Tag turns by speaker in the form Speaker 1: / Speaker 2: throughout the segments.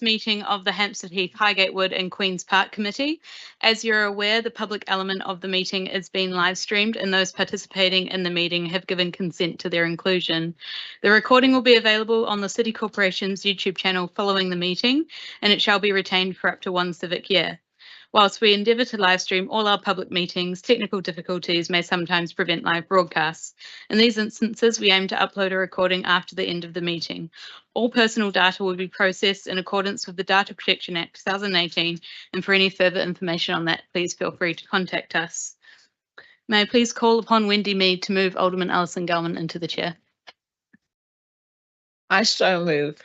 Speaker 1: Meeting of the Hampstead, Heath, Highgate Wood and Queen's Park Committee. As you're aware, the public element of the meeting is being live streamed and those participating in the meeting have given consent to their inclusion. The recording will be available on the City Corporation's YouTube channel following the meeting, and it shall be retained for up to 1 civic year. Whilst we endeavour to live stream all our public meetings, technical difficulties may sometimes prevent live broadcasts. In these instances, we aim to upload a recording after the end of the meeting. All personal data will be processed in accordance with the Data Protection Act 2018, and for any further information on that, please feel free to contact us. May I please call upon Wendy Mead to move Alderman Alison Gellman into the chair?
Speaker 2: I so move.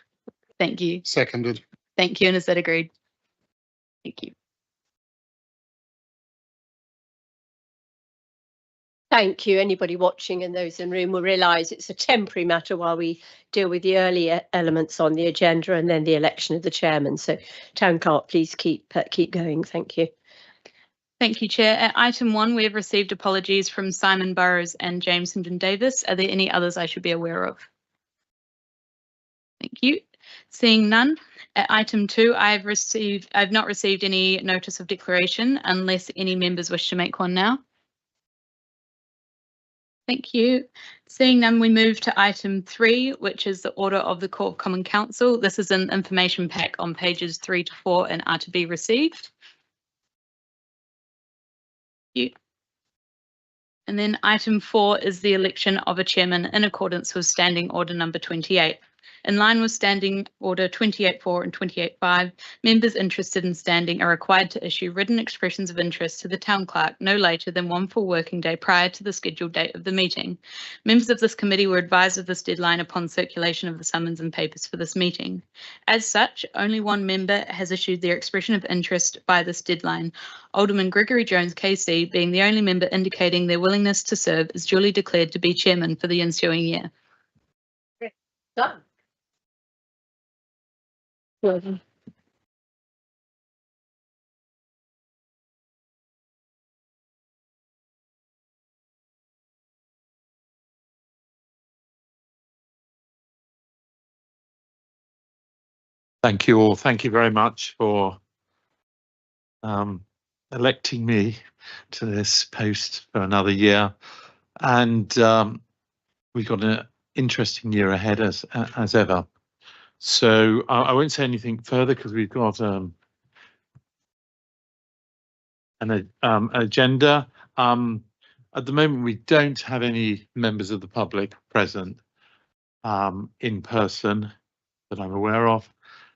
Speaker 1: Thank you.
Speaker 3: Seconded.
Speaker 1: Thank you, and is that agreed? Thank you.
Speaker 4: Thank you. Anybody watching and those in the room will realise it's a temporary matter while we deal with the earlier elements on the agenda and then the election of the chairman. So, Town Clerk, please keep going. Thank you.
Speaker 1: Thank you, Chair. At item 1, we have received apologies from Simon Burrows and James Hendon Davis. Are there any others I should be aware of? Thank you. Seeing none, at item 2, I've not received any notice of declaration unless any members wish to make one now. Thank you. Seeing none, we move to item 3, which is the order of the Court of Common Council. This is an information pack on pages 3 to 4 and are to be received. Thank you. And then item 4 is the election of a chairman in accordance with Standing Order number 28. In line with Standing Order 28.4 and 28.5, members interested in standing are required to issue written expressions of interest to the Town Clerk no later than 1 full working day prior to the scheduled date of the meeting. Members of this committee were advised of this deadline upon circulation of the summons and papers for this meeting. As such, only 1 member has issued their expression of interest by this deadline. Alderman Gregory Jones KC, being the only member indicating their willingness to serve, is duly declared to be chairman for the ensuing year.
Speaker 4: Done.
Speaker 5: Thank you all. Thank you very much for electing me to this post for another year. And we've got an interesting year ahead as ever. So I won't say anything further because we've got an agenda. At the moment, we don't have any members of the public present in person that I'm aware of.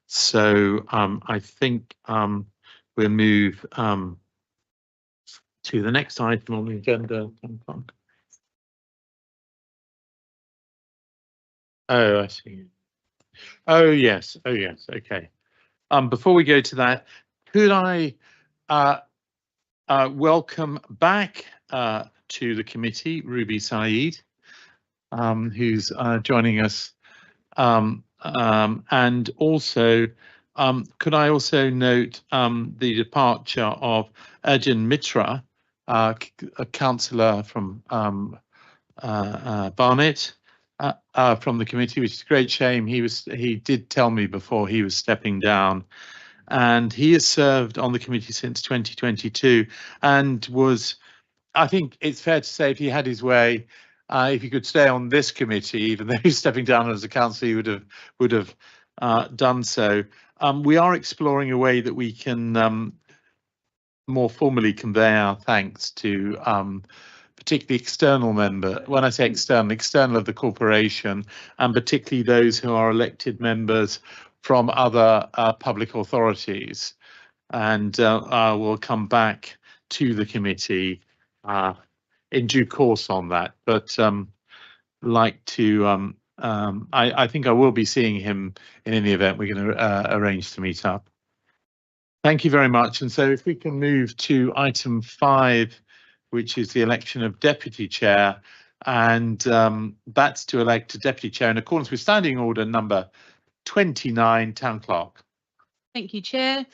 Speaker 5: So I think we'll move to the next item on the agenda. Oh, I see. Oh yes. Okay. Before we go to that, could I welcome back to the committee Ruby Saeed, who's joining us, and also could I also note the departure of Arjun Mitra, a councillor from Barnet. From the committee, which is a great shame. He did tell me before he was stepping down, and he has served on the committee since 2022 and was, I think it's fair to say, if he had his way, if he could stay on this committee, even though he's stepping down as a councillor, he would have done so. We are exploring a way that we can more formally convey our thanks to particularly external member. When I say external of the corporation, and particularly those who are elected members from other public authorities. And we'll come back to the committee in due course on that. But like to, I think I will be seeing him in any event. We're going to arrange to meet up. Thank you very much. And so if we can move to item 5, which is the election of deputy chair, and that's to elect a deputy chair in accordance with Standing Order number 29, Town Clerk.
Speaker 1: Thank you, Chair.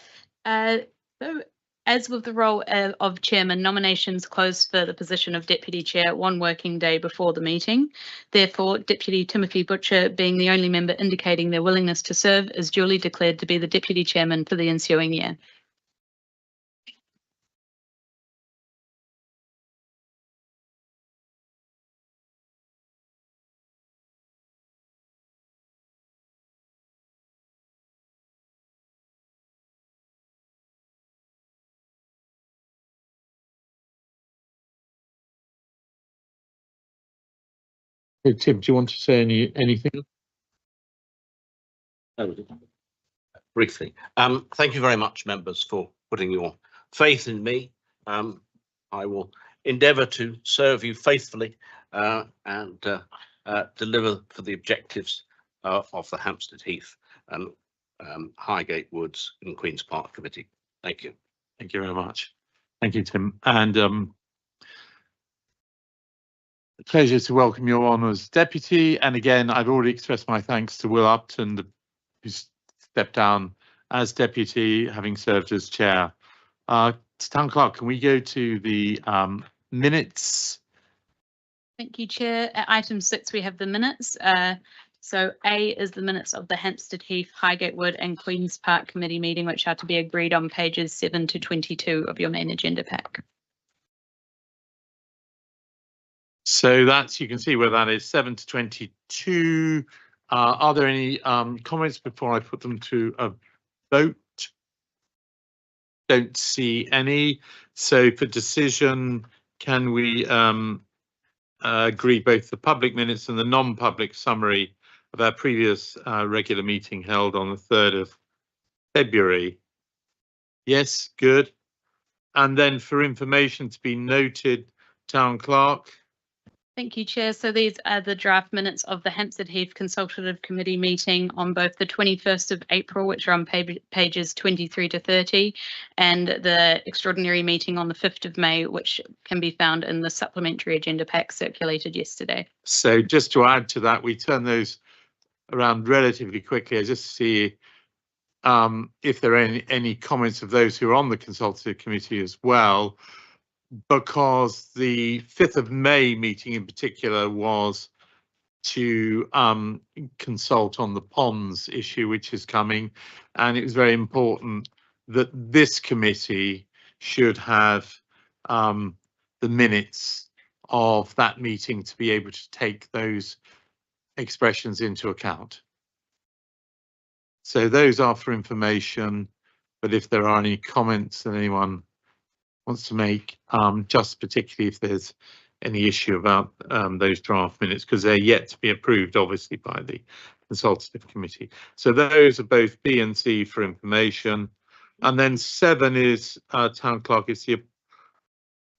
Speaker 1: So As with the role of chairman, nominations close for the position of deputy chair 1 working day before the meeting. Therefore, Deputy Timothy Butcher, being the only member indicating their willingness to serve, is duly declared to be the deputy chairman for the ensuing year.
Speaker 5: Hey, Tim, do you want to say anything?
Speaker 2: Briefly, thank you very much, members, for putting your faith in me. I will endeavour to serve you faithfully and deliver for the objectives of the Hampstead Heath and Highgate Woods and Queen's Park Committee. Thank you.
Speaker 5: Thank you very much. Thank you, Tim. And a pleasure to welcome you on as deputy. And again, I've already expressed my thanks to Will Upton, who stepped down as deputy, having served as chair. Town Clerk, can we go to the minutes?
Speaker 1: Thank you, Chair. At item 6, we have the minutes. So A is the minutes of the Hampstead Heath, Highgate Wood and Queen's Park Committee meeting, which are to be agreed on pages 7 to 22 of your main agenda pack.
Speaker 5: So that's, you can see where that is, 7 to 22. Are there any comments before I put them to a vote? Don't see any. So for decision, can we agree both the public minutes and the non-public summary of our previous regular meeting held on the 3rd of February? Yes, good. And then for information to be noted, Town Clerk.
Speaker 1: Thank you, Chair. So these are the draft minutes of the Hampstead Heath Consultative Committee meeting on both the 21st of April, which are on pages 23 to 30, and the extraordinary meeting on the 5th of May, which can be found in the supplementary agenda pack circulated yesterday.
Speaker 5: So just to add to that, we turn those around relatively quickly just to see if there are any comments of those who are on the Consultative Committee as well, because the 5th of May meeting in particular was to consult on the ponds issue, which is coming, and it was very important that this committee should have the minutes of that meeting to be able to take those expressions into account. So those are for information, but if there are any comments that anyone wants to make, just particularly if there's any issue about those draft minutes, because they're yet to be approved, obviously, by the Consultative Committee. So those are both B and C for information. And then 7 is, Town Clerk, is the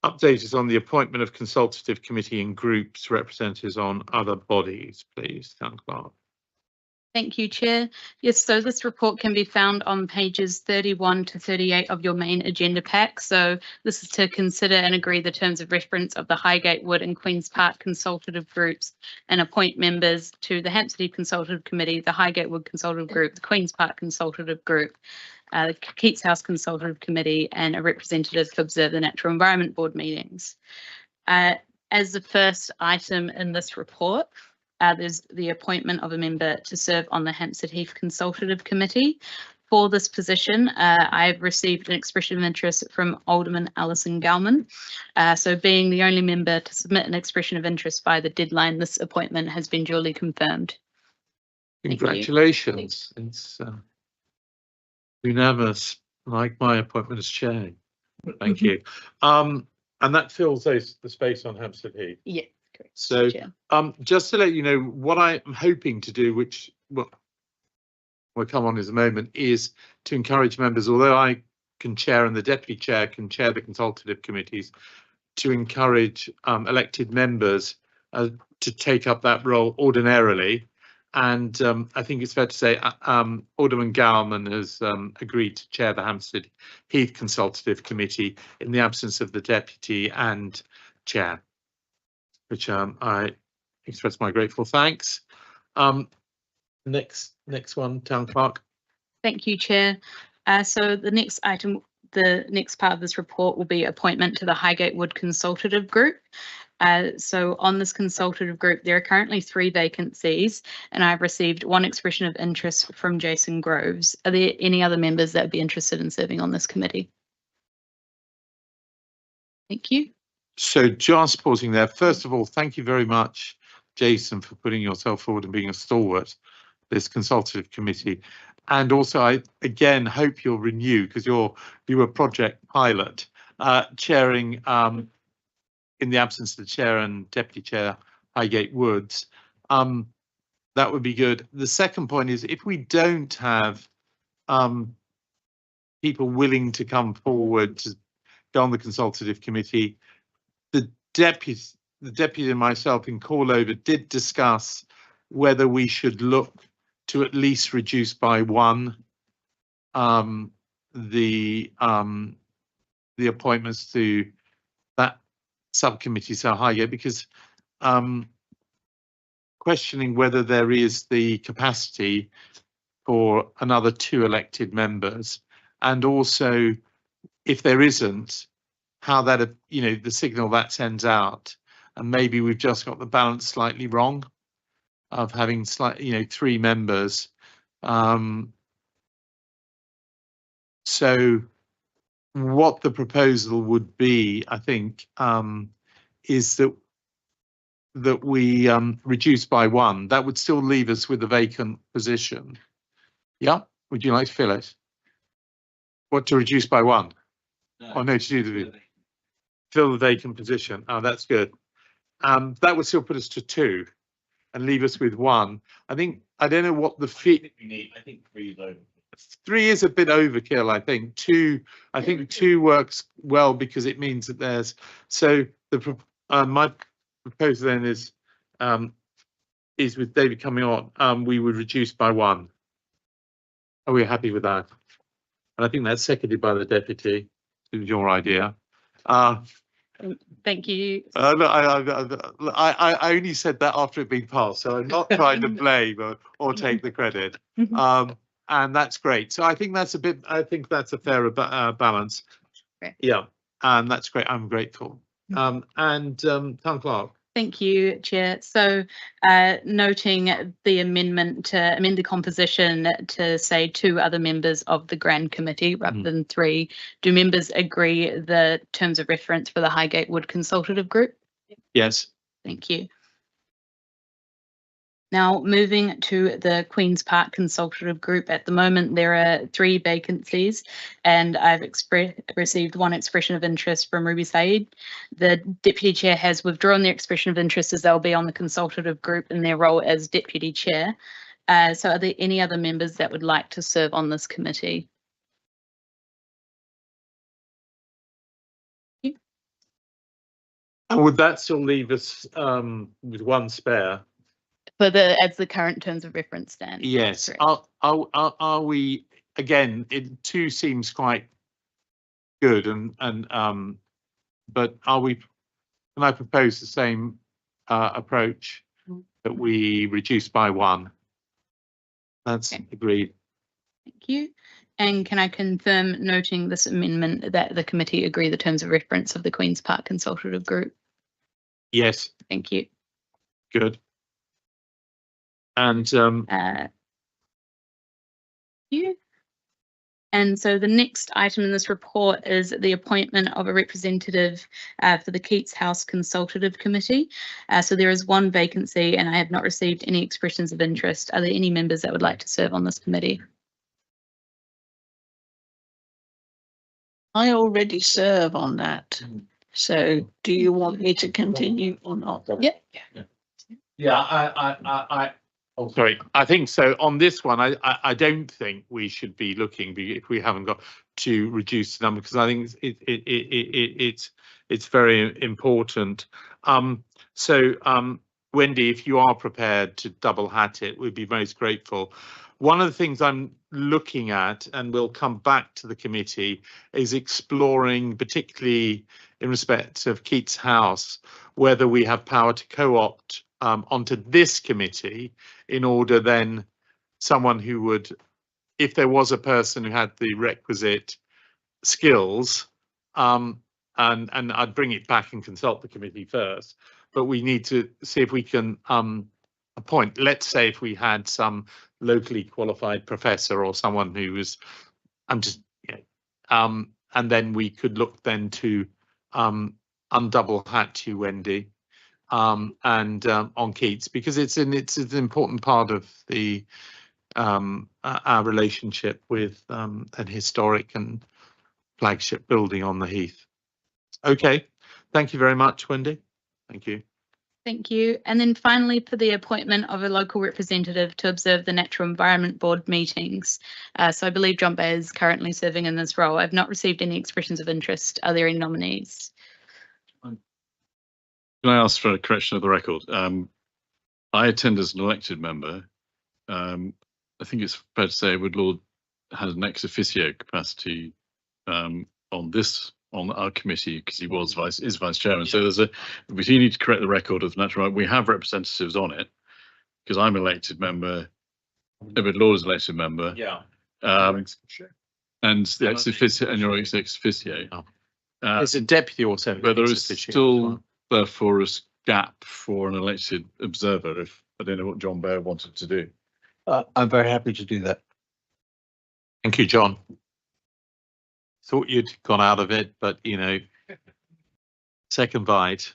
Speaker 5: update is on the appointment of Consultative Committee and groups representatives on other bodies, please, Town Clerk.
Speaker 1: Thank you, Chair. Yes, so this report can be found on pages 31 to 38 of your main agenda pack. So this is to consider and agree the terms of reference of the Highgate Wood and Queen's Park consultative groups and appoint members to the Hampstead Heath Consultative Committee, the Highgate Wood Consultative Group, the Queen's Park Consultative Group, the Keats House Consultative Committee, and a representative to observe the Natural Environment Board meetings. As the first item in this report, there's the appointment of a member to serve on the Hampstead Heath Consultative Committee. For this position, I've received an expression of interest from Alderman Alison Gallman. So being the only member to submit an expression of interest by the deadline, this appointment has been duly confirmed.
Speaker 5: Congratulations. It's unanimous, like my appointment as chair. Thank you. And that fills the space on Hampstead Heath.
Speaker 1: Yeah.
Speaker 5: So just to let you know, what I'm hoping to do, which we'll come on in a moment, is to encourage members, although I can chair and the deputy chair can chair the consultative committees, to encourage elected members to take up that role ordinarily. And I think it's fair to say Alderman Gallman has agreed to chair the Hampstead Heath Consultative Committee in the absence of the deputy and chair, which I express my grateful thanks. Next one, Town Clerk.
Speaker 1: Thank you, Chair. So the next item, the next part of this report will be appointment to the Highgate Wood Consultative Group. So on this consultative group, there are currently 3 vacancies, and I've received 1 expression of interest from Jason Groves. Are there any other members that would be interested in serving on this committee? Thank you.
Speaker 5: So just pausing there. First of all, thank you very much, Jason, for putting yourself forward and being a stalwart this consultative committee. And also, I again hope you'll renew, because you were project pilot, chairing in the absence of the chair and deputy chair, Highgate Woods. That would be good. The second point is, if we don't have people willing to come forward to go on the consultative committee, the deputy and myself in call over did discuss whether we should look to at least reduce by 1 the appointments to that subcommittee, so Highgate, because questioning whether there is the capacity for another 2 elected members, and also if there isn't, how that, you know, the signal that sends out, and maybe we've just got the balance slightly wrong of having 3 members. So what the proposal would be, I think, is that we reduce by 1. That would still leave us with a vacant position. Yeah, would you like to fill it? What, to reduce by 1?
Speaker 2: No,
Speaker 5: oh no, to do the fill the vacant position. Oh, that's good. That would still put us to 2 and leave us with 1. I think, I don't know what the fee.
Speaker 2: I think 3 is over.
Speaker 5: 3 is a bit overkill. I think 2. I think 2 works well, because it means that there's, so the my proposal then is with David coming on, we would reduce by 1. Are we happy with that? And I think that's seconded by the deputy. It was your idea.
Speaker 1: Thank you.
Speaker 5: Look, I only said that after it being passed, so I'm not trying to blame or take the credit. And that's great. So I think that's I think that's a fair balance.
Speaker 1: Great.
Speaker 5: Yeah, and that's great. I'm grateful. And Town Clerk.
Speaker 1: Thank you, Chair. So noting the amendment to amend the composition to say 2 other members of the Grand Committee rather than 3, do members agree the terms of reference for the Highgate Wood Consultative Group?
Speaker 5: Yes.
Speaker 1: Thank you. Now, moving to the Queen's Park Consultative Group, at the moment there are 3 vacancies, and I've received 1 expression of interest from Ruby Said. The Deputy Chair has withdrawn their expression of interest, as they'll be on the consultative group in their role as Deputy Chair. So are there any other members that would like to serve on this committee?
Speaker 5: And would that still leave us with 1 spare?
Speaker 1: For as the current terms of reference stand.
Speaker 5: Yes. Are we, again, 2 seems quite good, and but are we, can I propose the same approach, that we reduce by 1? That's agreed.
Speaker 1: Thank you. And can I confirm, noting this amendment, that the committee agree the terms of reference of the Queen's Park Consultative Group?
Speaker 5: Yes.
Speaker 1: Thank you.
Speaker 5: Good. And
Speaker 1: you. And so the next item in this report is the appointment of a representative for the Keats House Consultative Committee. So there is 1 vacancy, and I have not received any expressions of interest. Are there any members that would like to serve on this committee?
Speaker 3: I already serve on that. So do you want me to continue or not?
Speaker 5: yeah, oh, sorry. I think so. On this one, I don't think we should be looking if we haven't got to reduce the number, because I think it's very important. So Wendy, if you are prepared to double hat it, we'd be most grateful. One of the things I'm looking at, and we'll come back to the committee, is exploring, particularly in respect of Keats House, whether we have power to co-opt onto this committee, in order then someone who would, if there was a person who had the requisite skills, and I'd bring it back and consult the committee first, but we need to see if we can appoint, let's say if we had some locally qualified professor or someone who was, and then we could look then to undouble hat you, Wendy, and on Keats, because it's an important part of the our relationship with an historic and flagship building on the Heath. Okay, thank you very much, Wendy. Thank you.
Speaker 1: Thank you. And then finally, for the appointment of a local representative to observe the Natural Environment Board meetings. So I believe John Bay is currently serving in this role. I've not received any expressions of interest. Are there any nominees?
Speaker 6: Can I ask for a correction of the record? I attend as an elected member. I think it's fair to say Edward Lord has an ex officio capacity on our committee because he was vice chairman. Yeah. So we do need to correct the record of natural. We have representatives on it because I'm elected member. Edward Lord is elected member.
Speaker 2: Yeah.
Speaker 6: And the ex officio and your ex officio.
Speaker 5: It's a deputy also,
Speaker 6: but there is still therefore a gap for an elected observer. If I don't know what John Baer wanted to do.
Speaker 7: I'm very happy to do that.
Speaker 5: Thank you, John. Thought you'd gone out of it, but you know, second bite.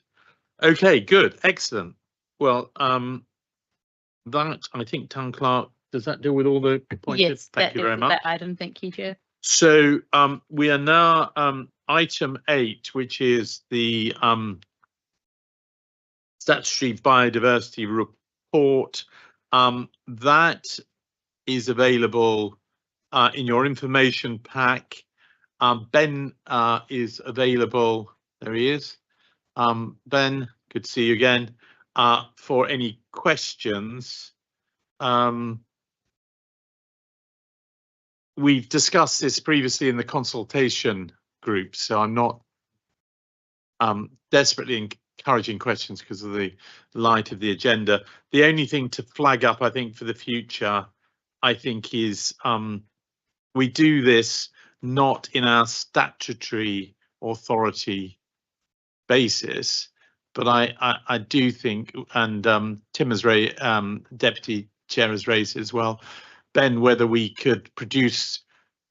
Speaker 5: Okay, good, excellent. Well, that I think town clerk, does that deal with all the points?
Speaker 1: Yes,
Speaker 5: thank you very much.
Speaker 1: That item. Thank you, Chair.
Speaker 5: So we are now item 8, which is the statutory biodiversity report. That is available in your information pack. Ben is available. There he is. Ben, good to see you again. For any questions. We've discussed this previously in the consultation group, so I'm not desperately encouraging questions because of the light of the agenda. The only thing to flag up, I think, for the future, I think, is we do this not in our statutory authority basis, but I do think, and Tim has raised, Deputy Chair has raised as well, Ben, whether we could produce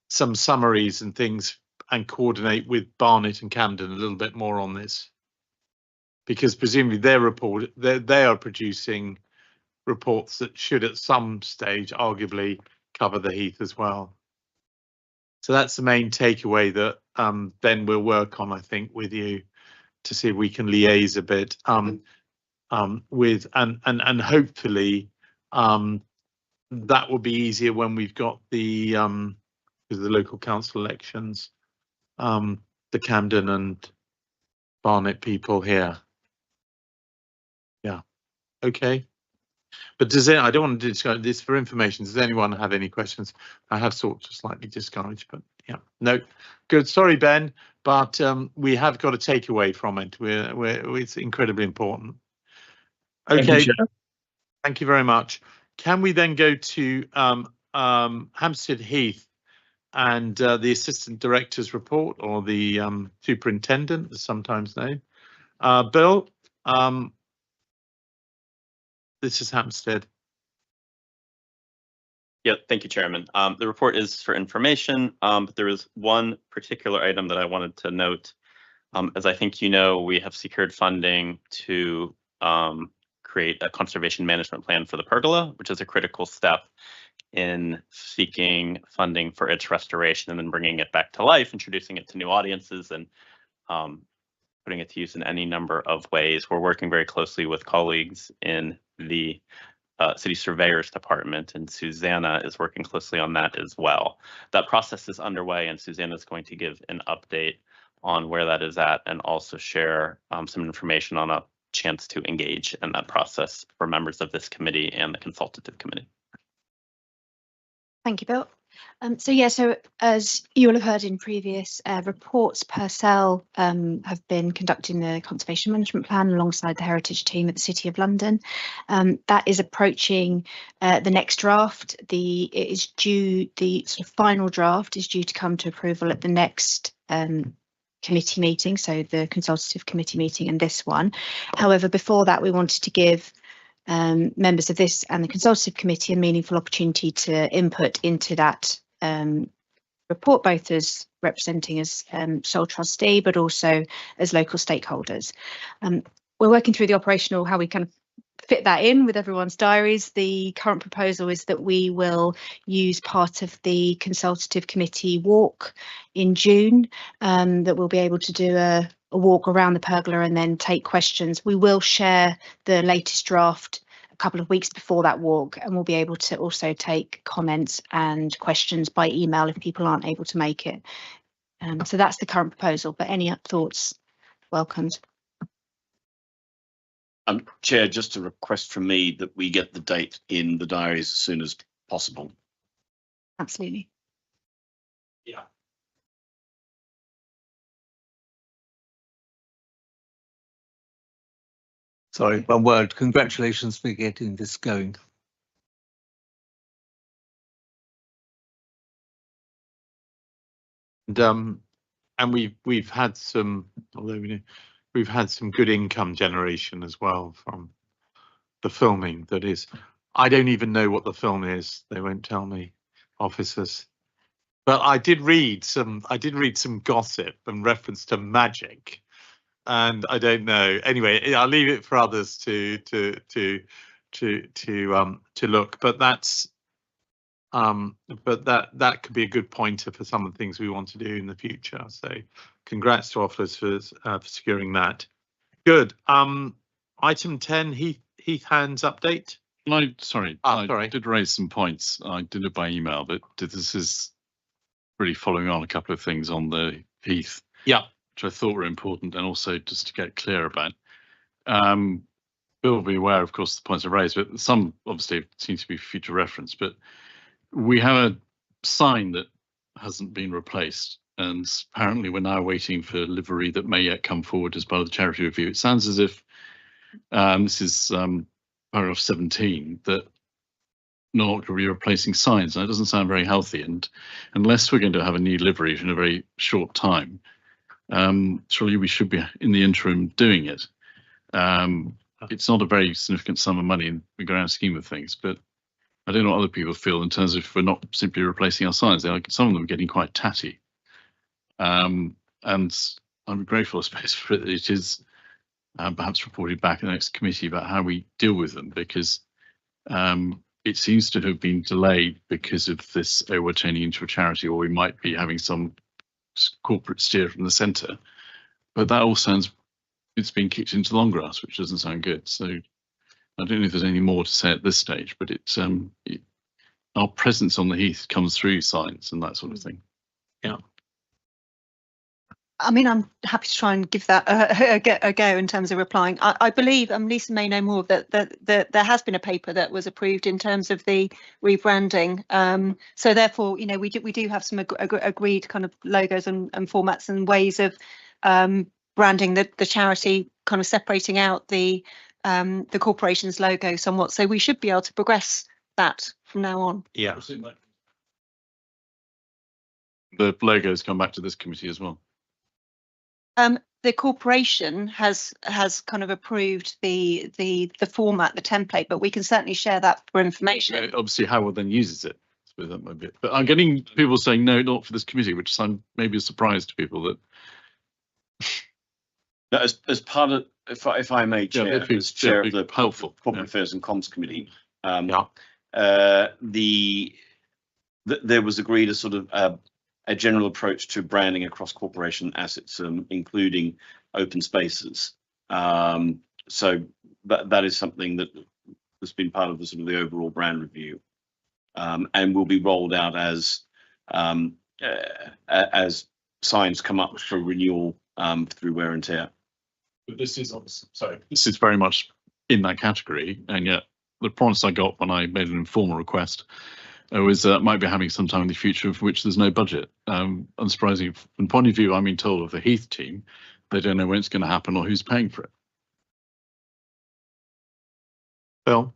Speaker 5: some summaries and things and coordinate with Barnet and Camden a little bit more on this, because presumably they are producing reports that should at some stage arguably cover the Heath as well. So that's the main takeaway that Ben will work on, I think, with you to see if we can liaise a bit with and hopefully that will be easier when we've got the local council elections, the Camden and Barnet people here. Yeah, okay. But I don't want to discuss this for information. Does anyone have any questions? I have sort of slightly discouraged, but yeah, no, good. Sorry, Ben, but we have got a takeaway from it. It's incredibly important. Okay, thank you very much. Can we then go to Hampstead Heath and the Assistant Director's report, or the Superintendent, as sometimes known? Bill, this is Hampstead.
Speaker 8: Yeah, thank you, Chairman. The report is for information, but there is one particular item that I wanted to note. As I think you know, we have secured funding to create a conservation management plan for the pergola, which is a critical step in seeking funding for its restoration and then bringing it back to life, introducing it to new audiences, and putting it to use in any number of ways. We're working very closely with colleagues in the City Surveyor's Department, and Susanna is working closely on that as well. That process is underway, and Susanna is going to give an update on where that is at and also share some information on a chance to engage in that process for members of this committee and the consultative committee.
Speaker 9: Thank you, Bill. So as you will have heard in previous reports, Purcell have been conducting the conservation management plan alongside the heritage team at the City of London. That is approaching the next draft. The sort of final draft is due to come to approval at the next committee meeting, so the consultative committee meeting and this one. However, before that, we wanted to give members of this and the consultative committee a meaningful opportunity to input into that report, both as representing as sole trustee, but also as local stakeholders. We're working through the operational, how we kind of fit that in with everyone's diaries. The current proposal is that we will use part of the consultative committee walk in June, that we'll be able to do a walk around the pergola and then take questions. We will share the latest draft a couple of weeks before that walk, and we'll be able to also take comments and questions by email if people aren't able to make it. So that's the current proposal, but any thoughts welcomed.
Speaker 10: Chair, just a request from me that we get the date in the diaries as soon as possible.
Speaker 9: Absolutely.
Speaker 10: Yeah.
Speaker 7: Sorry, one word. Congratulations for getting this going.
Speaker 5: And we've had some, although we've had some good income generation as well from the filming. That is, I don't even know what the film is. They won't tell me, officers. But I did read some gossip and reference to magic, and I don't know. Anyway, I'll leave it for others to look. But that's that could be a good pointer for some of the things we want to do in the future. So congrats to officers for securing that. Good. Item 10, Heath Hand's update.
Speaker 6: Sorry,
Speaker 5: sorry.
Speaker 6: I did raise some points. I did it by email, but this is really following on a couple of things on the Heath.
Speaker 5: Yeah.
Speaker 6: Which I thought were important, and also just to get clear about. Bill will be aware, of course, the points I raised, but some obviously seem to be future reference. But we have a sign that hasn't been replaced, and apparently we're now waiting for livery that may yet come forward as part of the charity review. It sounds as if this is paragraph 17, that no longer will be replacing signs, and it doesn't sound very healthy. And unless we're going to have a new livery in a very short time, surely we should be in the interim doing it. It's not a very significant sum of money in the grand scheme of things, but I don't know what other people feel in terms of if we're not simply replacing our signs. Some of them are getting quite tatty. And I'm grateful, I suppose, for it. It is perhaps reported back in the next committee about how we deal with them, because it seems to have been delayed because of this, oh, we're turning into a charity, or we might be having some corporate steer from the centre. But that all sounds, it's been kicked into the long grass, which doesn't sound good. So I don't know if there's any more to say at this stage, but our presence on the Heath comes through signs and that sort of thing.
Speaker 5: Yeah.
Speaker 3: I mean, I'm happy to try and give that a go in terms of replying. I believe, Lisa may know more, that there has been a paper that was approved in terms of the rebranding. So therefore, you know, we do have some agreed kind of logos and formats and ways of branding the charity, kind of separating out the corporation's logo somewhat. So we should be able to progress that from now on.
Speaker 5: Yeah.
Speaker 6: The logos come back to this committee as well.
Speaker 3: The corporation has kind of approved the format, the template, but we can certainly share that for information.
Speaker 6: Obviously, Howard then uses it. That might be it. But I'm getting people saying no, not for this committee, which sound maybe a surprise to people. That
Speaker 10: as part of, if I may, Chair, as chair of the
Speaker 6: helpful
Speaker 10: Corporate Affairs and Comms Committee, there was agreed a sort of a general approach to branding across corporation assets, including open spaces. So that is something that has been part of the sort of the overall brand review, and will be rolled out as signs come up for renewal through wear and tear.
Speaker 6: But this is this is very much in that category, and yet the promise I got when I made an informal request or is that might be happening sometime in the future for which there's no budget. Unsurprisingly, from the point of view, I'm being told of the Heath team, they don't know when it's going to happen or who's paying for it.
Speaker 5: Phil?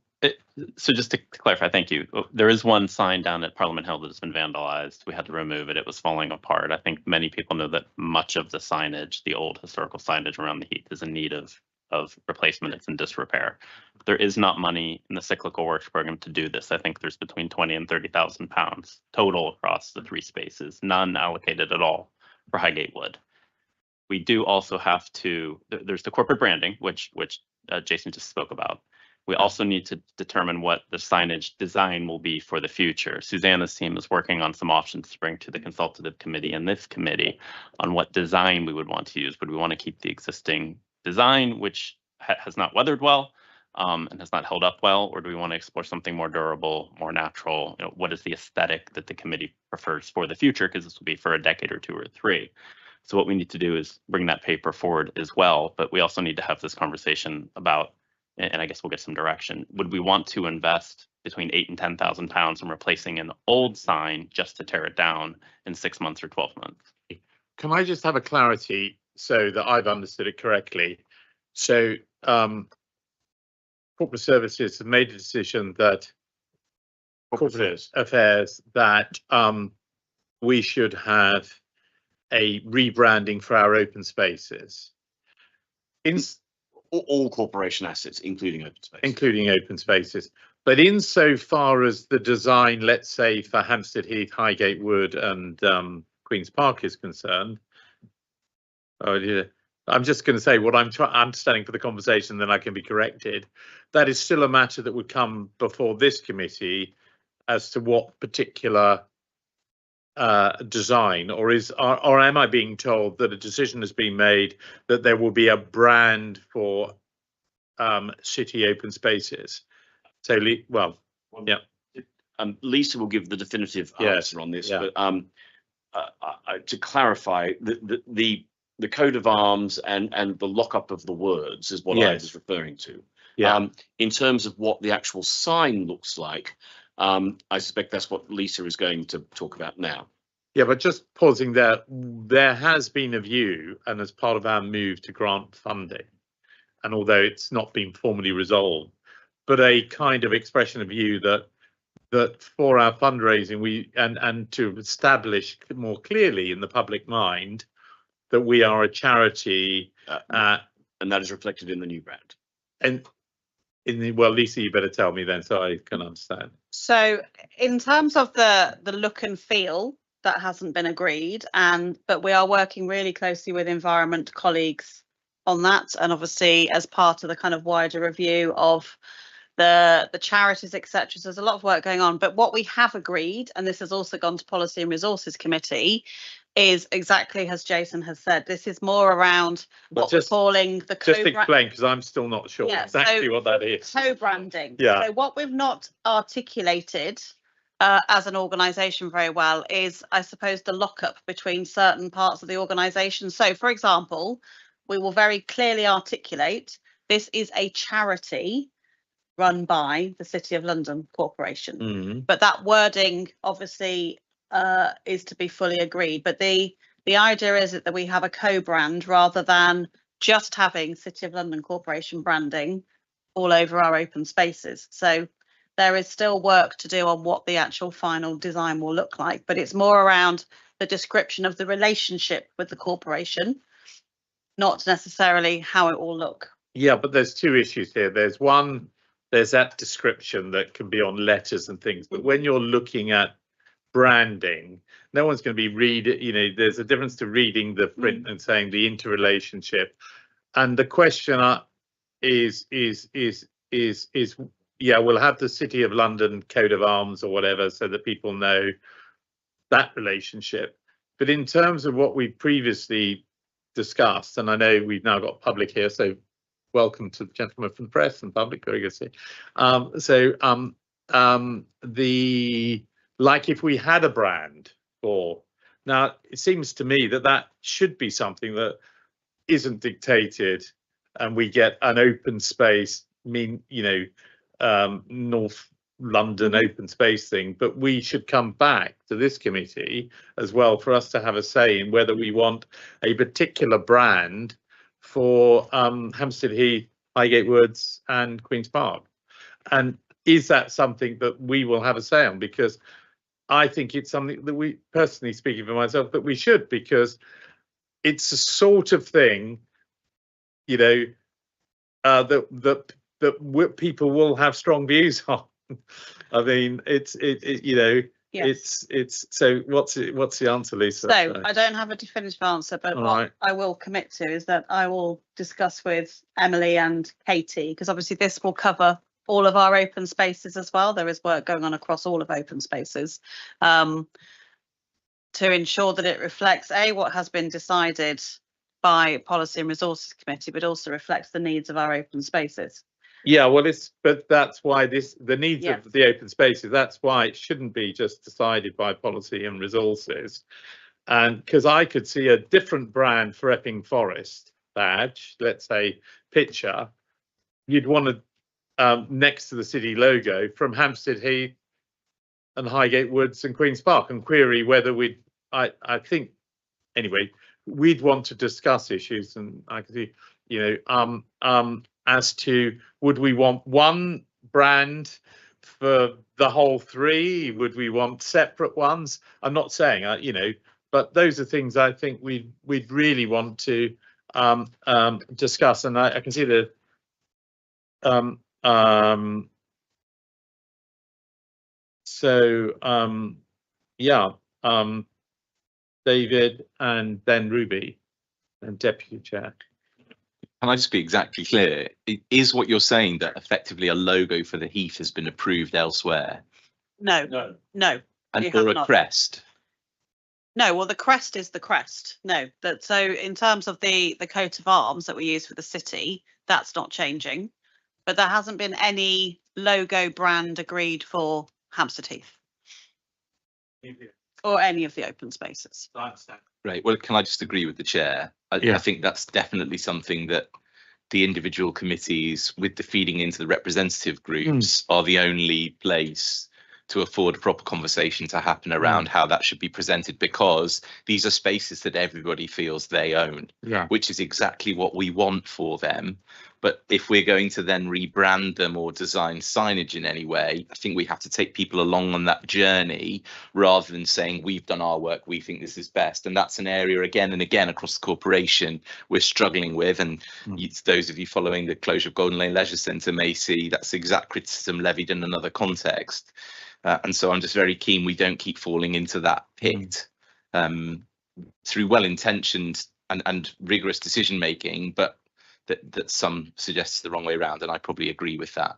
Speaker 8: So just to clarify, thank you. There is one sign down at Parliament Hill that has been vandalized. We had to remove it. It was falling apart. I think many people know that much of the signage, the old historical signage around the Heath, is in need of replacement. It's in disrepair. There is not money in the cyclical works program to do this. I think there's between 20 and 30,000 pounds total across the 3 spaces, none allocated at all for Highgate Wood. We do also have to, there's the corporate branding, which Jason just spoke about. We also need to determine what the signage design will be for the future. Susanna's team is working on some options to bring to the consultative committee and this committee on what design we would want to use. Would we want to keep the existing design, which has not weathered well and has not held up well, or do we want to explore something more durable, more natural? You know, what is the aesthetic that the committee prefers for the future? Because this will be for a decade or 2 or 3. So what we need to do is bring that paper forward as well, but we also need to have this conversation about, and I guess we'll get some direction. Would we want to invest between 8,000 and 10,000 pounds in replacing an old sign just to tear it down in 6 months or 12 months?
Speaker 5: Can I just have a clarity so that I've understood it correctly? So corporate services have made a decision that corporate affairs that we should have a rebranding for our open spaces.
Speaker 10: All corporation assets, including open spaces. But insofar as the design, let's say for Hampstead Heath, Highgate Wood and Queen's Park is concerned, I'm just going to say what I'm understanding for the conversation, then I can be corrected. That is still a matter that would come before this committee as to what particular design, or am I being told that a decision has been made that there will be a brand for city open spaces? So, yeah. Lisa will give the definitive answer on this, but to clarify, the coat of arms and the lockup of the words is what I was referring to.
Speaker 5: Yeah.
Speaker 10: In terms of what the actual sign looks like, I suspect that's what Lisa is going to talk about now.
Speaker 5: Yeah, but just pausing there has been a view, and as part of our move to grant funding, and although it's not been formally resolved, but a kind of expression of view that for our fundraising and to establish more clearly in the public mind that we are a charity,
Speaker 10: and that is reflected in the new brand.
Speaker 5: And well, Lisa, you better tell me then so I can understand.
Speaker 1: So in terms of the look and feel, that hasn't been agreed, but we are working really closely with environment colleagues on that, and obviously as part of the kind of wider review of the charities, etc. So there's a lot of work going on, but what we have agreed, and this has also gone to Policy and Resources Committee, is exactly as Jason has said. This is more around what we're calling the
Speaker 5: just explain, because I'm still not sure exactly what that is.
Speaker 1: Co-branding.
Speaker 5: Yeah.
Speaker 1: So what we've not articulated as an organisation very well is, I suppose, the lockup between certain parts of the organisation. So, for example, we will very clearly articulate this is a charity run by the City of London Corporation. But that wording obviously is to be fully agreed. But the idea is that we have a co-brand rather than just having City of London Corporation branding all over our open spaces. So there is still work to do on what the actual final design will look like, but it's more around the description of the relationship with the corporation, not necessarily how it will look.
Speaker 5: Yeah, but there's 2 issues here. There's one, there's that description that can be on letters and things, but when you're looking at branding, no one's going to be there's a difference to reading the print and saying the interrelationship. And the question is we'll have the City of London coat of arms or whatever so that people know that relationship. But in terms of what we previously discussed, and I know we've now got public here, so welcome to the gentleman from the press and public, very good to see. Like if we had a brand now, it seems to me that should be something that isn't dictated, and we get an open space, London open space thing, but we should come back to this committee as well for us to have a say in whether we want a particular brand for Hampstead Heath, Highgate Woods and Queen's Park. And is that something that we will have a say on? Because I think it's something that we, personally speaking for myself, that we should, because it's a sort of thing, you know, that people will have strong views on. I mean, you know,
Speaker 1: Yes.
Speaker 5: it's so what's the answer, Lisa?
Speaker 1: So I don't have a definitive answer, but what
Speaker 5: Right.
Speaker 1: I will commit to is that I will discuss with Emily and Katie, because obviously this will cover all of our open spaces as well. There is work going on across all of open spaces to ensure that it reflects what has been decided by Policy and Resources Committee, but also reflects the needs of our open spaces.
Speaker 5: Yeah, well, but that's why the needs
Speaker 1: Yeah.
Speaker 5: of the open spaces, that's why it shouldn't be just decided by Policy and Resources. And because I could see a different brand for Epping Forest badge, let's say picture, you'd want to next to the city logo from Hampstead Heath and Highgate Woods and Queen's Park, and query whether I think anyway, we'd want to discuss issues, and I can see, you know, as to would we want one brand for the whole three? Would we want separate ones? I'm not saying, you know, but those are things I think we'd really want to discuss. And I can see the yeah, David and then Ruby and Deputy Chair.
Speaker 11: Can I just be exactly clear? Is what you're saying that effectively a logo for the Heath has been approved elsewhere?
Speaker 1: No,
Speaker 11: And
Speaker 1: we
Speaker 11: or
Speaker 1: have
Speaker 11: a
Speaker 1: not.
Speaker 11: crest?
Speaker 1: No, well, the crest is the crest. No, but so in terms of the coat of arms that we use for the city, that's not changing. But there hasn't been any logo brand agreed for Hampstead Heath or any of the open spaces.
Speaker 11: Right. Well, can I just agree with the chair? I think that's definitely something that the individual committees, with the feeding into the representative groups, are the only place to afford a proper conversation to happen around how that should be presented, because these are spaces that everybody feels they own, which is exactly what we want for them. But if we're going to then rebrand them or design signage in any way, I think we have to take people along on that journey rather than saying we've done our work, we think this is best. And that's an area again and again across the corporation we're struggling with. And those of you following the closure of Golden Lane Leisure Centre may see that's the exact criticism levied in another context. And so I'm just very keen we don't keep falling into that pit through well-intentioned and rigorous decision making, but that some suggests the wrong way around, and I probably agree with that.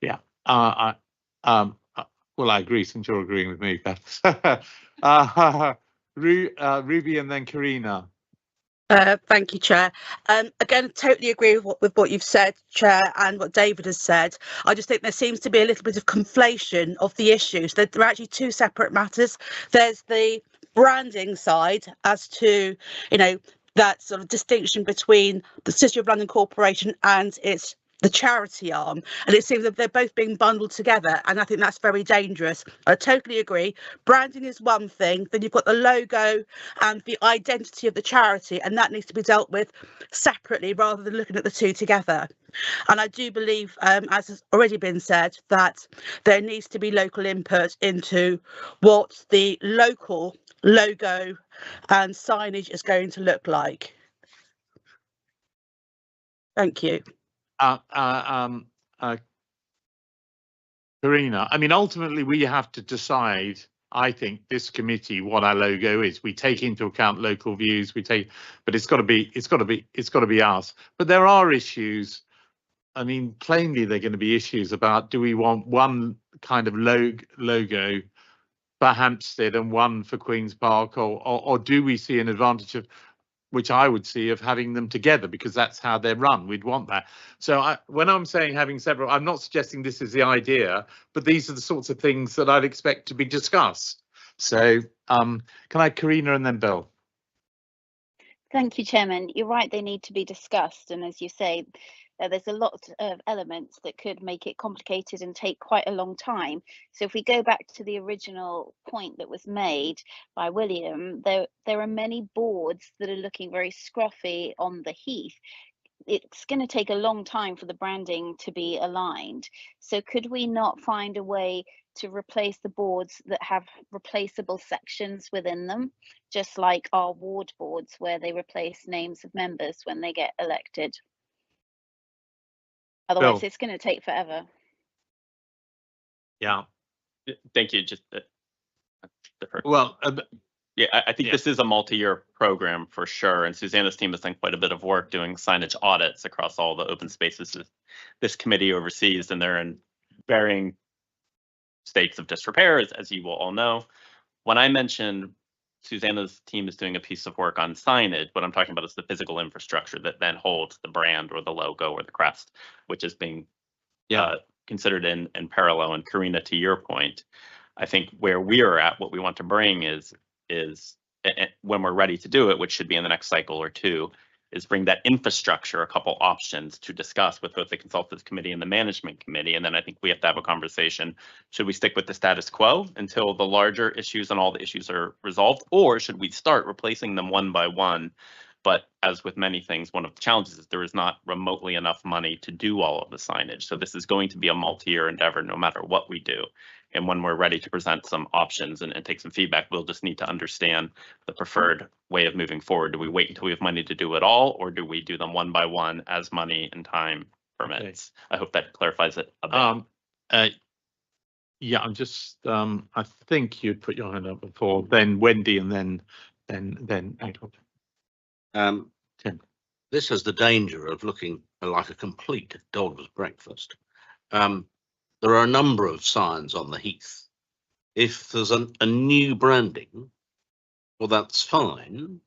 Speaker 5: Yeah, well, I agree since you're agreeing with me, Beth. Ruby and then Karina.
Speaker 12: Thank you, Chair. Again, totally agree with what you've said, Chair, and what David has said. I just think there seems to be a little bit of conflation of the issues. They're actually two separate matters. There's the branding side as to, you know, that sort of distinction between the City of London Corporation and the charity arm, and it seems that they're both being bundled together, and I think that's very dangerous. I totally agree. Branding is one thing, then you've got the logo and the identity of the charity, and that needs to be dealt with separately rather than looking at the two together. And I do believe, as has already been said, that there needs to be local input into what the local logo and signage is going to look like. Thank you.
Speaker 5: Karina, I mean, ultimately we have to decide, I think, this committee, what our logo is. We take into account local views, but it's got to be us. But there are issues. I mean, plainly there are going to be issues about, do we want one kind of logo for Hampstead and one for Queen's Park, or do we see an advantage of, which I would see, of having them together, because that's how they're run. We'd want that. So when I'm saying having several, I'm not suggesting this is the idea, but these are the sorts of things that I'd expect to be discussed. So can I, Karina, and then Bill?
Speaker 13: Thank you, Chairman. You're right, they need to be discussed. And as you say, There's a lot of elements that could make it complicated and take quite a long time. So if we go back to the original point that was made by William, there are many boards that are looking very scruffy on the Heath. It's going to take a long time for the branding to be aligned. So could we not find a way to replace the boards that have replaceable sections within them, just like our ward boards where they replace names of members when they get elected? Otherwise,
Speaker 2: Bill.
Speaker 13: it's going to take forever.
Speaker 2: Yeah.
Speaker 8: Thank you. Just
Speaker 2: Well,
Speaker 8: yeah, I think this is a multi-year program for sure. And Susanna's team has done quite a bit of work doing signage audits across all the open spaces this committee oversees, and they're in varying states of disrepair, as you will all know. When I mentioned Susanna's team is doing a piece of work on signage, what I'm talking about is the physical infrastructure that then holds the brand or the logo or the crest, which is being considered in parallel. And Karina, to your point, I think where we are at, what we want to bring is when we're ready to do it, which should be in the next cycle or two, is bring that infrastructure, a couple options to discuss with both the consultative committee and the management committee. And then I think we have to have a conversation. Should we stick with the status quo until the larger issues and all the issues are resolved? Or should we start replacing them one by one? But as with many things, one of the challenges is there is not remotely enough money to do all of the signage. So this is going to be a multi-year endeavor no matter what we do. And when we're ready to present some options and take some feedback, we'll just need to understand the preferred way of moving forward. Do we wait until we have money to do it all, or do we do them one by one as money and time permits? Okay. I hope that clarifies it a bit.
Speaker 5: Yeah, I'm just, I think you'd put your hand up before, then Wendy, and then Edward.
Speaker 2: Tim. This has the danger of looking like a complete dog's breakfast. There are a number of signs on the Heath. If there's a new branding, well, that's fine,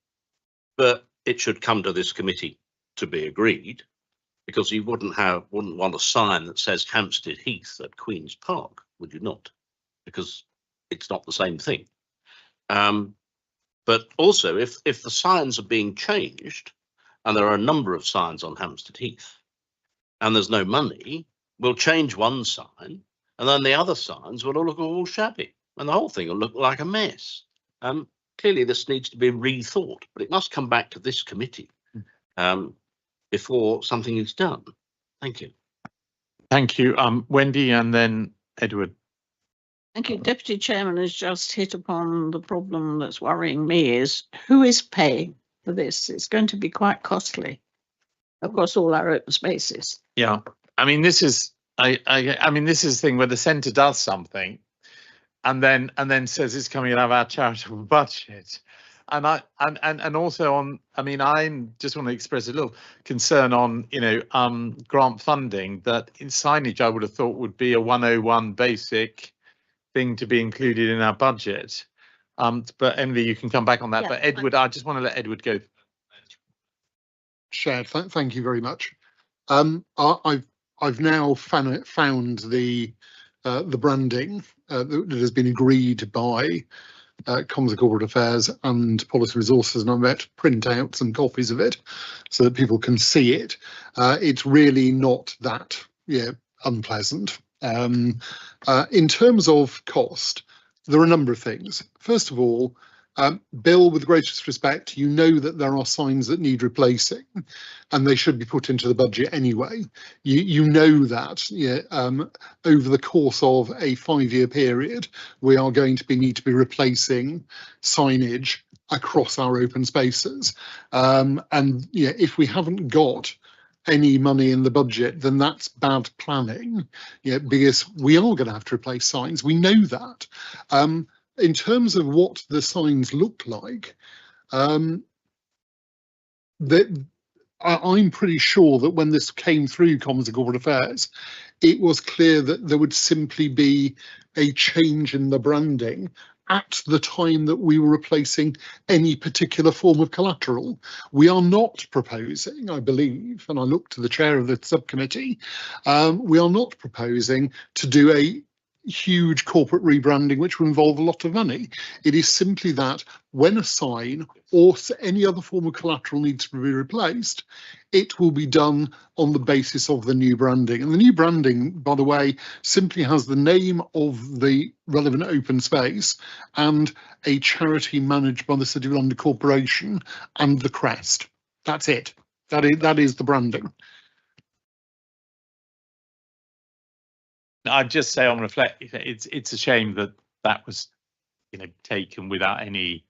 Speaker 2: but it should come to this committee to be agreed, because you wouldn't want a sign that says Hampstead Heath at Queen's Park, would you not? Because it's not the same thing. But also, if the signs are being changed, and there are a number of signs on Hampstead Heath, and there's no money, we'll change one sign, and then the other signs will look all shabby, and the whole thing will look like a mess. Clearly, this needs to be rethought, but it must come back to this committee before something is done. Thank you.
Speaker 5: Thank you, Wendy, and then Edward.
Speaker 14: Thank you. Deputy Chairman has just hit upon the problem that's worrying me is who is paying for this? It's going to be quite costly across all our open spaces.
Speaker 5: Yeah, I mean, this is I mean, this is the thing where the centre does something and then says it's coming out of our charitable budget. And also on, I mean, I just want to express a little concern on, grant funding, that in signage I would have thought would be a 101 basic thing to be included in our budget. But Emily, you can come back on that. Yeah, but Edward, I just want to let Edward go.
Speaker 15: Shared, thank you very much. I've now found the branding that has been agreed by Comms and Corporate Affairs and Policy Resources, and I'm about to print out some copies of it so that people can see it. It's really not that unpleasant. In terms of cost, there are a number of things. First of all, Bill, with the greatest respect, you know that there are signs that need replacing and they should be put into the budget anyway. You know that over the course of a 5-year period, we are going to need to be replacing signage across our open spaces. If we haven't got any money in the budget, then that's bad planning, because we are going to have to replace signs. We know that. In terms of what the signs look like, I'm pretty sure that when this came through Comms and Corporate Affairs, it was clear that there would simply be a change in the branding at the time that we were replacing any particular form of collateral. We are not proposing, I believe, and I look to the chair of the subcommittee, we are not proposing to do a huge corporate rebranding which will involve a lot of money. It is simply that when a sign or any other form of collateral needs to be replaced, it will be done on the basis of the new branding. And the new branding, by the way, simply has the name of the relevant open space and a charity managed by the City of London Corporation and the crest. That's it. That is the branding.
Speaker 5: I'd just say on reflect, it's a shame that that was, taken without any.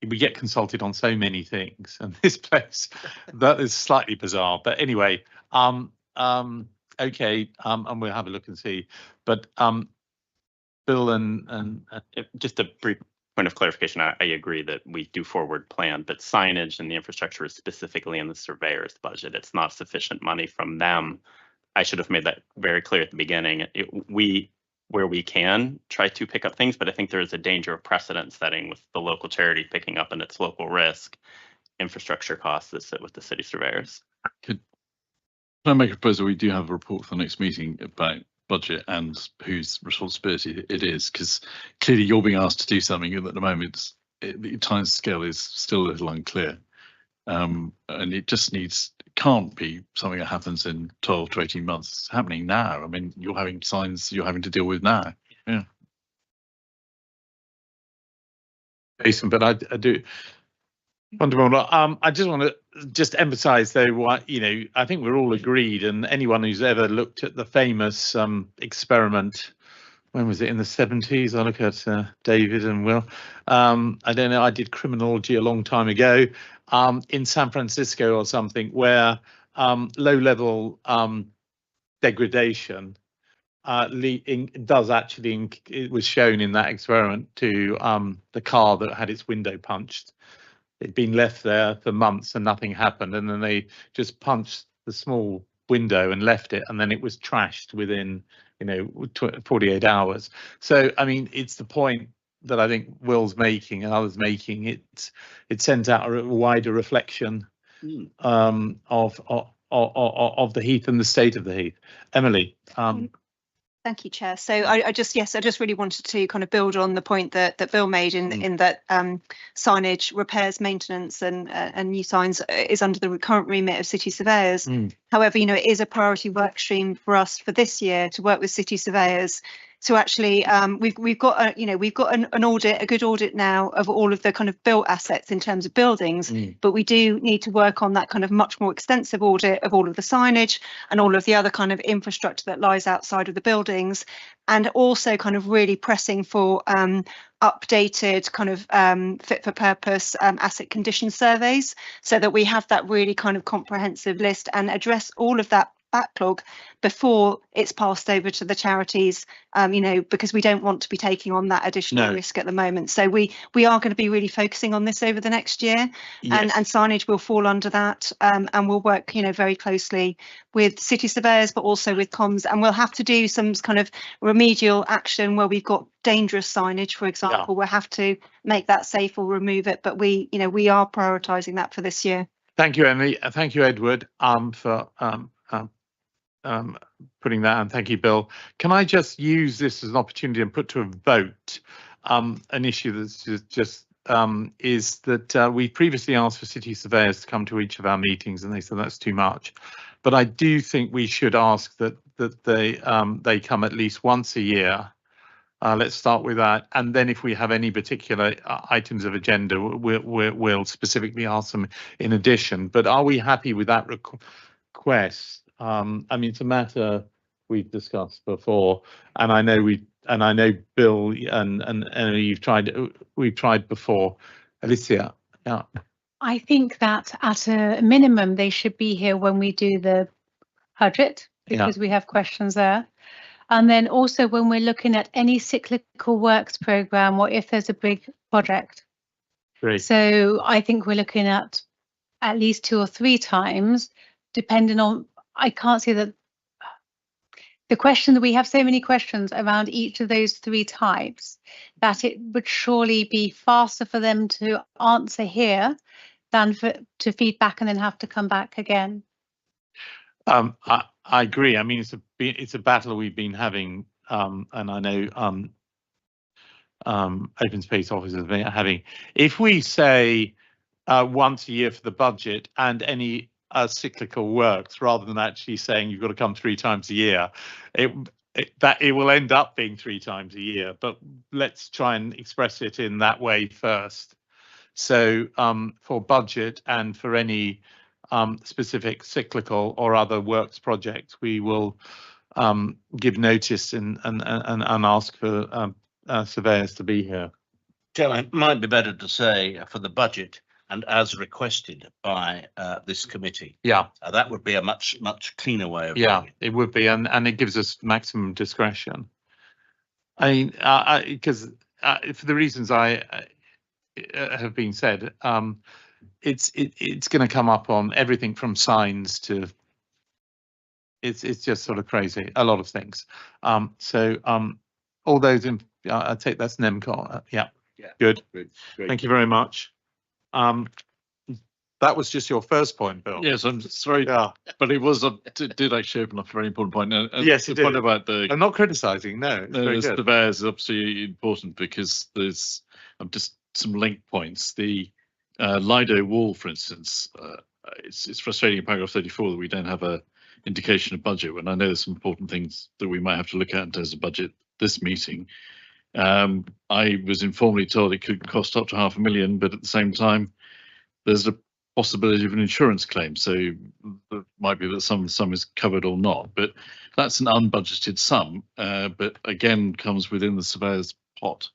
Speaker 5: We get consulted on so many things, and this place that is slightly bizarre. But anyway, okay, and we'll have a look and see. But Bill and
Speaker 8: just a brief point of clarification, I agree that we do forward plan, but signage and the infrastructure is specifically in the surveyor's budget. It's not sufficient money from them. I should have made that very clear at the beginning. Where we can try to pick up things, but I think there is a danger of precedent setting with the local charity picking up in its local risk infrastructure costs that sit with the city surveyors.
Speaker 6: Can I make a proposal? We do have a report for the next meeting about budget and whose responsibility it is, because clearly you're being asked to do something and at the moment the time scale is still a little unclear, and it just can't be something that happens in 12 to 18 months. It's happening now. I mean, you're having signs you're having to deal with now. Yeah.
Speaker 5: Jason, but I do. Wonderful. I just want to emphasise though, what I think we're all agreed, and anyone who's ever looked at the famous experiment, when was it, in the 70s? I look at David and Will. I don't know. I did criminology a long time ago in San Francisco or something, where low-level degradation does actually. It was shown in that experiment to the car that had its window punched. It'd been left there for months and nothing happened, and then they just punched the small window and left it, and then it was trashed within 48 hours. So I mean, it's the point that I think Will's making and others making. It sends out a wider reflection of the Heath and the state of the Heath. Emily.
Speaker 3: Thank you, Chair. So I just really wanted to kind of build on the point that Bill made in that signage, repairs, maintenance and new signs is under the current remit of city surveyors. However, it is a priority work stream for us for this year to work with city surveyors to actually we've got an audit, a good audit now of all of the kind of built assets in terms of buildings, but we do need to work on that kind of much more extensive audit of all of the signage and all of the other kind of infrastructure that lies outside of the buildings, and also kind of really pressing for updated kind of fit for purpose asset condition surveys, so that we have that really kind of comprehensive list and address all of that backlog before it's passed over to the charities, because we don't want to be taking on that additional risk at the moment. So we are going to be really focusing on this over the next year, and signage will fall under that, and we'll work very closely with city surveyors, but also with comms, and we'll have to do some kind of remedial action where we've got dangerous signage, for example. We'll have to make that safe or remove it, but we are prioritising that for this year.
Speaker 5: Thank you, Emily. Thank you, Edward, for putting that, and thank you, Bill. Can I just use this as an opportunity and put to a vote an issue that's just is that we previously asked for city surveyors to come to each of our meetings, and they said that's too much. But I do think we should ask that they come at least once a year. Let's start with that, and then if we have any particular items of agenda, we'll specifically ask them in addition. But are we happy with that request? I mean, it's a matter we've discussed before, and I know Bill and we've tried before. Alicia, yeah.
Speaker 16: I think that at a minimum they should be here when we do the budget, because we have questions there. And then also when we're looking at any cyclical works programme, or if there's a big project.
Speaker 5: Great.
Speaker 16: So I think we're looking at least 2 or 3 times, depending on, I can't see that the question that we have so many questions around each of those 3 types, that it would surely be faster for them to answer here than to feed back and then have to come back again.
Speaker 5: I agree. I mean, it's a battle we've been having and I know open space officers are having, if we say once a year for the budget and any cyclical works, rather than actually saying you've got to come 3 times a year, it will end up being 3 times a year. But let's try and express it in that way first. So for budget and for any specific cyclical or other works projects, we will give notice and ask for surveyors to be here.
Speaker 2: Chairman, it might be better to say for the budget and as requested by this committee.
Speaker 5: Yeah,
Speaker 2: that would be a much cleaner way of
Speaker 5: yeah,
Speaker 2: doing it.
Speaker 5: it would be, and it gives us maximum discretion. I mean, because for the reasons I have been said, it's going to come up on everything from signs to it's just sort of crazy, a lot of things. So all those in, I take that's NEMCOL. Yeah, good. Great. Thank you very much. That was just your first point, Bill.
Speaker 6: Yes, I'm sorry, but it was did actually open up a very important point.
Speaker 5: Yes, it did.
Speaker 6: Point about the.
Speaker 5: I'm not criticising. No, it's very good.
Speaker 6: The surveyors is obviously important because there's just some link points. The Lido wall, for instance, it's frustrating in paragraph 34 that we don't have a indication of budget when I know there's some important things that we might have to look at in terms of budget this meeting. I was informally told it could cost up to £500,000, but at the same time, there's a possibility of an insurance claim. So it might be that some sum is covered or not, but that's an unbudgeted sum, but again, comes within the surveyor's pot,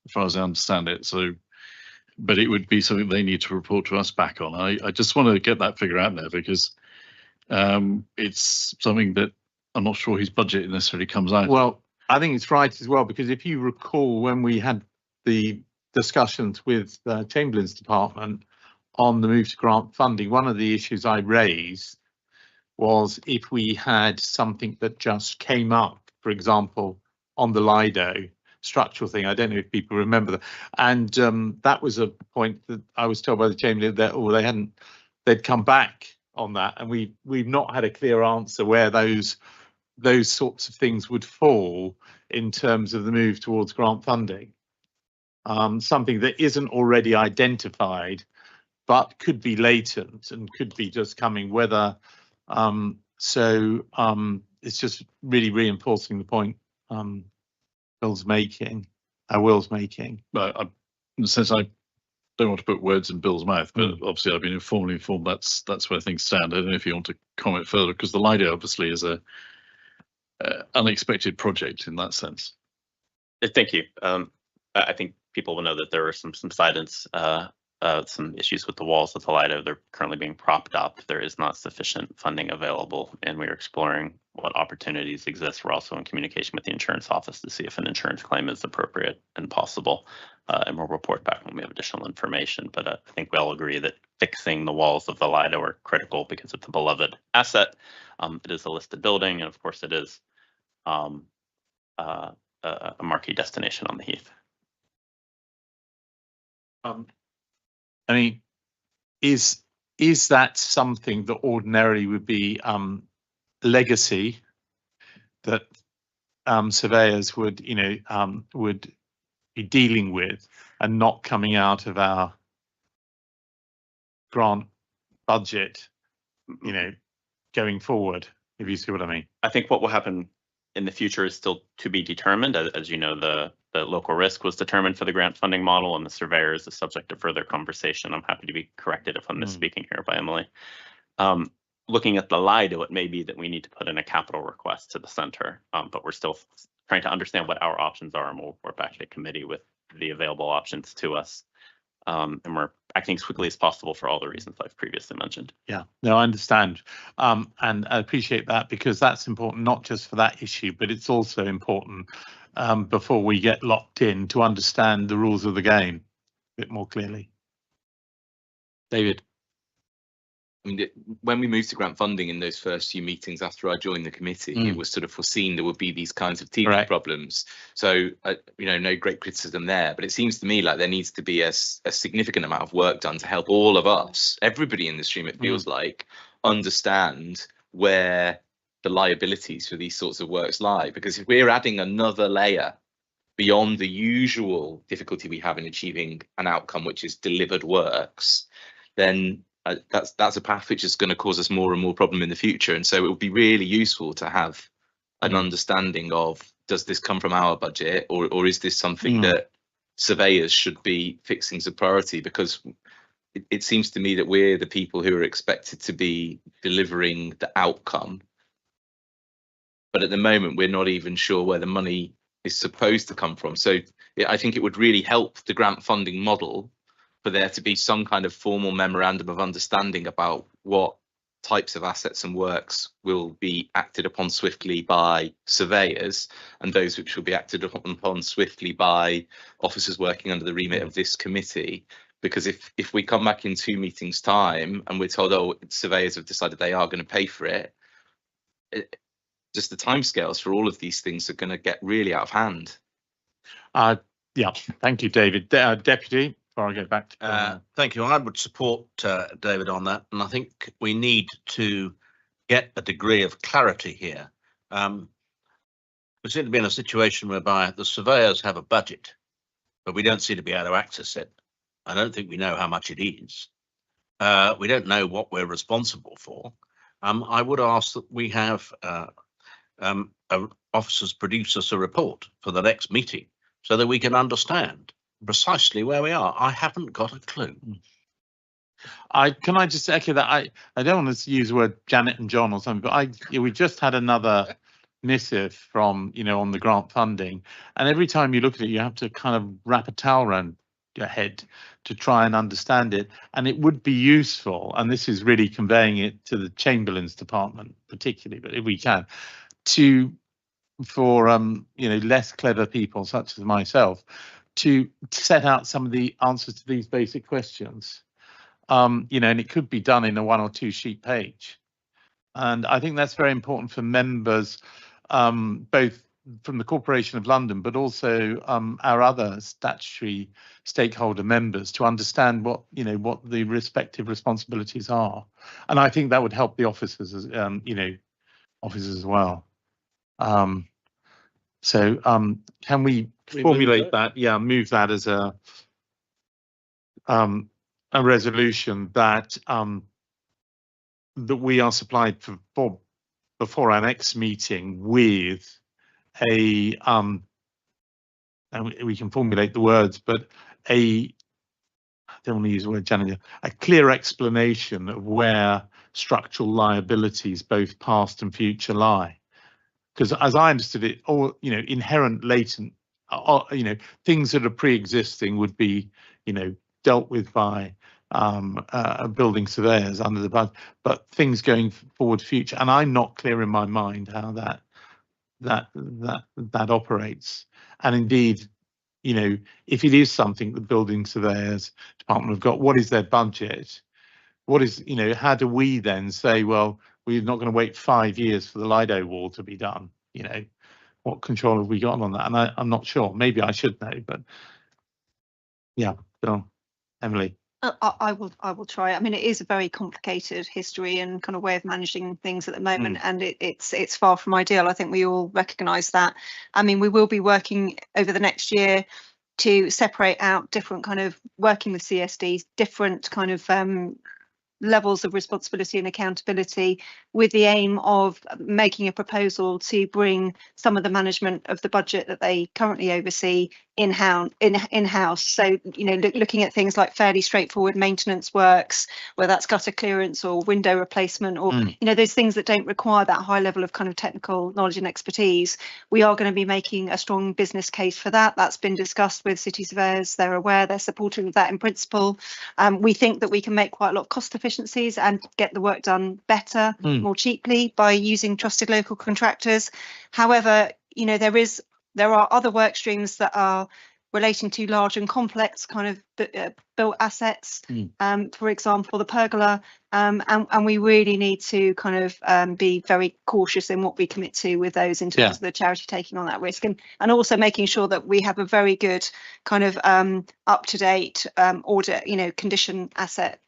Speaker 6: as far as I understand it. So, but it would be something they need to report to us back on. I just want to get that figure out there because it's something that I'm not sure his budget necessarily comes out.
Speaker 5: Well, I think it's right as well, because if you recall when we had the discussions with Chamberlain's department on the move to grant funding, one of the issues I raised was if we had something that just came up, for example, on the Lido structural thing. I don't know if people remember that. And that was a point that I was told by the Chamberlain that they'd come back on that. And we've not had a clear answer where those sorts of things would fall in terms of the move towards grant funding. Something that isn't already identified, but could be latent and could be just coming, whether it's just really reinforcing the point Will's making.
Speaker 6: But since I don't want to put words in Bill's mouth, but obviously I've been informed that's where things stand. I don't know if you want to comment further, because the Lido obviously is a unexpected project in that sense.
Speaker 8: Thank you. I think people will know that there are some subsidence, some issues with the walls of the Lido. They're currently being propped up. There is not sufficient funding available, and we're exploring what opportunities exist. We're also in communication with the insurance office to see if an insurance claim is appropriate and possible, and we'll report back when we have additional information. But I think we all agree that fixing the walls of the Lido are critical because it's a beloved asset. It is a listed building, and of course it is a marquee destination on the Heath.
Speaker 5: I mean, is that something that ordinarily would be legacy that surveyors would be dealing with and not coming out of our grant budget, going forward, if you see what I mean?
Speaker 8: I think what will happen in the future is still to be determined. As you know, the local risk was determined for the grant funding model, and the surveyor is the subject of further conversation. I'm happy to be corrected if I'm misspeaking here by Emily. Looking at the Lido, it may be that we need to put in a capital request to the center, but we're still trying to understand what our options are, and we'll report back to the committee with the available options to us. And we're acting as quickly as possible for all the reasons I've previously mentioned.
Speaker 5: Yeah, no, I understand. And I appreciate that, because that's important, not just for that issue, but it's also important before we get locked in to understand the rules of the game a bit more clearly.
Speaker 11: David. I mean, when we moved to grant funding in those first few meetings after I joined the committee, it was sort of foreseen there would be these kinds of teething problems. So, no great criticism there. But it seems to me like there needs to be a significant amount of work done to help all of us, everybody in the stream, it feels like, understand where the liabilities for these sorts of works lie. Because if we're adding another layer beyond the usual difficulty we have in achieving an outcome which is delivered works, then that's a path which is going to cause us more and more problem in the future. And so it would be really useful to have an understanding of, does this come from our budget, or is this something that surveyors should be fixing as a priority? Because it seems to me that we're the people who are expected to be delivering the outcome, but at the moment we're not even sure where the money is supposed to come from. So I think it would really help the grant funding model for there to be some kind of formal memorandum of understanding about what types of assets and works will be acted upon swiftly by surveyors, and those which will be acted upon swiftly by officers working under the remit of this committee. Because if we come back in 2 meetings time and we're told, oh, surveyors have decided they are going to pay for it, just the timescales for all of these things are going to get really out of hand.
Speaker 5: Yeah, thank you, David. Deputy, before I go back to
Speaker 2: thank you. I would support David on that, and I think we need to get a degree of clarity here. We seem to be in a situation whereby the surveyors have a budget, but we don't seem to be able to access it. I don't think we know how much it is. We don't know what we're responsible for. I would ask that we have officers produce us a report for the next meeting so that we can understand precisely where we are. I haven't got a clue.
Speaker 5: Can I just echo that? I don't want to use the word Janet and John or something, but we just had another missive from, on the grant funding, and every time you look at it, you have to kind of wrap a towel around your head to try and understand it. And it would be useful, and this is really conveying it to the Chamberlain's department particularly, but if we can, for less clever people such as myself, to set out some of the answers to these basic questions. And it could be done in a 1 or 2 sheet page. And I think that's very important for members, both from the Corporation of London, but also our other statutory stakeholder members, to understand what the respective responsibilities are. And I think that would help the officers, officers as well. Can we formulate that? Yeah, move that as a resolution that that we are supplied before our next meeting with a and we can formulate the words, but I don't want to use the word Janet, a clear explanation of where structural liabilities, both past and future, lie. Because as I understood it, all inherent, latent, things that are pre-existing would be, dealt with by building surveyors under the budget, but things going forward, future, and I'm not clear in my mind how that operates. And indeed, if it is something the building surveyors department have got, what is their budget? What is, how do we then say, well, we're not going to wait 5 years for the Lido wall to be done? What control have we got on that? And I'm not sure. Maybe I should know, but yeah. So, Emily.
Speaker 3: I will try. I mean, it is a very complicated history and kind of way of managing things at the moment, and it's far from ideal. I think we all recognise that. I mean, we will be working over the next year to separate out different kind of working with CSDs, different kind of levels of responsibility and accountability, with the aim of making a proposal to bring some of the management of the budget that they currently oversee in-house. So, looking at things like fairly straightforward maintenance works, whether that's gutter clearance or window replacement, or those things that don't require that high level of kind of technical knowledge and expertise. We are going to be making a strong business case for that. That's been discussed with city surveyors. They're aware, they're supportive of that in principle. We think that we can make quite a lot of cost efficiencies and get the work done better, more cheaply, by using trusted local contractors. However, there are other work streams that are relating to large and complex kind of built assets, for example, the pergola, and we really need to kind of be very cautious in what we commit to with those in terms of the charity taking on that risk, and also making sure that we have a very good kind of up-to-date audit, condition asset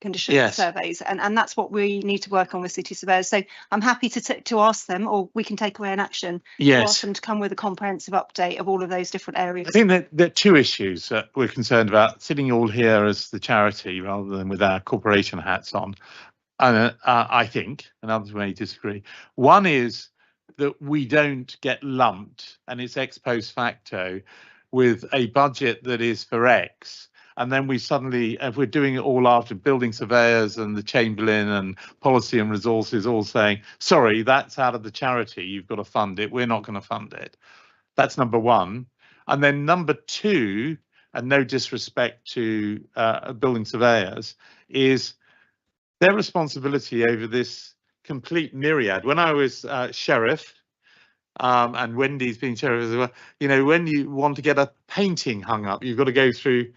Speaker 3: condition surveys, and that's what we need to work on with city surveyors. So I'm happy to ask them, or we can take away an action to ask them to come with a comprehensive update of all of those different areas.
Speaker 5: I think that there are two issues that we're concerned about, sitting all here as the charity rather than with our corporation hats on. And I think, and others may disagree. One is that we don't get lumped, and it's ex post facto, with a budget that is for X. And then we suddenly, if we're doing it all after building surveyors and the Chamberlain and policy and resources all saying, sorry, that's out of the charity, you've got to fund it, we're not going to fund it. That's number one. And then number two, and no disrespect to building surveyors, is their responsibility over this complete myriad. When I was sheriff, and Wendy's been sheriff as well, when you want to get a painting hung up, you've got to go through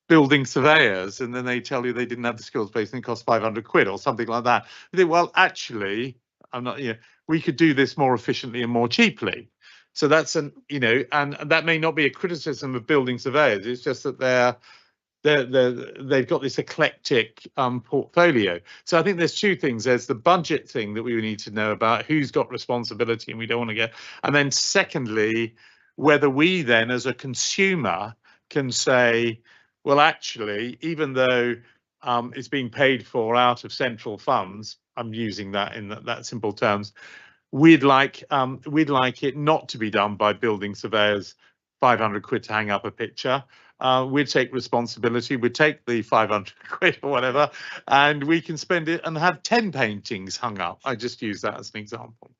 Speaker 5: building surveyors, and then they tell you they didn't have the skills base and it cost 500 quid or something like that. You think, well, actually, we could do this more efficiently and more cheaply. So that's and that may not be a criticism of building surveyors. It's just that they've got this eclectic portfolio. So I think there's two things. There's the budget thing that we need to know about, who's got responsibility, and we don't want to get. And then secondly, whether we then as a consumer can say, well, actually, even though it's being paid for out of central funds, I'm using that in that simple terms, we'd like it not to be done by building surveyors, 500 quid to hang up a picture. We'd take responsibility, we'd take the 500 quid or whatever, and we can spend it and have 10 paintings hung up. I just use that as an example.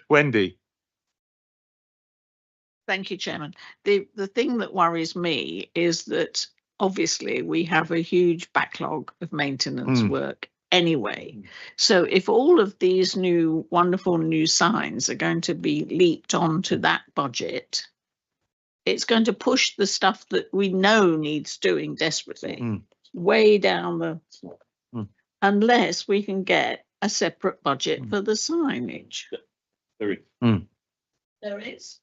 Speaker 5: Wendy.
Speaker 14: Thank you, Chairman. The thing that worries me is that obviously we have a huge backlog of maintenance work anyway. So if all of these wonderful new signs are going to be leaped onto that budget, it's going to push the stuff that we know needs doing desperately way down the, unless we can get a separate budget for the signage.
Speaker 10: There is.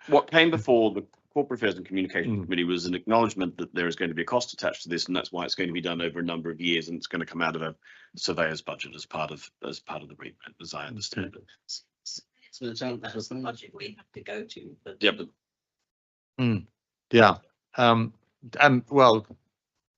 Speaker 10: What came before the Corporate Affairs and Communications Committee was an acknowledgement that there is going to be a cost attached to this, and that's why it's going to be done over a number of years, and it's going to come out of a surveyor's budget as part of the rebrand, as I understand it.
Speaker 14: So that's the budget we have to go to.
Speaker 5: And well,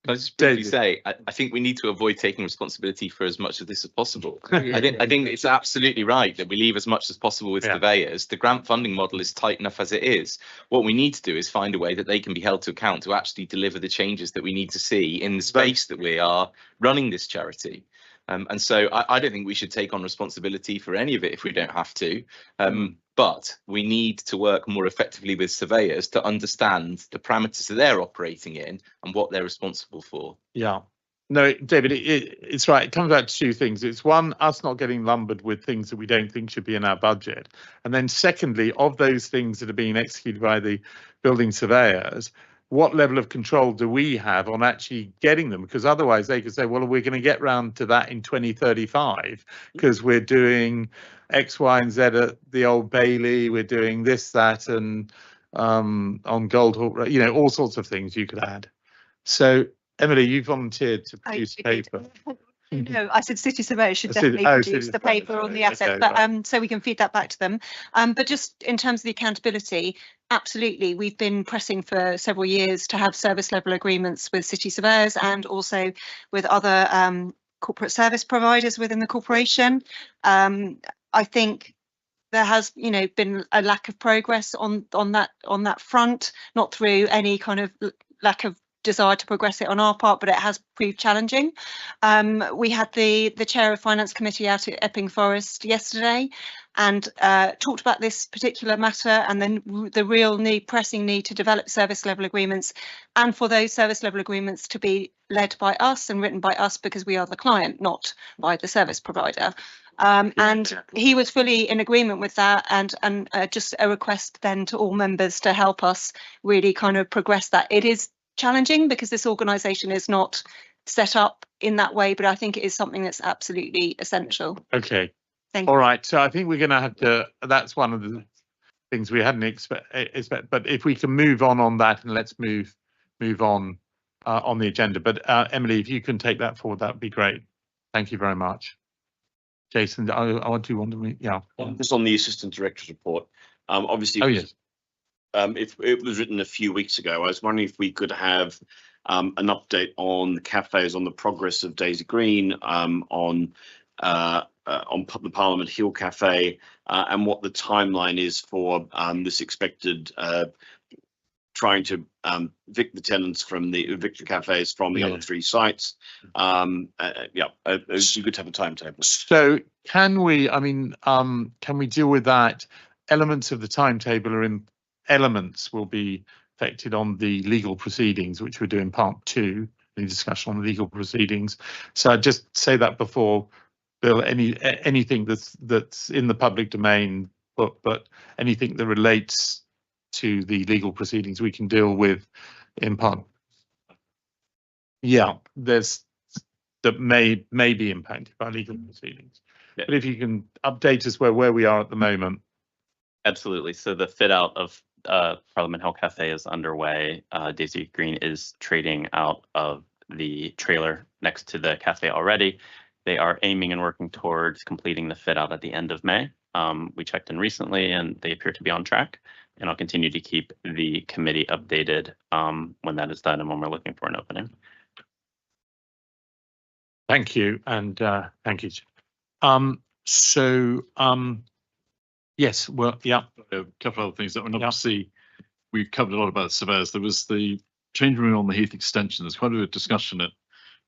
Speaker 11: can I just briefly say, I think we need to avoid taking responsibility for as much of this as possible. I think it's absolutely right that we leave as much as possible with surveyors. The grant funding model is tight enough as it is. What we need to do is find a way that they can be held to account to actually deliver the changes that we need to see in the space that we are running this charity. And so I don't think we should take on responsibility for any of it if we don't have to. But we need to work more effectively with surveyors to understand the parameters that they're operating in and what they're responsible for.
Speaker 5: Yeah. No, David, it's right. It comes back to two things. It's one, us not getting lumbered with things that we don't think should be in our budget. And then secondly, of those things that are being executed by the building surveyors, what level of control do we have on actually getting them? Because otherwise they could say, well, we're going to get round to that in 2035 because we're doing X, Y, and Z at the Old Bailey. We're doing this, that, and on Goldhawk, all sorts of things you could add. So, Emily, you volunteered to produce a paper.
Speaker 3: No, I said city surveyors should definitely produce the paper on the assets, but so we can feed that back to them. But just in terms of the accountability, absolutely, we've been pressing for several years to have service level agreements with city surveyors and also with other corporate service providers within the corporation. I think there has, been a lack of progress on that front, not through any kind of lack of desire to progress it on our part, but it has proved challenging. We had the chair of Finance Committee out at Epping Forest yesterday and talked about this particular matter and then the real pressing need to develop service level agreements, and for those service level agreements to be led by us and written by us, because we are the client, not by the service provider. And he was fully in agreement with that, and just a request then to all members to help us really kind of progress that. It is challenging because this organisation is not set up in that way, but I think it is something that's absolutely essential.
Speaker 5: Okay.
Speaker 3: Thank
Speaker 5: All
Speaker 3: you.
Speaker 5: right. So I think we're going to have to. That's one of the things we hadn't expect. But if we can move on that, and let's move on the agenda. But Emily, if you can take that forward, that would be great. Thank you very much. Jason, I do want to. Yeah.
Speaker 10: Just on the assistant director's report. Obviously.
Speaker 5: Oh yes.
Speaker 10: It was written a few weeks ago. I was wondering if we could have an update on the cafes, on the progress of Daisy Green, on the Parliament Hill Cafe, and what the timeline is for this expected trying to evict the tenants from the cafes from the other 3 sites. It's good to have a timetable.
Speaker 5: So can we? I mean, can we deal with that? Elements of the timetable are in. Elements will be affected on the legal proceedings, which we're doing part 2, the discussion on the legal proceedings. So I'd just say that before, Bill, anything that's in the public domain, but anything that relates to the legal proceedings we can deal with in part. Yeah, there's that may be impacted by legal proceedings. Yeah. But if you can update us where we are at the moment.
Speaker 8: Absolutely. So the fit out of Parliament Hill Cafe is underway. Daisy Green is trading out of the trailer next to the cafe already. They are aiming and working towards completing the fit out at the end of May. We checked in recently and they appear to be on track, and I'll continue to keep the committee updated when that is done and when we're looking for an opening.
Speaker 5: Thank you, and thank you. Yes, well, yeah.
Speaker 6: A couple of other things that we're obviously we've covered a lot about surveyors. There was the change room on the Heath extension. There's quite a bit of discussion at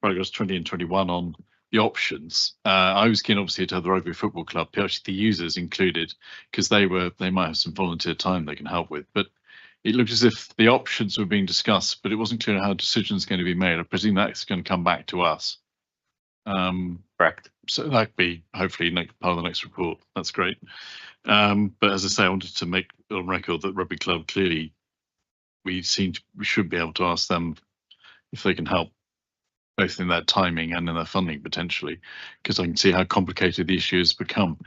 Speaker 6: paragraphs 20 and 21 on the options. I was keen, obviously, to have the Rugby Football Club, actually the users included, because they might have some volunteer time they can help with. But it looked as if the options were being discussed, but it wasn't clear how decisions are going to be made. I presume that's going to come back to us.
Speaker 8: Correct.
Speaker 6: So that could be hopefully part of the next report. That's great. But as I say, I wanted to make on record that Rugby Club clearly we should be able to ask them if they can help both in their timing and in their funding potentially, because I can see how complicated the issue has become.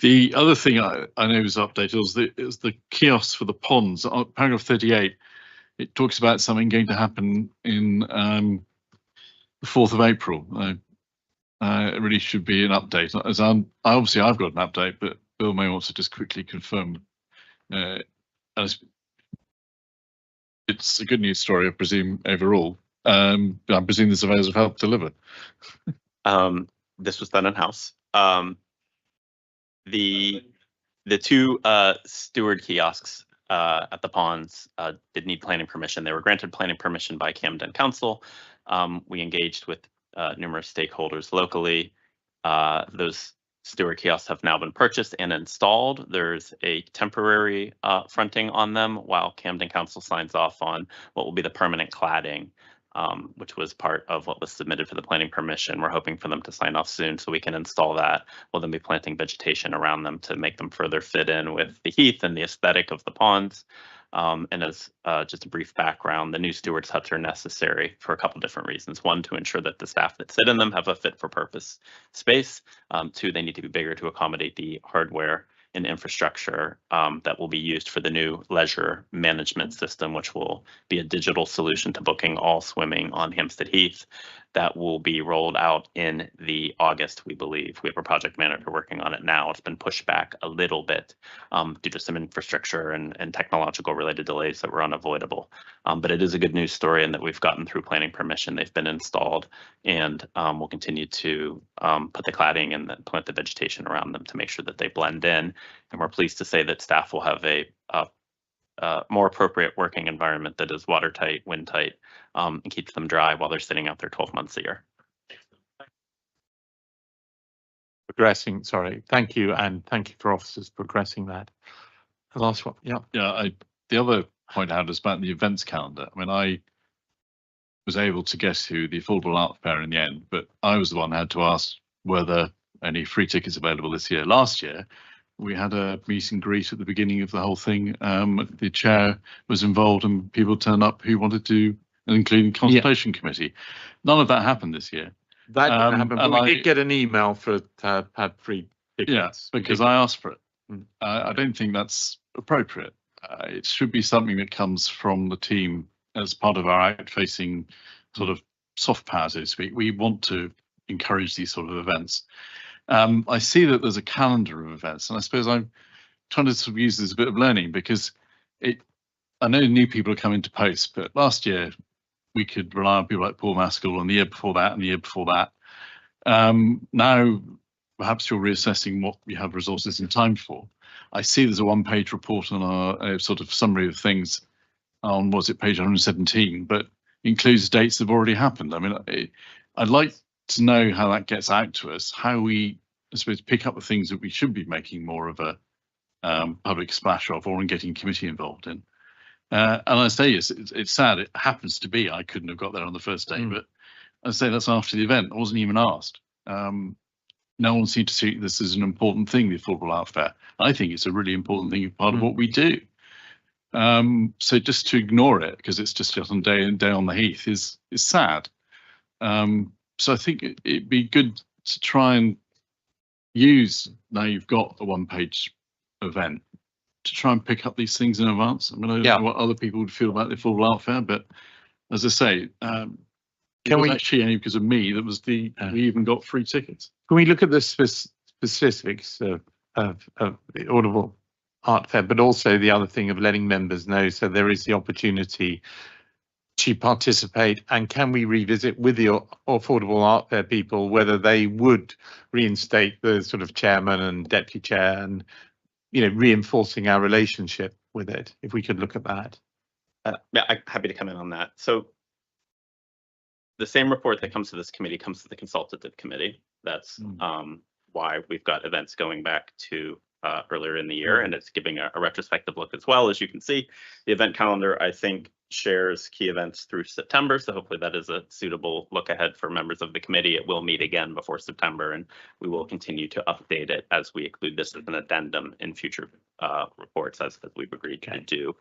Speaker 6: The other thing I know was updated is the kiosks for the ponds. Paragraph 38, it talks about something going to happen in the 4th of April. It really should be an update. Obviously I've got an update, but Bill may want to just quickly confirm. It's a good news story, I presume, overall. I presume the surveyors have helped deliver.
Speaker 8: This was done in-house. The 2 steward kiosks at the ponds did need planning permission. They were granted planning permission by Camden Council. We engaged with numerous stakeholders locally. Those steward kiosks have now been purchased and installed. There's a temporary fronting on them while Camden Council signs off on what will be the permanent cladding, which was part of what was submitted for the planning permission. We're hoping for them to sign off soon so we can install that. We'll then be planting vegetation around them to make them further fit in with the heath and the aesthetic of the ponds. And as just a brief background, the new stewards huts are necessary for a couple different reasons. 1, to ensure that the staff that sit in them have a fit for purpose space. 2, they need to be bigger to accommodate the hardware and infrastructure that will be used for the new leisure management system, which will be a digital solution to booking all swimming on Hampstead Heath. That will be rolled out in the August, we believe. We have a project manager working on it now. It's been pushed back a little bit due to some infrastructure and technological related delays that were unavoidable. But it is a good news story in that we've gotten through planning permission. They've been installed, and we'll continue to put the cladding and plant the vegetation around them to make sure that they blend in. And we're pleased to say that staff will have a more appropriate working environment that is watertight, windtight, and keeps them dry while they're sitting out there 12 months a year.
Speaker 5: Progressing, sorry, thank you, and thank you for officers progressing that. The last one, yeah.
Speaker 6: Yeah, the other point I had was about the events calendar. I mean, I was able to get to the affordable art fair in the end, but I was the one who had to ask whether any free tickets available this year. Last year, we had a meet and greet at the beginning of the whole thing. The chair was involved and people turned up who wanted to, including consultation committee. None of that happened this year.
Speaker 5: That didn't happen, but we did get an email for had free tickets.
Speaker 6: Yes, because I asked for it. I don't think that's appropriate. It should be something that comes from the team as part of our out-facing sort of soft power, so to speak. We want to encourage these sort of events. I see that there's a calendar of events, and I suppose I'm trying to sort of use this as a bit of learning, because I know new people are coming to post, but last year we could rely on people like Paul Maskell, and the year before that, and the year before that. Now, perhaps you're reassessing what we have resources and time for. I see there's a one-page report on our sort of summary of things on, was it page 117, but includes dates that have already happened. I mean, I'd like to know how that gets out to us, how we, I suppose, pick up the things that we should be making more of a public splash of, or in getting committee involved in. And I say, it's sad. It happens to be I couldn't have got there on the first day, but I say that's after the event. I wasn't even asked. No one seemed to see this as an important thing, the Affordable Art Fair. I think it's a really important thing, part of what we do. So just to ignore it because it's just on day on the Heath is sad. So I think it'd be good to try and use, now you've got a one-page event, to try and pick up these things in advance. I mean, I don't know what other people would feel about the Affordable Art Fair, but as I say, it was actually only because of me that was we even got free tickets.
Speaker 5: Can we look at the specifics of the Audible Art Fair, but also the other thing of letting members know, so there is the opportunity to participate, and can we revisit with the Affordable Art Fair people whether they would reinstate the sort of chairman and deputy chair, and reinforcing our relationship with it, if we could look at that.
Speaker 8: Yeah, I'm happy to come in on that. So the same report that comes to this committee comes to the consultative committee. That's why we've got events going back to earlier in the year, and it's giving a retrospective look as well. As you can see, the event calendar, I think, shares key events through September, so hopefully that is a suitable look ahead for members of the committee. It will meet again before September, and we will continue to update it as we include this as an addendum in future reports, as we've agreed to do.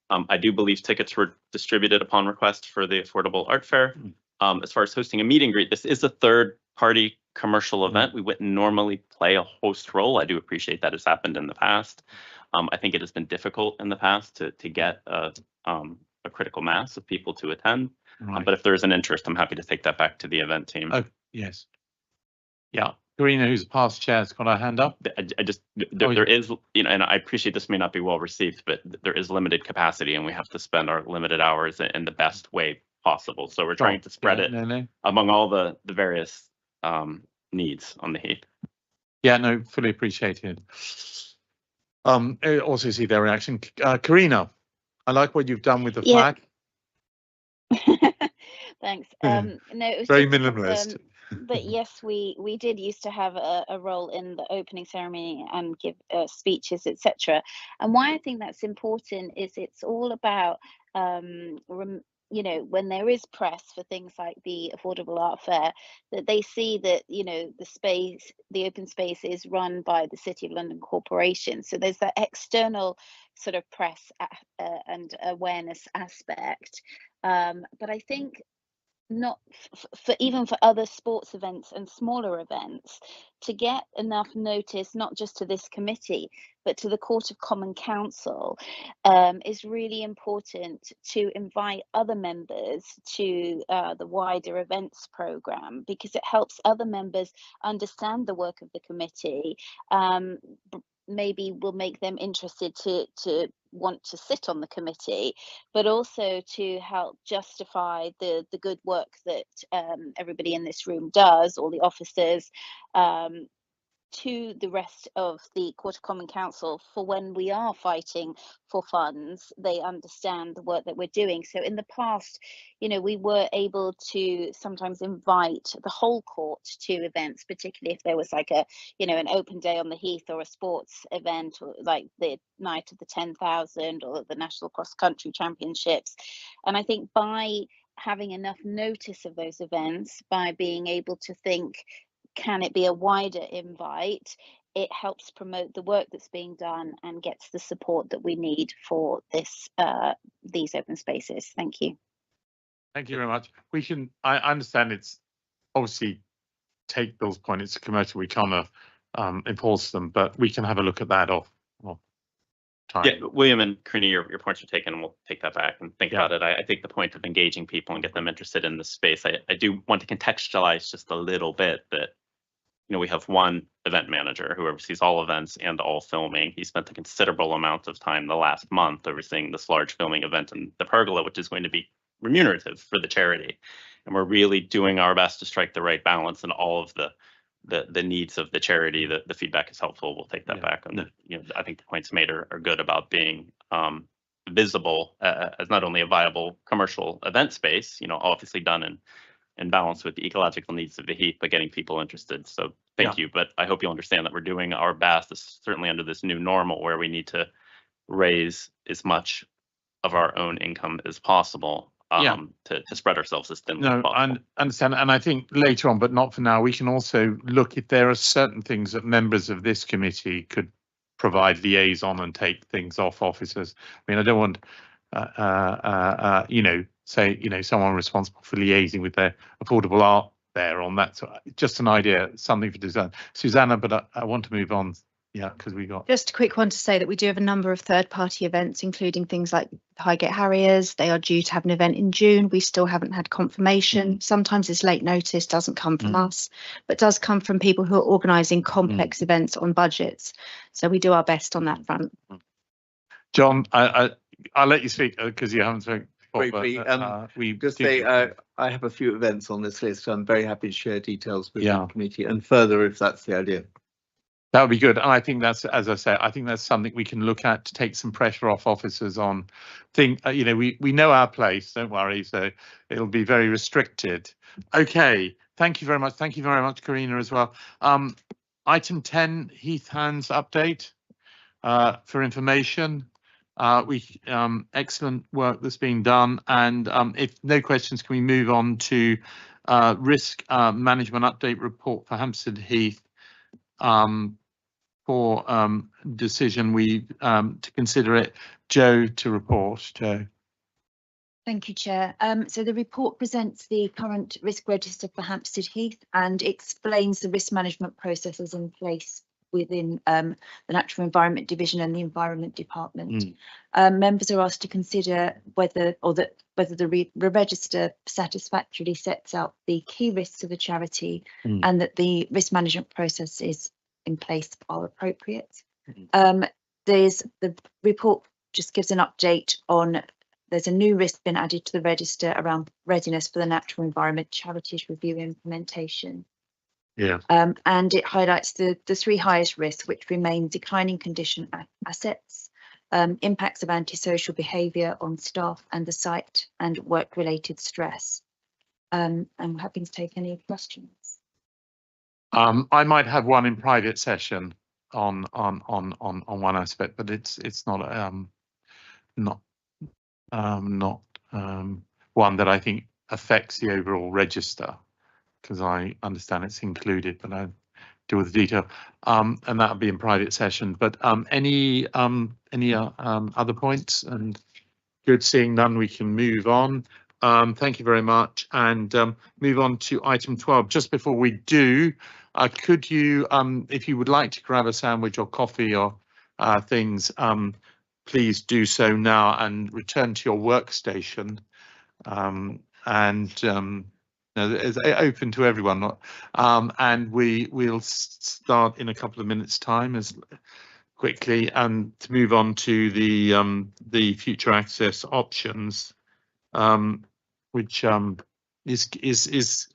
Speaker 8: I do believe tickets were distributed upon request for the Affordable Art Fair. As far as hosting a meet and greet, this is a third-party commercial event. We wouldn't normally play a host role. I do appreciate that has happened in the past. I think it has been difficult in the past to get a critical mass of people to attend. But if there is an interest, I'm happy to take that back to the event team.
Speaker 5: Oh, yes. Yeah. Karina, who's past chair, has got her hand up.
Speaker 8: There is, and I appreciate this may not be well received, but there is limited capacity, and we have to spend our limited hours in the best way possible. So we're trying to spread it among all the various needs on the Heath.
Speaker 5: Yeah, no, fully appreciated. I also see their reaction. Karina, I like what you've done with the flag.
Speaker 13: Thanks. No, it was
Speaker 5: very
Speaker 13: just
Speaker 5: minimalist.
Speaker 13: but yes, we did used to have a role in the opening ceremony and give speeches, etc. And why I think that's important is it's all about when there is press for things like the Affordable Art Fair, that they see that the open space is run by the City of London Corporation. So there's that external sort of press and awareness aspect. But I think not even for other sports events and smaller events, to get enough notice, not just to this committee, but to the Court of Common Council, is really important to invite other members to the wider events programme, because it helps other members understand the work of the committee. Maybe will make them interested to want to sit on the committee, but also to help justify the good work that everybody in this room does, all the officers, to the rest of the Quarter Common Council for when we are fighting for funds, they understand the work that we're doing. So in the past, you know, we were able to sometimes invite the whole court to events, particularly if there was like a, you know, an open day on the Heath or a sports event, or like the night of the 10,000 or the National Cross Country Championships. And I think by having enough notice of those events, by being able to think, can it be a wider invite, it helps promote the work that's being done and gets the support that we need for this these open spaces. Thank you.
Speaker 5: Thank you very much. We can, I understand it's obviously take Bill's point, it's a commercial, we can't enforce them, but we can have a look at that off time.
Speaker 8: Yeah, William and Karina, your points are taken, and we'll take that back and think about it. I think the point of engaging people and get them interested in the space, I do want to contextualize just a little bit that, you know, we have one event manager who oversees all events and all filming. He spent a considerable amount of time the last month overseeing this large filming event in the Pergola, which is going to be remunerative for the charity. And we're really doing our best to strike the right balance in all of the needs of the charity. The feedback is helpful. We'll take that back. And you know, I think the points made are good about being visible as not only a viable commercial event space, you know, obviously done in balance with the ecological needs of the Heath, but getting people interested. So thank you. But I hope you'll understand that we're doing our best, certainly under this new normal where we need to raise as much of our own income as possible to spread ourselves as thinly as possible.
Speaker 5: I understand. And I think later on, but not for now, we can also look if there are certain things that members of this committee could provide liaison and take things off officers. I mean, I don't want, you know, say, you know, someone responsible for liaising with their affordable art there on that. So just an idea, something for design. Susanna, but I want to move on. Yeah, because we got
Speaker 9: just a quick one to say that we do have a number of third-party events, including things like the Highgate Harriers. They are due to have an event in June. We still haven't had confirmation. Sometimes it's late notice, doesn't come from us, but does come from people who are organising complex events on budgets. So we do our best on that front.
Speaker 5: John, I'll let you speak because you haven't spoken.
Speaker 7: Briefly, just say I have a few events on this list. So I'm very happy to share details with the committee and further if that's the idea.
Speaker 5: That would be good. And I think that's, as I say, I think that's something we can look at to take some pressure off officers on you know, we know our place, don't worry. So it'll be very restricted. Okay. Thank you very much. Thank you very much, Karina, as well. Item 10, Heath Hands update for information. Excellent work that's being done. And if no questions, can we move on to risk management update report for Hampstead Heath? For decision to consider it. Joe to report. Joe.
Speaker 9: Thank you, Chair. So the report presents the current risk register for Hampstead Heath and explains the risk management processes in place within the Natural Environment Division and the Environment Department. Members are asked to consider whether the register satisfactorily sets out the key risks of the charity and that the risk management processes in place are appropriate. There's the report just gives an update on there's a new risk been added to the register around readiness for the Natural Environment Charities Review implementation. And it highlights the three highest risks, which remain declining condition assets, impacts of antisocial behaviour on staff and the site, and work-related stress. I'm happy to take any questions.
Speaker 5: I might have one in private session on one aspect, but it's not one that I think affects the overall register, because I understand it's included, but I deal with the detail, and that'll be in private session. But any other points? And good, seeing none, we can move on. Thank you very much, and move on to item 12. Just before we do, could you, if you would like to grab a sandwich or coffee or things, please do so now and return to your workstation. It's open to everyone, and we'll start in a couple of minutes' time as quickly, and to move on to the future access options, which is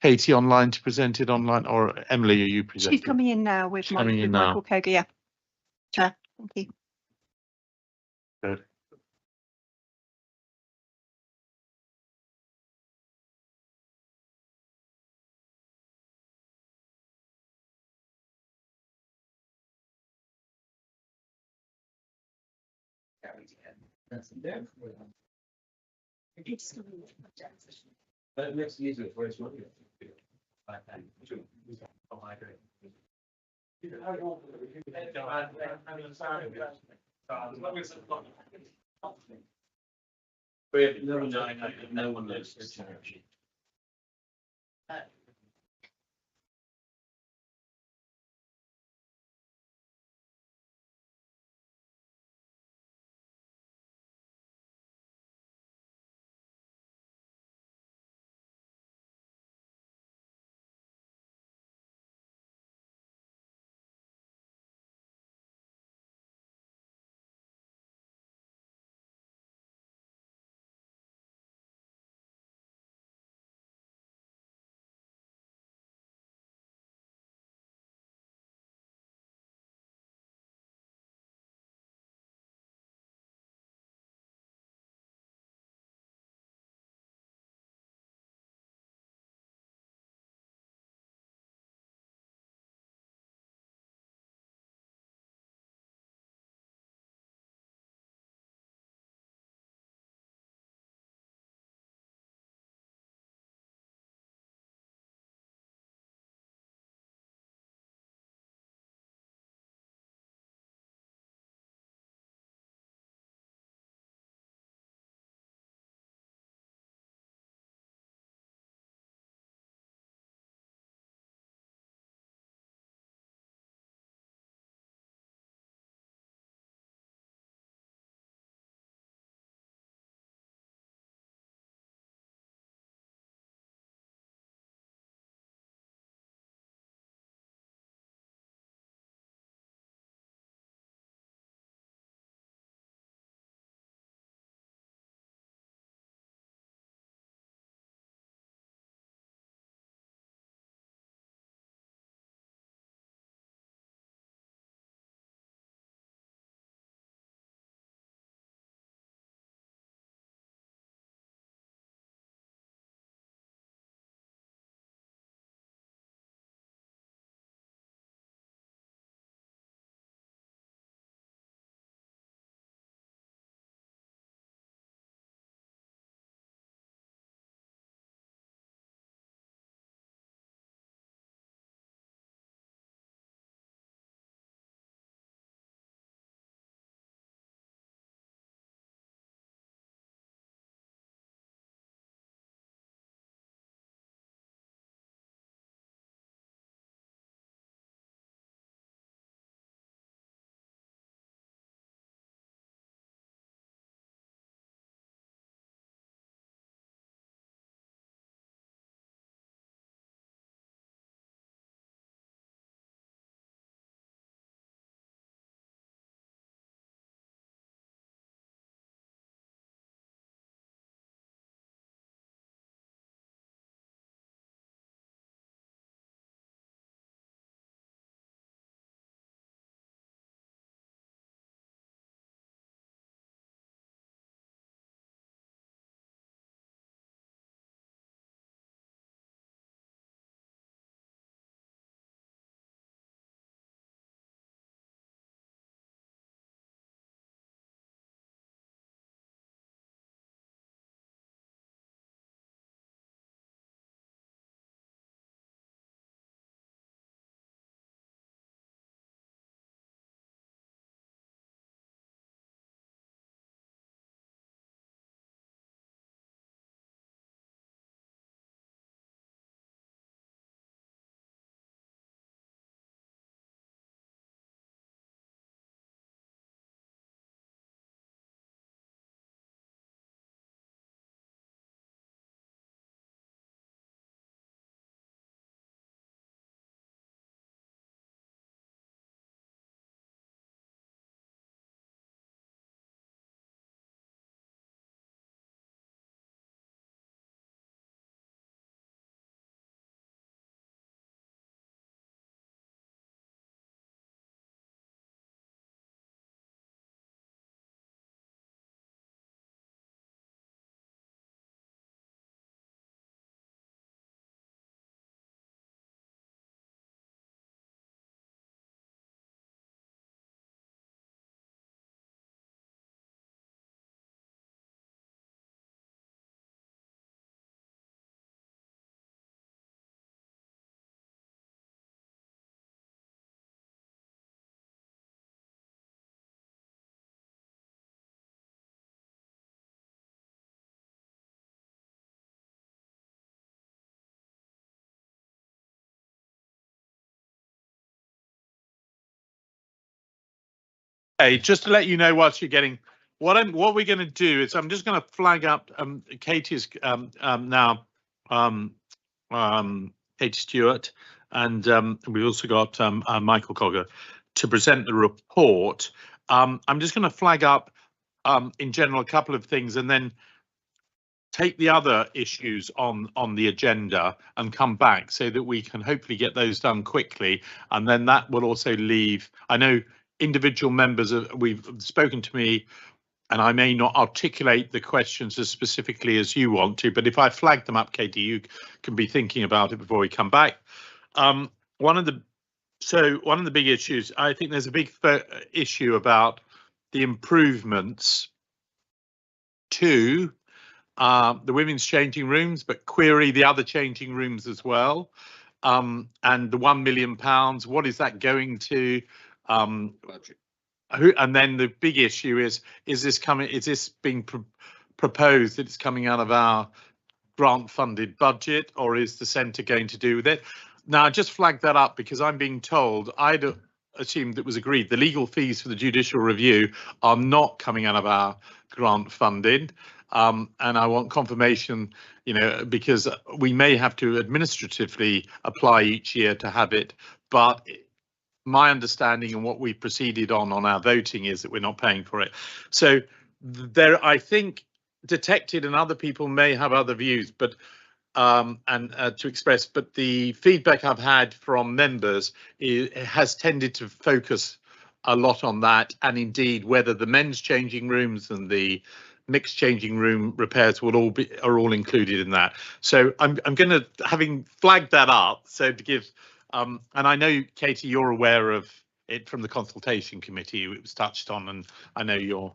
Speaker 5: Katie online to present it online, or Emily, are you presenting?
Speaker 3: She's coming in now with,
Speaker 5: Coming in
Speaker 3: Michael
Speaker 5: now.
Speaker 3: Koga. Yeah. Chair, thank you.
Speaker 5: Good.
Speaker 2: No one knows.
Speaker 5: Hey, just to let you know, whilst you're getting what we're going to do is I'm just going to flag up. Katie's now Katie Stewart, and we've also got Michael Cogger to present the report. I'm just going to flag up in general a couple of things, and then take the other issues on the agenda and come back so that we can hopefully get those done quickly. And then that will also leave, I know individual members we've spoken to me, and I may not articulate the questions as specifically as you want to, but if I flag them up, Katie, you can be thinking about it before we come back. One of the big issues, I think there's a big issue about the improvements to the women's changing rooms, but query the other changing rooms as well. And the £1 million, what is that going to? And then the big issue is this being proposed that it's coming out of our grant funded budget, or is the centre going to do with it? Now, I just flagged that up because I'm being told, I'd assumed it was agreed, the legal fees for the judicial review are not coming out of our grant funding. And I want confirmation, because we may have to administratively apply each year to have it, but my understanding and what we proceeded on our voting is that we're not paying for it. So there, I think, detected, and other people may have other views, but to express, but the feedback I've had from members has tended to focus a lot on that, and indeed whether the men's changing rooms and the mixed changing room repairs are all included in that. So I'm going to, having flagged that up, so to give, and I know, Katie, you're aware of it from the consultation committee, it was touched on, and I know you're,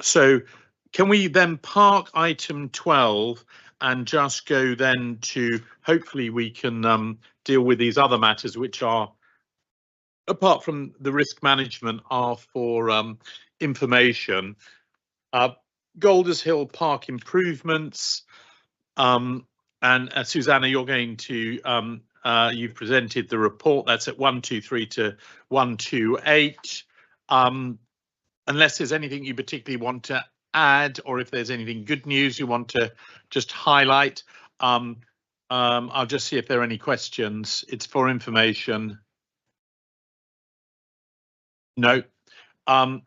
Speaker 5: so can we then park item 12 and just go then to, hopefully we can deal with these other matters, which are, apart from the risk management, are for information. Golders Hill Park improvements, and Susanna, you're going to, you've presented the report, that's at 123 to 128. Unless there's anything you particularly want to add, or if there's anything good news you want to just highlight, I'll just see if there are any questions. It's for information. No.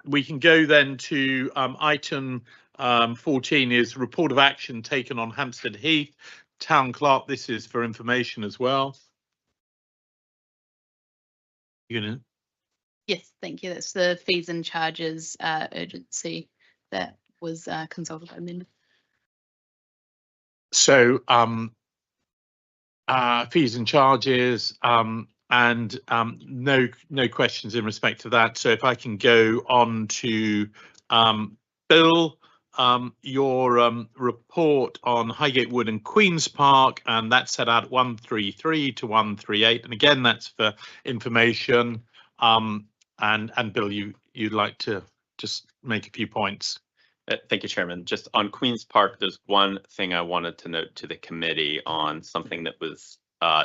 Speaker 5: We can go then to item 14 is report of action taken on Hampstead Heath. Town Clerk, this is for information as well.
Speaker 1: Yes, thank you. That's the fees and charges urgency that was consulted by members.
Speaker 5: So fees and charges, and no questions in respect to that. So if I can go on to Bill, your report on Highgate Wood and Queen's Park, and that's set out at 133 to 138, and again that's for information. And Bill, you'd like to just make a few points.
Speaker 8: Thank you, Chairman. Just on Queen's Park, there's one thing I wanted to note to the committee on something that was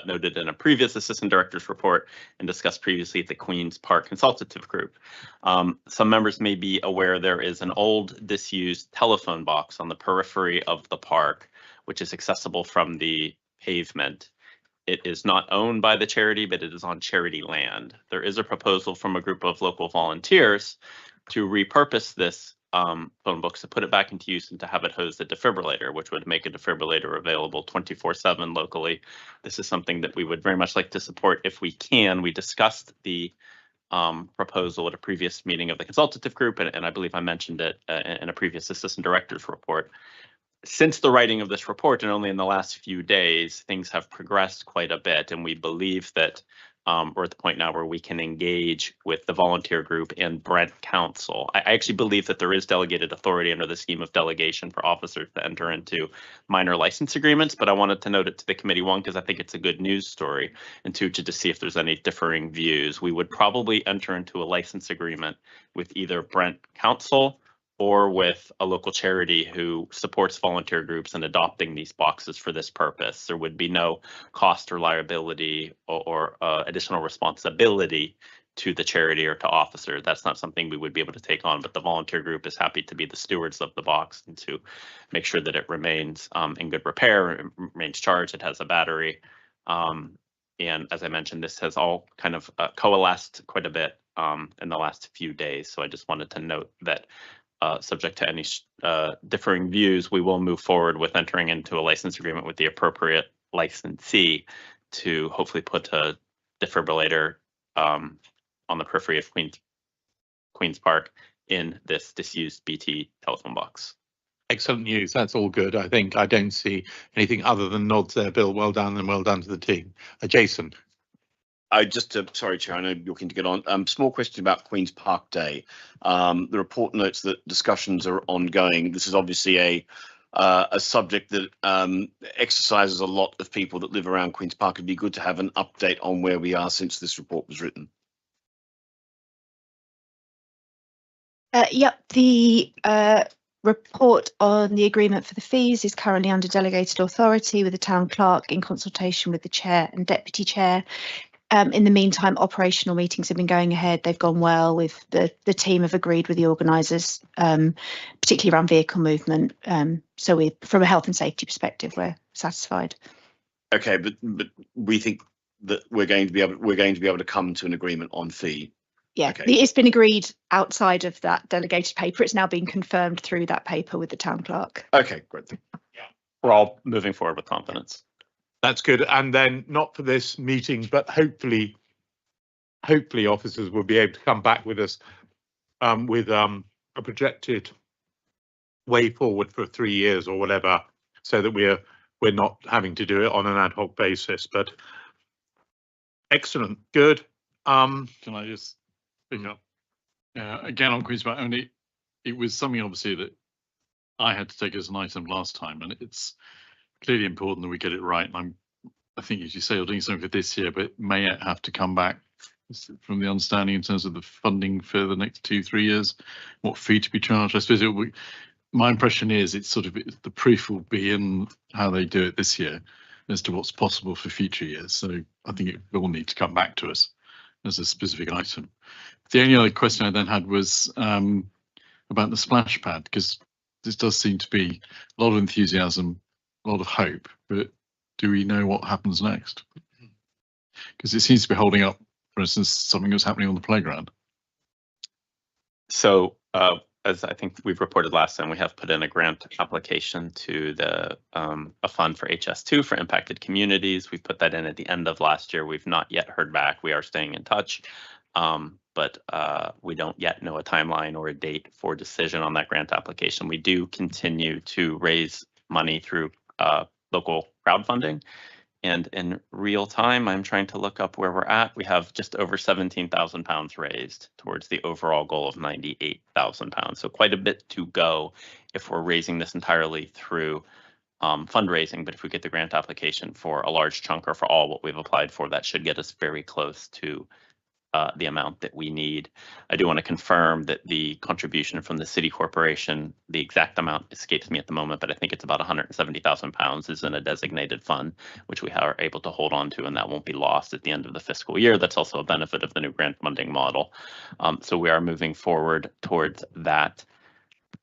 Speaker 8: noted in a previous assistant director's report and discussed previously at the Queen's Park Consultative Group. Some members may be aware there is an old disused telephone box on the periphery of the park, which is accessible from the pavement. It is not owned by the charity, but it is on charity land. There is a proposal from a group of local volunteers to repurpose this phone books, to put it back into use and to have it host a defibrillator, which would make a defibrillator available 24/7 locally. This is something that we would very much like to support if we can. We discussed the proposal at a previous meeting of the consultative group, and I believe I mentioned it in a previous assistant director's report. Since the writing of this report, and only in the last few days, things have progressed quite a bit, and we believe that we're at the point now where we can engage with the volunteer group and Brent Council. I actually believe that there is delegated authority under the scheme of delegation for officers to enter into minor license agreements, but I wanted to note it to the committee, one, because I think it's a good news story, and two, to see if there's any differing views. We would probably enter into a license agreement with either Brent Council or with a local charity who supports volunteer groups in adopting these boxes for this purpose. There would be no cost or liability or additional responsibility to the charity or to officer. That's not something we would be able to take on, but the volunteer group is happy to be the stewards of the box and to make sure that it remains in good repair, it remains charged, it has a battery. And as I mentioned, this has all kind of coalesced quite a bit in the last few days. So I just wanted to note that subject to any differing views, we will move forward with entering into a license agreement with the appropriate licensee to hopefully put a defibrillator on the periphery of Queen's Park in this disused BT telephone box.
Speaker 5: Excellent news. That's all good. I think I don't see anything other than nods there, Bill. Well done, and well done to the team. Jason.
Speaker 10: I just, sorry, Chair, I know you're keen to get on. Small question about Queen's Park Day. The report notes that discussions are ongoing. This is obviously a subject that exercises a lot of people that live around Queen's Park. It'd be good to have an update on where we are since this report was written.
Speaker 9: Yep, the report on the agreement for the fees is currently under delegated authority with the town clerk in consultation with the chair and deputy chair. In the meantime, operational meetings have been going ahead. They've gone well. With the team have agreed with the organisers, particularly around vehicle movement. So we, from a health and safety perspective, we're satisfied.
Speaker 10: Okay, but we think that we're going to be able to come to an agreement on fee.
Speaker 9: Yeah,
Speaker 10: okay.
Speaker 9: It's been agreed outside of that delegated paper. It's now been confirmed through that paper with the town clerk.
Speaker 10: Okay, great.
Speaker 8: Yeah, we're all moving forward with confidence.
Speaker 5: That's good. And then not for this meeting, but hopefully officers will be able to come back with us with a projected way forward for 3 years or whatever, so that we're not having to do it on an ad hoc basis. But excellent, good.
Speaker 6: Can I just pick up again on Queen's Park? Only it was something obviously that I had to take as an item last time, and it's clearly important that we get it right. And I think, as you say, you're doing something for this year, but it may have to come back from the understanding in terms of the funding for the next 2-3 years, what fee to be charged. I suppose my impression is it's sort of the proof will be in how they do it this year as to what's possible for future years. So I think it will need to come back to us as a specific item. The only other question I then had was about the splash pad, because this does seem to be a lot of enthusiasm, a lot of hope, but do we know what happens next? Because it seems to be holding up, for instance, something that's happening on the playground.
Speaker 8: So as I think we've reported last time, we have put in a grant application to the a fund for HS2 for impacted communities. We've put that in at the end of last year. We've not yet heard back. We are staying in touch, but we don't yet know a timeline or a date for decision on that grant application. We do continue to raise money through local crowdfunding. And in real time, I'm trying to look up where we're at. We have just over £17,000 raised towards the overall goal of £98,000. So quite a bit to go if we're raising this entirely through fundraising. But if we get the grant application for a large chunk or for all what we've applied for, that should get us very close to the amount that we need. I do want to confirm that the contribution from the city corporation, the exact amount escapes me at the moment, but I think it's about £170,000 is in a designated fund, which we are able to hold on to, and that won't be lost at the end of the fiscal year. That's also a benefit of the new grant funding model. So we are moving forward towards that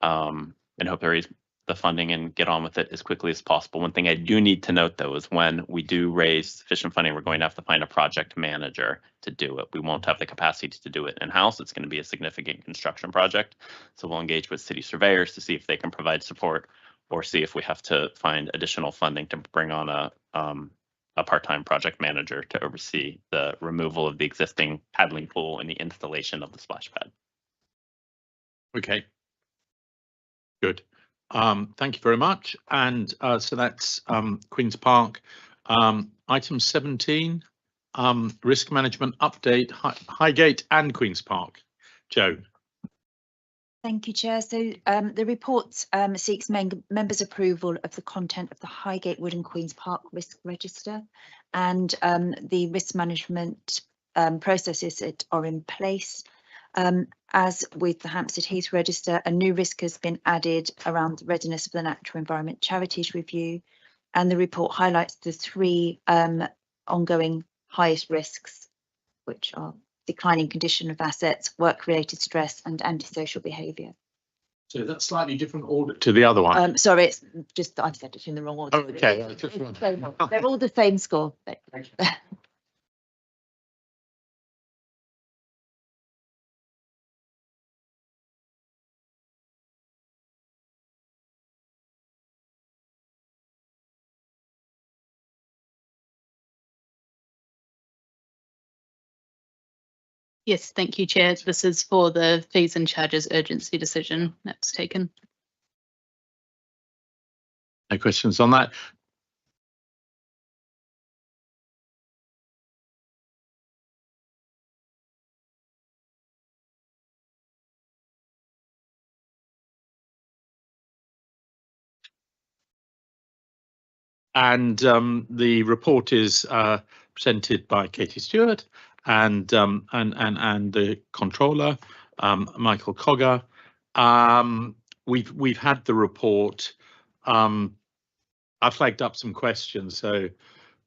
Speaker 8: and hope there is the funding and get on with it as quickly as possible. One thing I do need to note, though, is when we do raise sufficient funding, we're going to have to find a project manager to do it. We won't have the capacity to do it in-house. It's going to be a significant construction project. So we'll engage with city surveyors to see if they can provide support or see if we have to find additional funding to bring on a part-time project manager to oversee the removal of the existing paddling pool and the installation of the splash pad.
Speaker 5: Okay. Good. Thank you very much. And so that's Queen's Park. Item 17, risk management update, Highgate and Queen's Park. Joan.
Speaker 17: Thank you, Chair. So the report seeks members' approval of the content of the Highgate Wood and Queen's Park risk register, and the risk management processes that are in place. As with the Hampstead Heath register, a new risk has been added around the readiness of the Natural Environment Charities Review, and the report highlights the three ongoing highest risks, which are declining condition of assets, work-related stress and antisocial behaviour.
Speaker 5: So that's slightly different order to the other one.
Speaker 17: Sorry, it's just I've said it in the wrong order.
Speaker 5: Oh, okay.
Speaker 17: They're all the same score.
Speaker 1: Yes, thank you, Chair. This is for the fees and charges urgency decision that was taken.
Speaker 5: No questions on that. And the report is presented by Katie Stewart and the controller, Michael Cogger. We've had the report. I flagged up some questions, so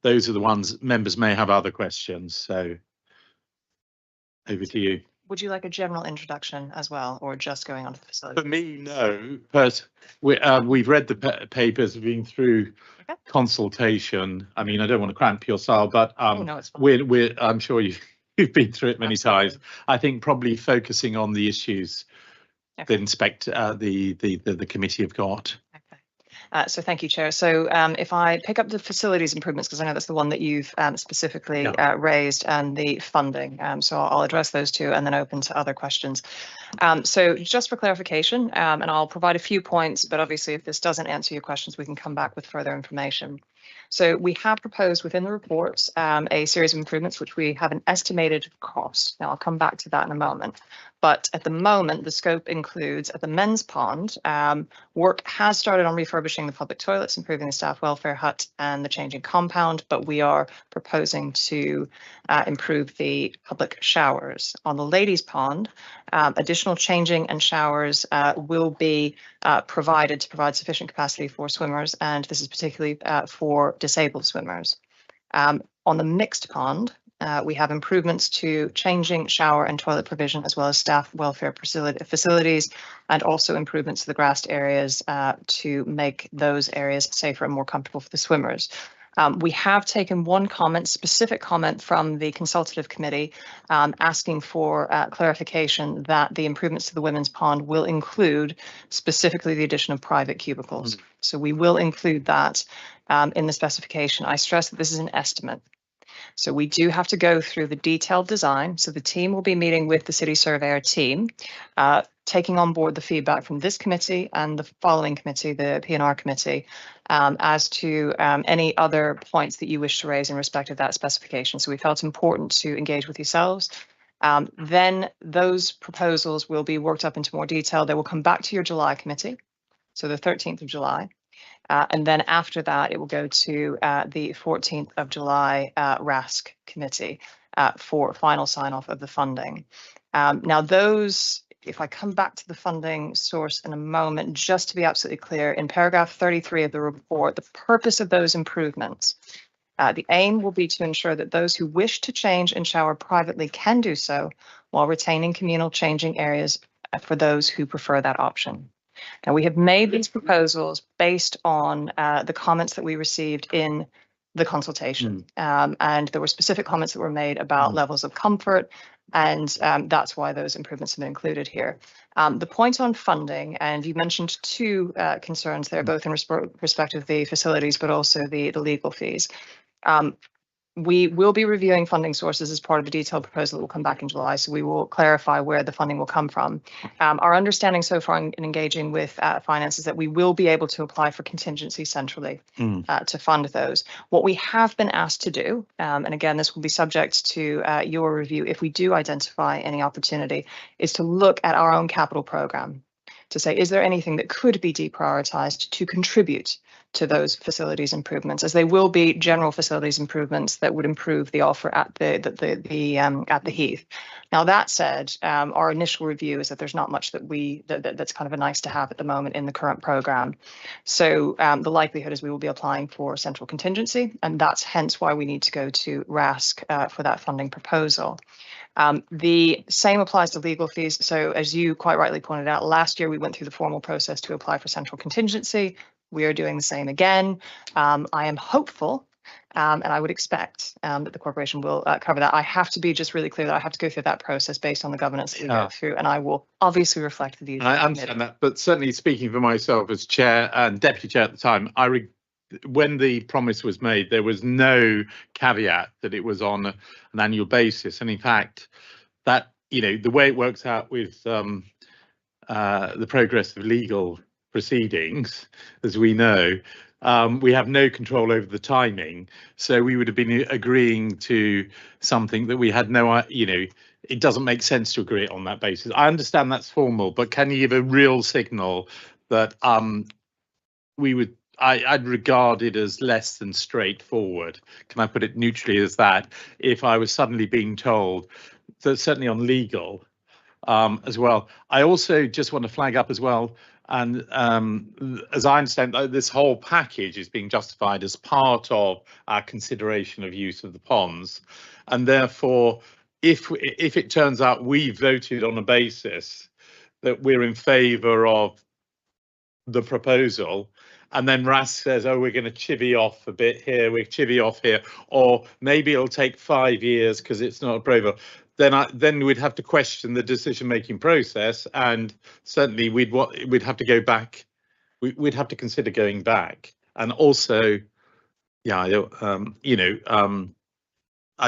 Speaker 5: those are the ones members may have other questions. So over to you.
Speaker 18: Would you like a general introduction as well, or just going on to the facility?
Speaker 5: For me, no. But we've read the papers, been through consultation. I mean, I don't want to cramp your style, but
Speaker 18: no, it's fine.
Speaker 5: I'm sure you've been through it many times. I think probably focusing on the issues that the committee have got.
Speaker 18: So thank you, Chair. So if I pick up the facilities improvements, because I know that's the one that you've specifically raised, and the funding. So I'll address those two and then open to other questions. So just for clarification, and I'll provide a few points, but obviously if this doesn't answer your questions, we can come back with further information. So we have proposed within the reports a series of improvements, which we have an estimated cost. Now I'll come back to that in a moment. But at the moment, the scope includes at the men's pond, work has started on refurbishing the public toilets, improving the staff welfare hut and the changing compound, but we are proposing to improve the public showers. On the ladies pond, additional changing and showers will be provided to provide sufficient capacity for swimmers, and this is particularly for disabled swimmers. On the mixed pond, we have improvements to changing, shower and toilet provision, as well as staff welfare facilities, and also improvements to the grassed areas to make those areas safer and more comfortable for the swimmers. We have taken one comment, specific comment from the consultative committee, asking for clarification that the improvements to the women's pond will include specifically the addition of private cubicles. So we will include that in the specification. I stress that this is an estimate. So we do have to go through the detailed design. So the team will be meeting with the city surveyor team, taking on board the feedback from this committee and the following committee, the P&R committee, as to any other points that you wish to raise in respect of that specification. So we felt important to engage with yourselves. Then those proposals will be worked up into more detail. They will come back to your July committee, so the 13th of July. And then after that, it will go to the 14th of July RASC committee for final sign off of the funding. Now those, if I come back to the funding source in a moment, just to be absolutely clear, in paragraph 33 of the report, the purpose of those improvements, the aim will be to ensure that those who wish to change and shower privately can do so while retaining communal changing areas for those who prefer that option. Now, we have made these proposals based on the comments that we received in the consultation. And there were specific comments that were made about levels of comfort, and that's why those improvements have been included here. The point on funding, and you mentioned two concerns there, both in respect of the facilities, but also the legal fees. We will be reviewing funding sources as part of the detailed proposal that will come back in July, so we will clarify where the funding will come from. Our understanding so far in engaging with finance is that we will be able to apply for contingency centrally to fund those. What we have been asked to do, and again, this will be subject to your review if we do identify any opportunity, is to look at our own capital program to say, is there anything that could be deprioritized to contribute to those facilities improvements, as they will be general facilities improvements that would improve the offer at the Heath. Now, that said, our initial review is that there's not much that's kind of a nice to have at the moment in the current programme. So the likelihood is we will be applying for central contingency, and that's hence why we need to go to RASC for that funding proposal. The same applies to legal fees. So as you quite rightly pointed out, last year we went through the formal process to apply for central contingency. We are doing the same again. I am hopeful, and I would expect that the corporation will cover that. I have to be just really clear that I have to go through that process based on the governance that we go through, and I will obviously reflect the views.
Speaker 5: And I understand that, but certainly speaking for myself as chair and deputy chair at the time, when the promise was made, there was no caveat that it was on an annual basis. And in fact, that, the way it works out with the progress of legal proceedings, as we know, we have no control over the timing. So we would have been agreeing to something that we had no, it doesn't make sense to agree on that basis. I understand that's formal, but can you give a real signal that I'd regard it as less than straightforward? Can I put it neutrally as that? If I was suddenly being told that, certainly on legal as well. I also just want to flag up as well, and as I understand, this whole package is being justified as part of our consideration of use of the ponds, and therefore, if it turns out we voted on a basis that we're in favour of the proposal, and then RASC says, oh, we're going to chivvy off a bit here, we chivvy off here, or maybe it'll take 5 years because it's not a proposal, then we'd have to question the decision-making process, and certainly we'd have to go back. We'd have to consider going back, and also, I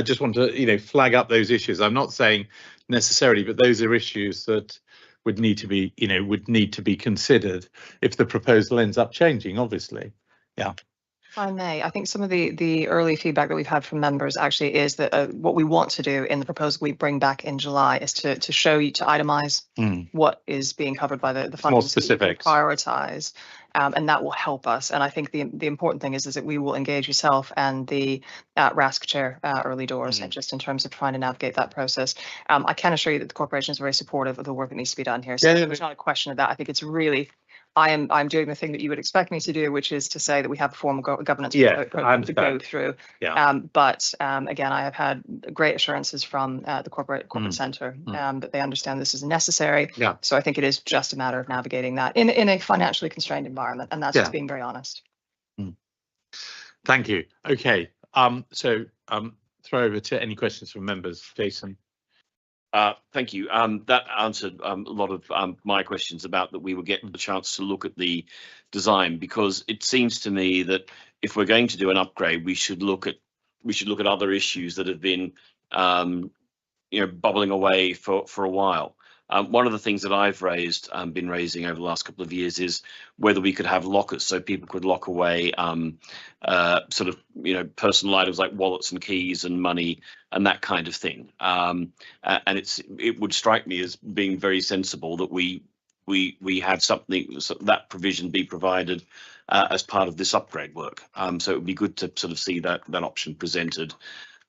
Speaker 5: just want to, flag up those issues. I'm not saying necessarily, but those are issues that would need to be considered if the proposal ends up changing, obviously. Yeah.
Speaker 18: If I may, I think some of the early feedback that we've had from members actually is that what we want to do in the proposal we bring back in July is to show you, to itemize what is being covered by the funding.
Speaker 5: More specific.
Speaker 18: Prioritize, and that will help us. And I think the important thing is that we will engage yourself and the RASC chair early doors, and just in terms of trying to navigate that process. I can assure you that the corporation is very supportive of the work that needs to be done here. So there's not a question of that. I think it's really, I'm doing the thing that you would expect me to do, which is to say that we have a formal governance program to go through. But again, I have had great assurances from the corporate centre that they understand this is necessary. So I think it is just a matter of navigating that in a financially constrained environment, and that's just being very honest.
Speaker 5: Thank you. Okay, so throw over to any questions from members. Jason.
Speaker 10: Thank you. That answered a lot of my questions about that we will get the chance to look at the design, because it seems to me that if we're going to do an upgrade, we should look at other issues that have been bubbling away for a while. One of the things that I've been raising over the last couple of years is whether we could have lockers so people could lock away personal items like wallets and keys and money and that kind of thing. And it would strike me as being very sensible that we have something, that provision be provided as part of this upgrade work. So it would be good to sort of see that option presented.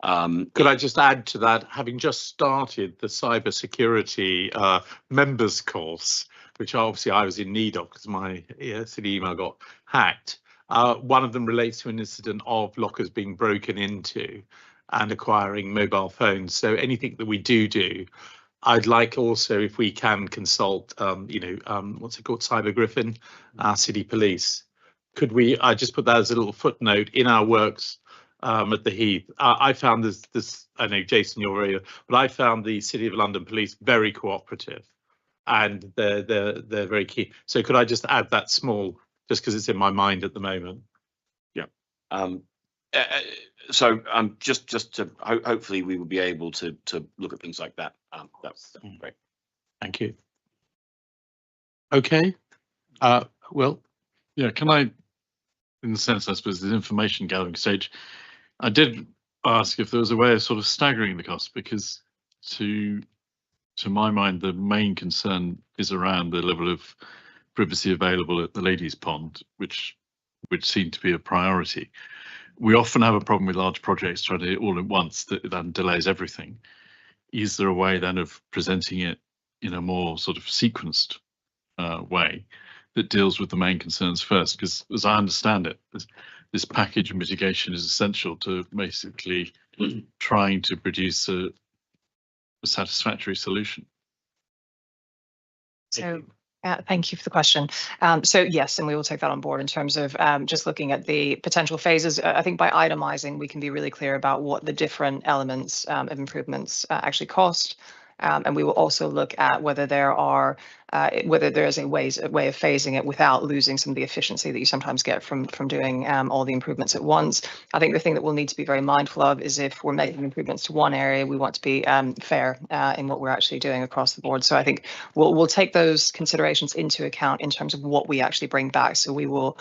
Speaker 5: Could I just add to that, having just started the cybersecurity members course, which obviously I was in need of because my city email got hacked. One of them relates to an incident of lockers being broken into and acquiring mobile phones. So anything that we do, I'd like also, if we can, consult, what's it called, Cyber Griffin, our city police. Could we? I just put that as a little footnote in our works. At the Heath, I found this. I know, Jason, you're very, but I found the City of London Police very cooperative, and they're very keen. So could I just add that small, just because it's in my mind at the moment?
Speaker 10: Yeah. So just to hopefully we will be able to look at things like that. That's great.
Speaker 5: Thank you. Okay. Will.
Speaker 6: Yeah. Can I, in the sense, I suppose, the information gathering stage, I did ask if there was a way of sort of staggering the costs, because to my mind, the main concern is around the level of privacy available at the ladies' pond, which seemed to be a priority. We often have a problem with large projects trying to do it all at once that then delays everything. Is there a way then of presenting it in a more sort of sequenced way that deals with the main concerns first? Because as I understand it, this package of mitigation is essential to basically trying to produce a satisfactory solution.
Speaker 18: So thank you for the question. So yes, and we will take that on board in terms of just looking at the potential phases. I think by itemizing, we can be really clear about what the different elements of improvements actually cost. And we will also look at whether there are whether there is a way of phasing it without losing some of the efficiency that you sometimes get from doing all the improvements at once. I think the thing that we'll need to be very mindful of is if we're making improvements to one area, we want to be fair in what we're actually doing across the board. So I think we'll take those considerations into account in terms of what we actually bring back. So we will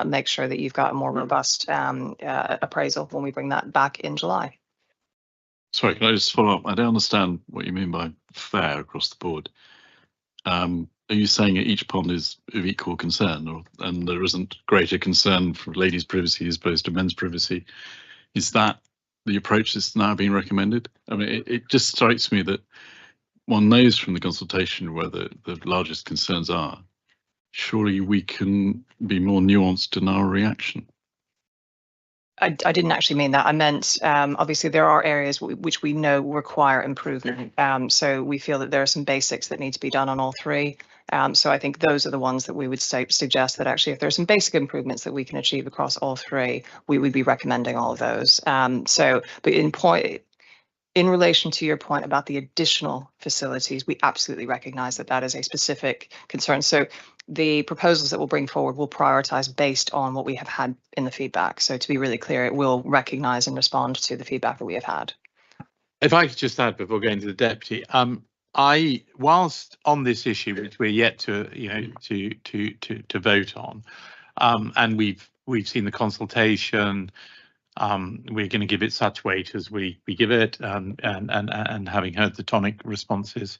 Speaker 18: make sure that you've got a more robust appraisal when we bring that back in July.
Speaker 6: Sorry, can I just follow up? I don't understand what you mean by fair across the board. Are you saying that each pond is of equal concern, and there isn't greater concern for ladies' privacy as opposed to men's privacy? Is that the approach that's now being recommended? I mean, it just strikes me that one knows from the consultation where the largest concerns are. Surely we can be more nuanced in our reaction.
Speaker 18: I didn't actually mean that. I meant, obviously, there are areas which we know require improvement. So we feel that there are some basics that need to be done on all three. So I think those are the ones that we would suggest that actually, if there are some basic improvements that we can achieve across all three, we would be recommending all of those. But in relation to your point about the additional facilities, we absolutely recognise that that is a specific concern. So the proposals that we'll bring forward will prioritise based on what we have had in the feedback. So to be really clear, it will recognise and respond to the feedback that we have had.
Speaker 5: If I could just add before going to the deputy, whilst on this issue, which we're yet to to vote on, and we've seen the consultation. We're going to give it such weight as we give it, and having heard the tonic responses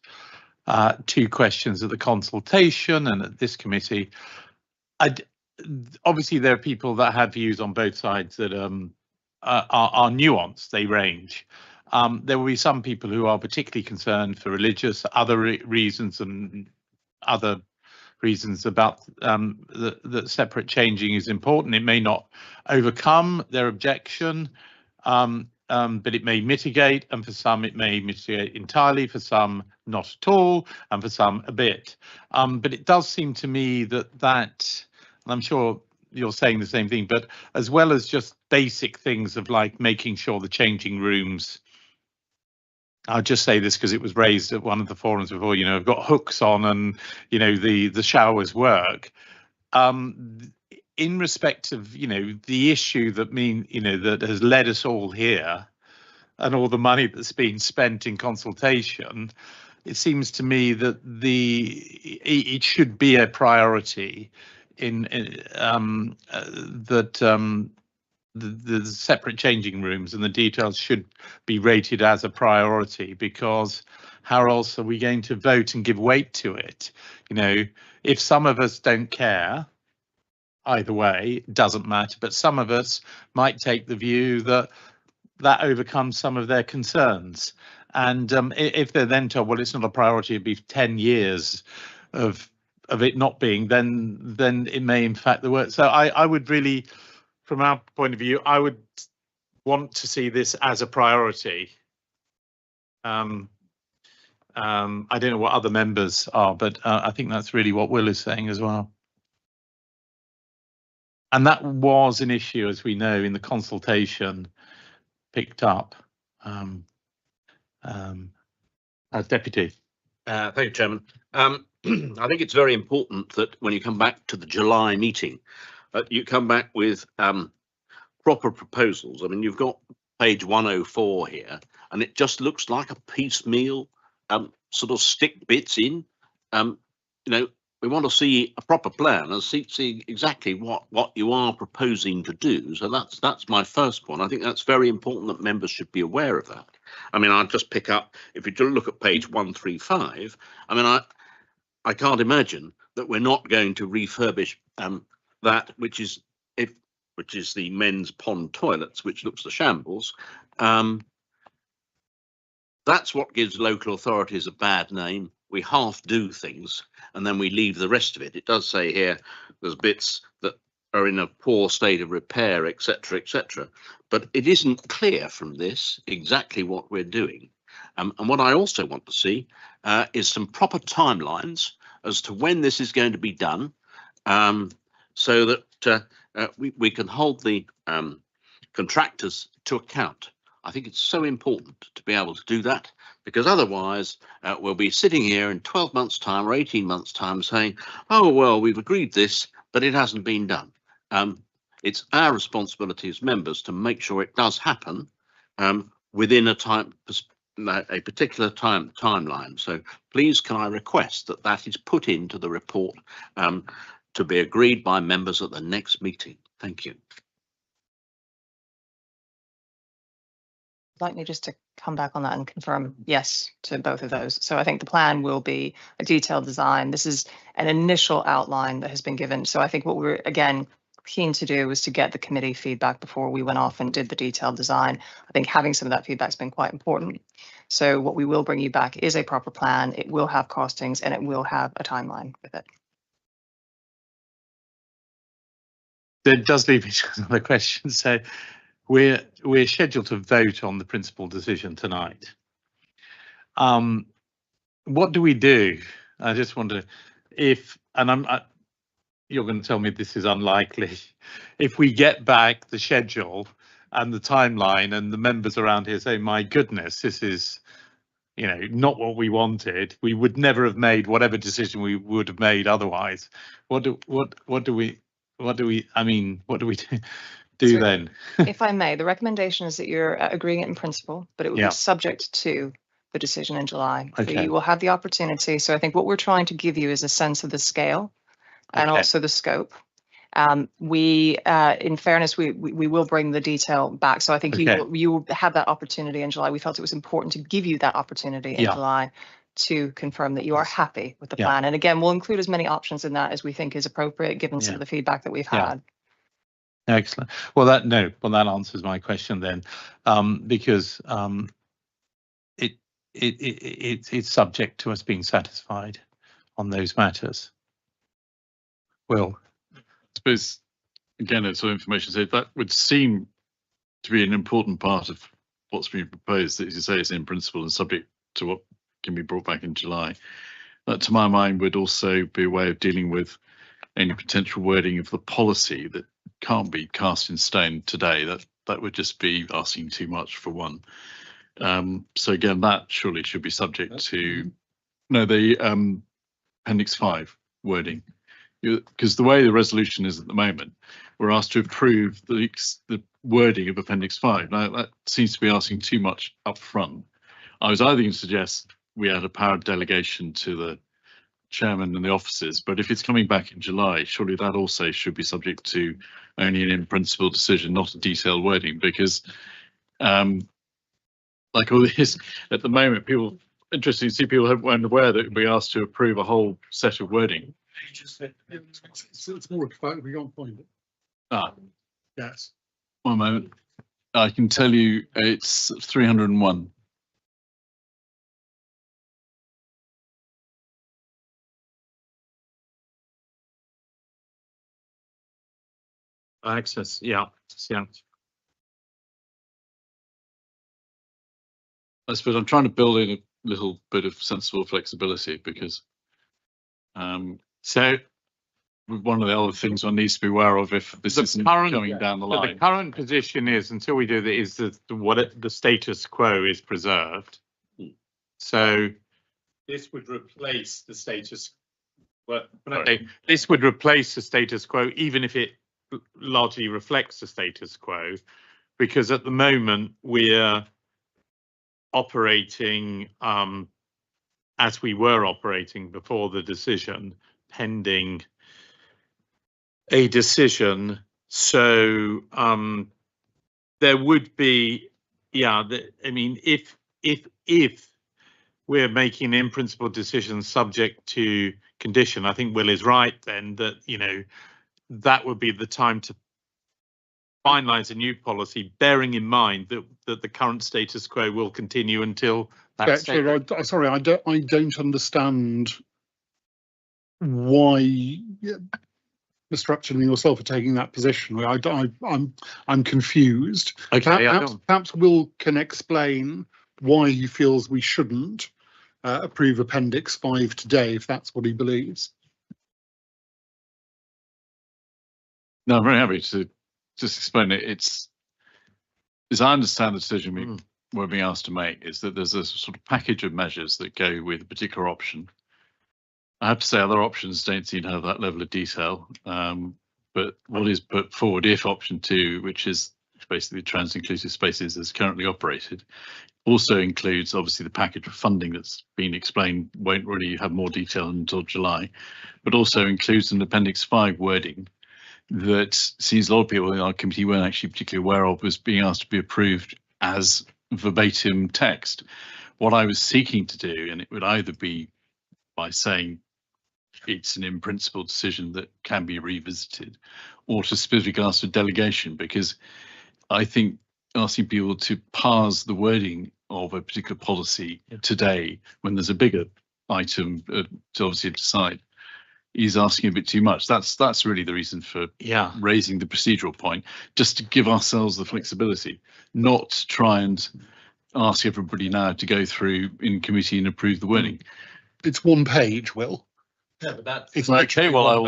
Speaker 5: to questions at the consultation and at this committee, obviously there are people that have views on both sides that are nuanced. They range. There will be some people who are particularly concerned for religious, other reasons, and other reasons about that separate changing is important. It may not overcome their objection, but it may mitigate, and for some it may mitigate entirely, for some not at all, and for some a bit. But it does seem to me that and I'm sure you're saying the same thing, but as well as just basic things of like making sure the changing rooms, I'll just say this because it was raised at one of the forums before, I've got hooks on and, the showers work. In respect of, the issue that that has led us all here and all the money that's been spent in consultation, it seems to me that it should be a priority the separate changing rooms and the details should be rated as a priority, because how else are we going to vote and give weight to it? If some of us don't care, either way, it doesn't matter, but some of us might take the view that overcomes some of their concerns. And if they're then told, well, it's not a priority, it'd be 10 years of it not being, then it may in fact the work. So I would really, from our point of view, I would want to see this as a priority. I don't know what other members are, but I think that's really what Will is saying as well. And that was an issue, as we know, in the consultation picked up. As Deputy.
Speaker 2: Thank you, Chairman. I think it's very important that when you come back to the July meeting, you come back with proper proposals. I mean, you've got page 104 here, and it just looks like a piecemeal sort of stick bits in. We want to see a proper plan and see exactly what you are proposing to do. So that's my first point. I think that's very important that members should be aware of that. I mean, I'll just pick up, if you look at page 135, I mean, I can't imagine that we're not going to refurbish that, which is the men's pond toilets, which looks a shambles. That's what gives local authorities a bad name. We half do things and then we leave the rest of it. It does say here there's bits that are in a poor state of repair, etc., etc. But it isn't clear from this exactly what we're doing. And what I also want to see is some proper timelines as to when this is going to be done, so that we can hold the contractors to account. I think it's so important to be able to do that, because otherwise we'll be sitting here in 12 months' time or 18 months' time saying, oh, well, we've agreed this, but it hasn't been done. It's our responsibility as members to make sure it does happen within a particular timeline. So please, can I request that that is put into the report to be agreed by members at the next meeting? Thank you.
Speaker 18: Like me just to come back on that and confirm yes to both of those. So I think the plan will be a detailed design. This is an initial outline that has been given. So I think what we're, again, keen to do was to get the committee feedback before we went off and did the detailed design. I think having some of that feedback has been quite important. So what we will bring you back is a proper plan. It will have costings and it will have a timeline with it.
Speaker 5: It does leave me to another question. So we're scheduled to vote on the principal decision tonight. What do we do? I just wonder if, and you're going to tell me this is unlikely, if we get back the schedule and the timeline and the members around here say, my goodness, this is, you know, not what we wanted. We would never have made whatever decision we would have made otherwise. What do we do then?
Speaker 18: If I may, the recommendation is that you're agreeing it in principle, but it would be subject to the decision in July. Okay. So you will have the opportunity. So I think what we're trying to give you is a sense of the scale and also the scope. In fairness, we will bring the detail back. So I think you will have that opportunity in July. We felt it was important to give you that opportunity in July to confirm that you are happy with the plan. And again, we'll include as many options in that as we think is appropriate, given some of the feedback that we've had.
Speaker 5: Excellent. Well, that answers my question then, because it's subject to us being satisfied on those matters. Well,
Speaker 6: I suppose again, it's all information. So that would seem to be an important part of what's been proposed. That, as you say, is in principle and subject to what can be brought back in July. That, to my mind, would also be a way of dealing with any potential wording of the policy that can't be cast in stone today. That would just be asking too much for one. So again, that surely should be subject to the Appendix 5 wording, because the way the resolution is at the moment, we're asked to approve the wording of Appendix 5. Now that seems to be asking too much up front. I was either going to suggest we add a power of delegation to the chairman and the officers, but if it's coming back in July, surely that also should be subject to only an in-principle decision, not a detailed wording, because like all this at the moment, people, interesting to see people weren't aware that we asked to approve a whole set of wording.
Speaker 15: It's more about we can't find it. Yes.
Speaker 6: One moment. I can tell you it's 301.
Speaker 5: Access,
Speaker 6: I suppose I'm trying to build in a little bit of sensible flexibility, because so one of the other things one needs to be aware of if this isn't going down the line.
Speaker 5: The current position is, until we do that, is that the status quo is preserved. So this would replace the status. Well, this would replace the status quo, even if it largely reflects the status quo, because at the moment we're operating as we were operating before the decision, pending a decision. So there would be, I mean, if we're making in principle decisions subject to condition, I think Will is right then that, you know, that would be the time to finalise a new policy, bearing in mind that the current status quo will continue until that.
Speaker 15: Sorry, I don't understand why Mr. Upton and yourself are taking that position. I'm confused.
Speaker 5: Okay,
Speaker 15: perhaps Will can explain why he feels we shouldn't approve Appendix 5 today, if that's what he believes.
Speaker 6: No, I'm very happy to just explain it. It's, as I understand the decision we're being asked to make, is that there's a sort of package of measures that go with a particular option. I have to say other options don't seem to have that level of detail, but what is put forward, if option 2, which is basically trans-inclusive spaces as currently operated, also includes obviously the package of funding that's been explained, won't really have more detail until July, but also includes an Appendix 5 wording that seems a lot of people in our committee weren't actually particularly aware of was being asked to be approved as verbatim text. What I was seeking to do, and it would either be by saying it's an in principle decision that can be revisited, or to specifically ask for delegation, because I think asking people to parse the wording of a particular policy today, when there's a bigger item to obviously decide, is asking a bit too much. That's really the reason for raising the procedural point, just to give ourselves the flexibility, not to try and ask everybody now to go through in committee and approve the wording.
Speaker 15: It's one page, Will.
Speaker 6: Yeah, but that's okay. Well,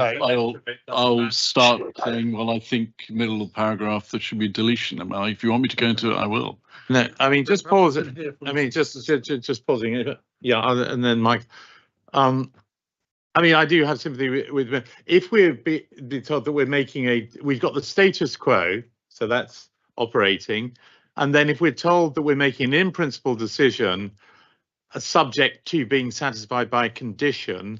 Speaker 6: I'll start saying, well, I think middle of paragraph there should be deletion. I mean, if you want me to go into it, I will.
Speaker 5: No, I mean just pause it. I mean just pausing it. Yeah, and then Mike. I mean, I do have sympathy with if we're be told that we're making we've got the status quo, so that's operating, and then if we're told that we're making an in principle decision, subject to being satisfied by condition,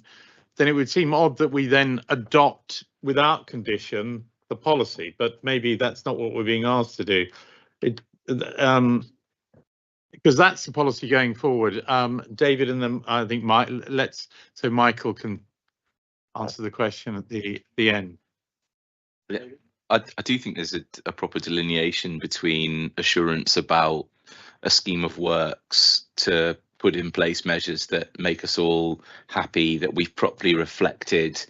Speaker 5: then it would seem odd that we then adopt without condition the policy, but maybe that's not what we're being asked to do. Because that's the policy going forward. David, and then I think so Michael can answer the question at the end.
Speaker 11: I do think there's a proper delineation between assurance about a scheme of works to put in place measures that make us all happy, that we've properly reflected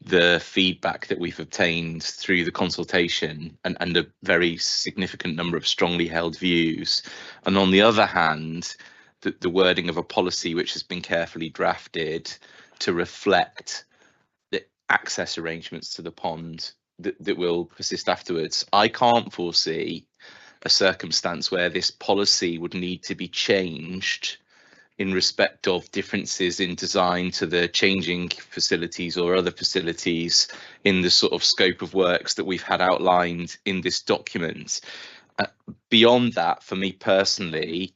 Speaker 11: the feedback that we've obtained through the consultation and a very significant number of strongly held views. And on the other hand, the wording of a policy which has been carefully drafted to reflect the access arrangements to the pond that will persist afterwards. I can't foresee a circumstance where this policy would need to be changed in respect of differences in design to the changing facilities or other facilities in the sort of scope of works that we've had outlined in this document. Beyond that, for me personally,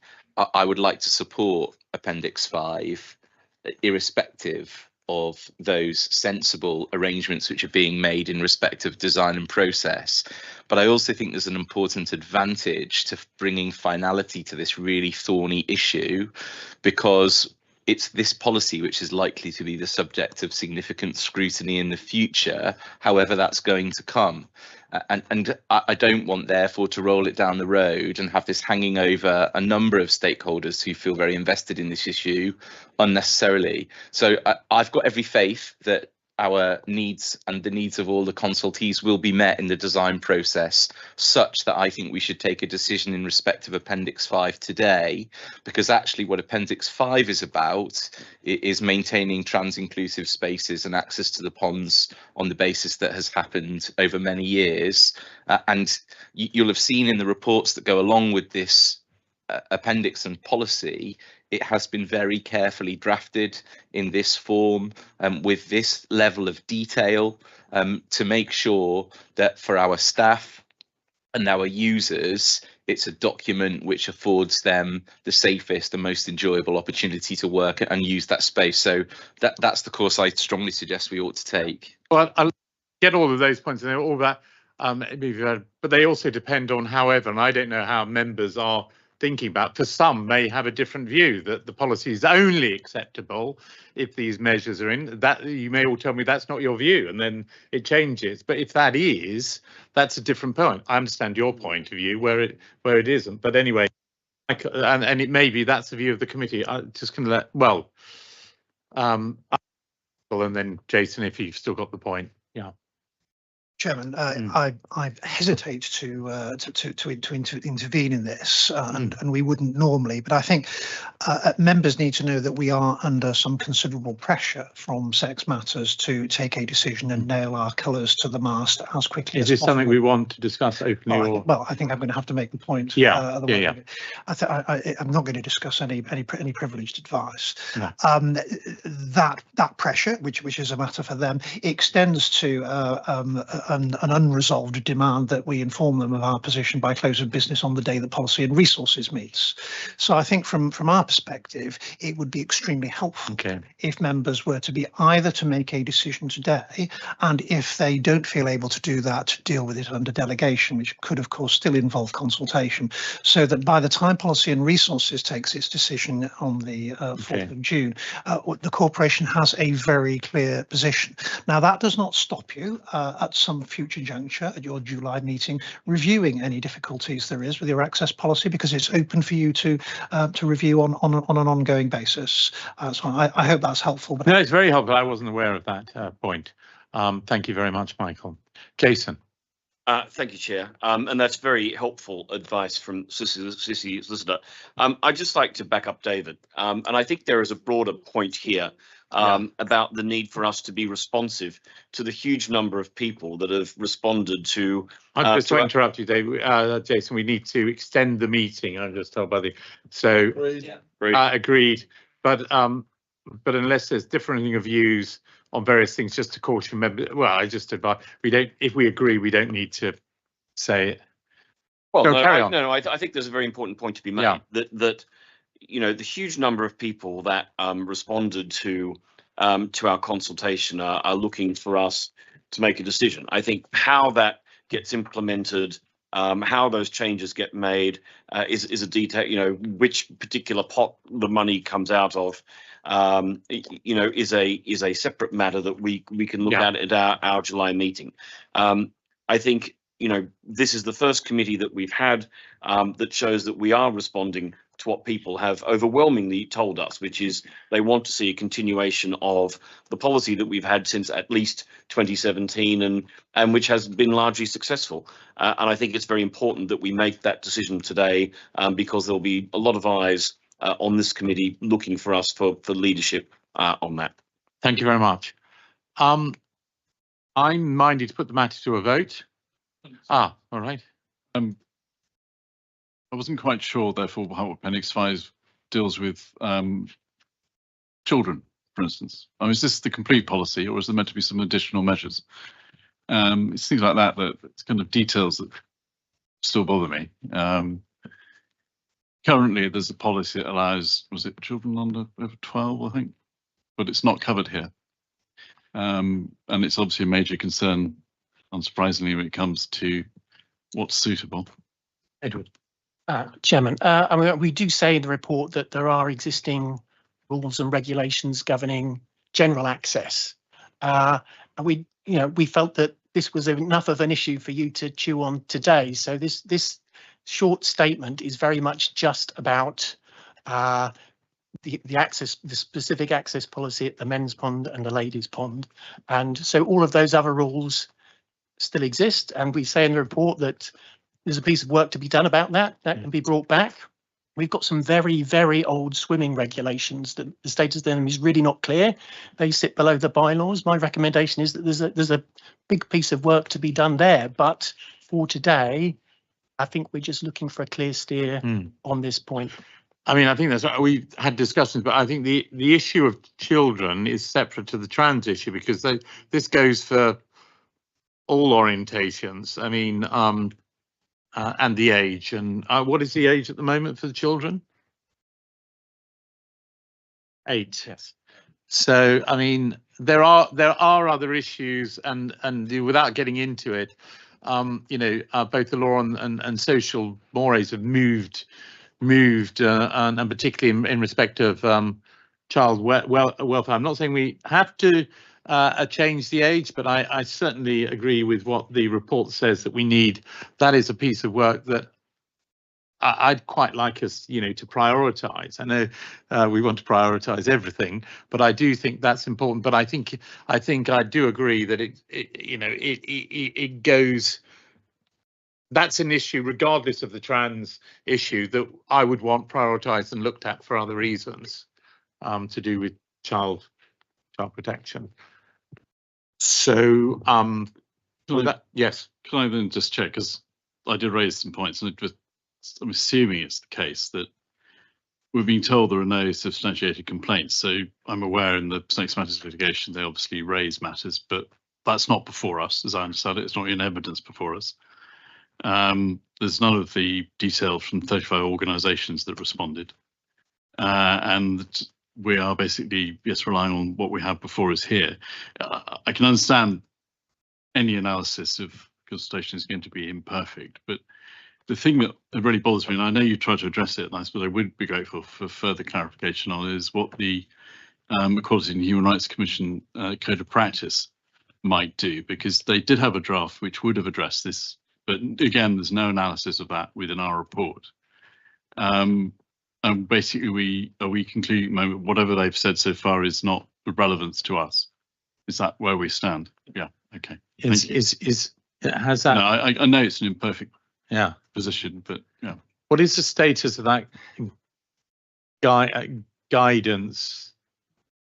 Speaker 11: I would like to support Appendix 5, irrespective of those sensible arrangements which are being made in respect of design and process. But I also think there's an important advantage to bringing finality to this really thorny issue, because it's this policy which is likely to be the subject of significant scrutiny in the future, however that's going to come. And I don't want, therefore, to roll it down the road and have this hanging over a number of stakeholders who feel very invested in this issue unnecessarily. So I've got every faith that our needs and the needs of all the consultees will be met in the design process, such that I think we should take a decision in respect of Appendix 5 today, because actually what Appendix 5 is about is maintaining trans-inclusive spaces and access to the ponds on the basis that has happened over many years. And you'll have seen in the reports that go along with this appendix and policy, it has been very carefully drafted in this form with this level of detail to make sure that for our staff and our users, it's a document which affords them the safest and most enjoyable opportunity to work and use that space. So that's the course I strongly suggest we ought to take.
Speaker 5: Well, I'll get all of those points and all that, but they also depend on however, and I don't know how members are thinking about. For some may have a different view that the policy is only acceptable if these measures are in. That you may all tell me that's not your view, and then it changes. But if that is, that's a different point. I understand your point of view where it isn't. But anyway, and it may be that's the view of the committee. I'm just going to and then Jason, if you've still got the point. Yeah.
Speaker 19: Chairman, I hesitate to intervene in this, and we wouldn't normally, but I think members need to know that we are under some considerable pressure from Sex Matters to take a decision and nail our colours to the mast as quickly as possible.
Speaker 5: Is this something we want to discuss openly?
Speaker 19: Well, I think I'm going to have to make the point.
Speaker 5: Yeah.
Speaker 19: I'm not going to discuss any privileged advice.
Speaker 5: No.
Speaker 19: That pressure, which is a matter for them, extends to an unresolved demand that we inform them of our position by close of business on the day that Policy and Resources meets. So I think from our perspective, it would be extremely helpful if members were to be either to make a decision today, and if they don't feel able to do that, to deal with it under delegation, which could of course still involve consultation, so that by the time Policy and Resources takes its decision on the 4th of June, the corporation has a very clear position. Now that does not stop you at some future juncture at your July meeting reviewing any difficulties there is with your access policy, because it's open for you to review on an ongoing basis. So I hope that's helpful. But
Speaker 5: no, it's very helpful. I wasn't aware of that point. Thank you very much, Michael. Jason.
Speaker 10: Thank you, Chair. And that's very helpful advice from Sissy Solicitor. I'd just like to back up David. And I think there is a broader point here about the need for us to be responsive to the huge number of people that have responded to.
Speaker 5: I'm just to interrupt you, David. Jason, we need to extend the meeting. I'm just told by the agreed. But unless there's differing of views on various things, just to caution members. Well, I just advise we don't. If we agree, we don't need to say it.
Speaker 10: Well, no, I think there's a very important point to be made. That you know, the huge number of people that responded to our consultation are looking for us to make a decision. I think how that gets implemented, how those changes get made, is a detail. You know, which particular pot the money comes out of, you know, is a separate matter that we can look at our July meeting. I think, you know, this is the first committee that we've had that shows that we are responding to what people have overwhelmingly told us, which is they want to see a continuation of the policy that we've had since at least 2017 and which has been largely successful. And I think it's very important that we make that decision today because there'll be a lot of eyes on this committee looking for us for leadership on that.
Speaker 5: Thank you very much. I'm minded to put the matter to a vote. All right.
Speaker 6: I wasn't quite sure, therefore, how Appendix 5 deals with children, for instance. I mean, is this the complete policy, or is there meant to be some additional measures? It's things like that it's kind of details that still bother me. Currently, there's a policy that allows, was it children under over 12, I think, but it's not covered here. And it's obviously a major concern, unsurprisingly, when it comes to what's suitable.
Speaker 20: Edward. Chairman, I mean, we do say in the report that there are existing rules and regulations governing general access. And we felt that this was enough of an issue for you to chew on today. So this short statement is very much just about the specific access policy at the men's pond and the ladies' pond. And so all of those other rules still exist. And we say in the report that there's a piece of work to be done about that can be brought back. We've got some very, very old swimming regulations that the status of them is really not clear. They sit below the bylaws. My recommendation is that there's a big piece of work to be done there. But for today, I think we're just looking for a clear steer on this point.
Speaker 5: I mean, I think that's right. We've had discussions, but I think the issue of children is separate to the trans issue because this goes for all orientations. I mean, and the age. And what is the age at the moment for the children? 8. Yes. So, I mean, there are other issues, and without getting into it, you know, both the law and social mores have moved moved, and particularly in respect of child welfare. I'm not saying we have to change the age, but I certainly agree with what the report says that we need. That is a piece of work that I'd quite like us, to prioritise. I know we want to prioritise everything, but I do think that's important. But I think I do agree that it goes. That's an issue, regardless of the trans issue, that I would want prioritised and looked at for other reasons, to do with child protection. So, yes.
Speaker 6: Can I then just check, because I did raise some points, and I'm assuming it's the case that we're being told there are no substantiated complaints. So I'm aware in the Snakes Matters litigation, they obviously raise matters, but that's not before us, as I understand it. It's not in evidence before us. There's none of the detail from 35 organisations that responded. And we are basically, yes, relying on what we have before us here. I can understand any analysis of consultation is going to be imperfect, but the thing that really bothers me, and I know you tried to address it, and I suppose I would be grateful for further clarification on, is what the Equality and Human Rights Commission Code of Practice might do, because they did have a draft which would have addressed this, but again, there's no analysis of that within our report. And basically, are we concluding whatever they've said so far is not of relevance to us? Is that where we stand? Yeah. Okay.
Speaker 5: Has that?
Speaker 6: No, I know it's an imperfect position, but yeah.
Speaker 5: What is the status of that guidance?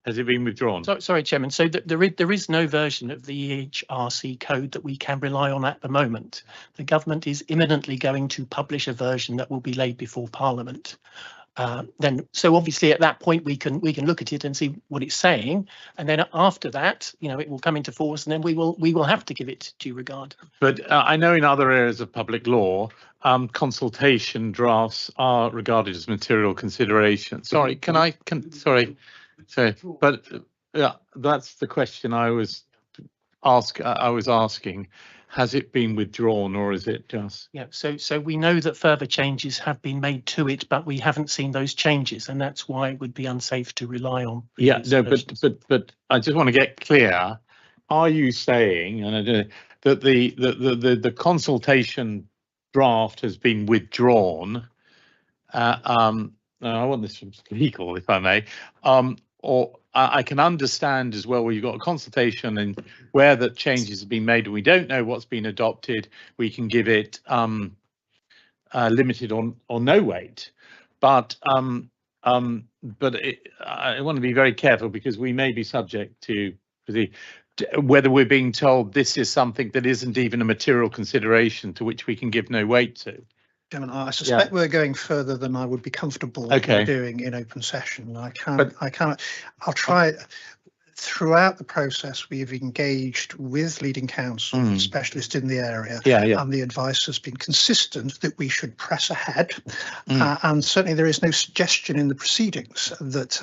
Speaker 5: Has it been withdrawn?
Speaker 20: Sorry, Chairman. So there is no version of the EHRC code that we can rely on at the moment. The government is imminently going to publish a version that will be laid before Parliament. So obviously at that point we can look at it and see what it's saying, and then after that, it will come into force, and then we will have to give it due regard.
Speaker 5: But I know in other areas of public law, consultation drafts are regarded as material consideration. Sorry, but yeah, that's the question I was asking. Has it been withdrawn, or is it just?
Speaker 20: Yeah, so we know that further changes have been made to it, but we haven't seen those changes, and that's why it would be unsafe to rely on.
Speaker 5: Yeah, no, but I just want to get clear. Are you saying, and that the consultation draft has been withdrawn? I want this from legal, if I may. Or I can understand as well where you've got a consultation and where the changes have been made and we don't know what's been adopted, we can give it limited or no weight. But I want to be very careful, because we may be subject to whether we're being told this is something that isn't even a material consideration to which we can give no weight to.
Speaker 19: Chairman, I suspect we're going further than I would be comfortable doing in open session. I'll try. Throughout the process, we've engaged with leading counsel, specialists in the area, and the advice has been consistent that we should press ahead. And certainly there is no suggestion in the proceedings that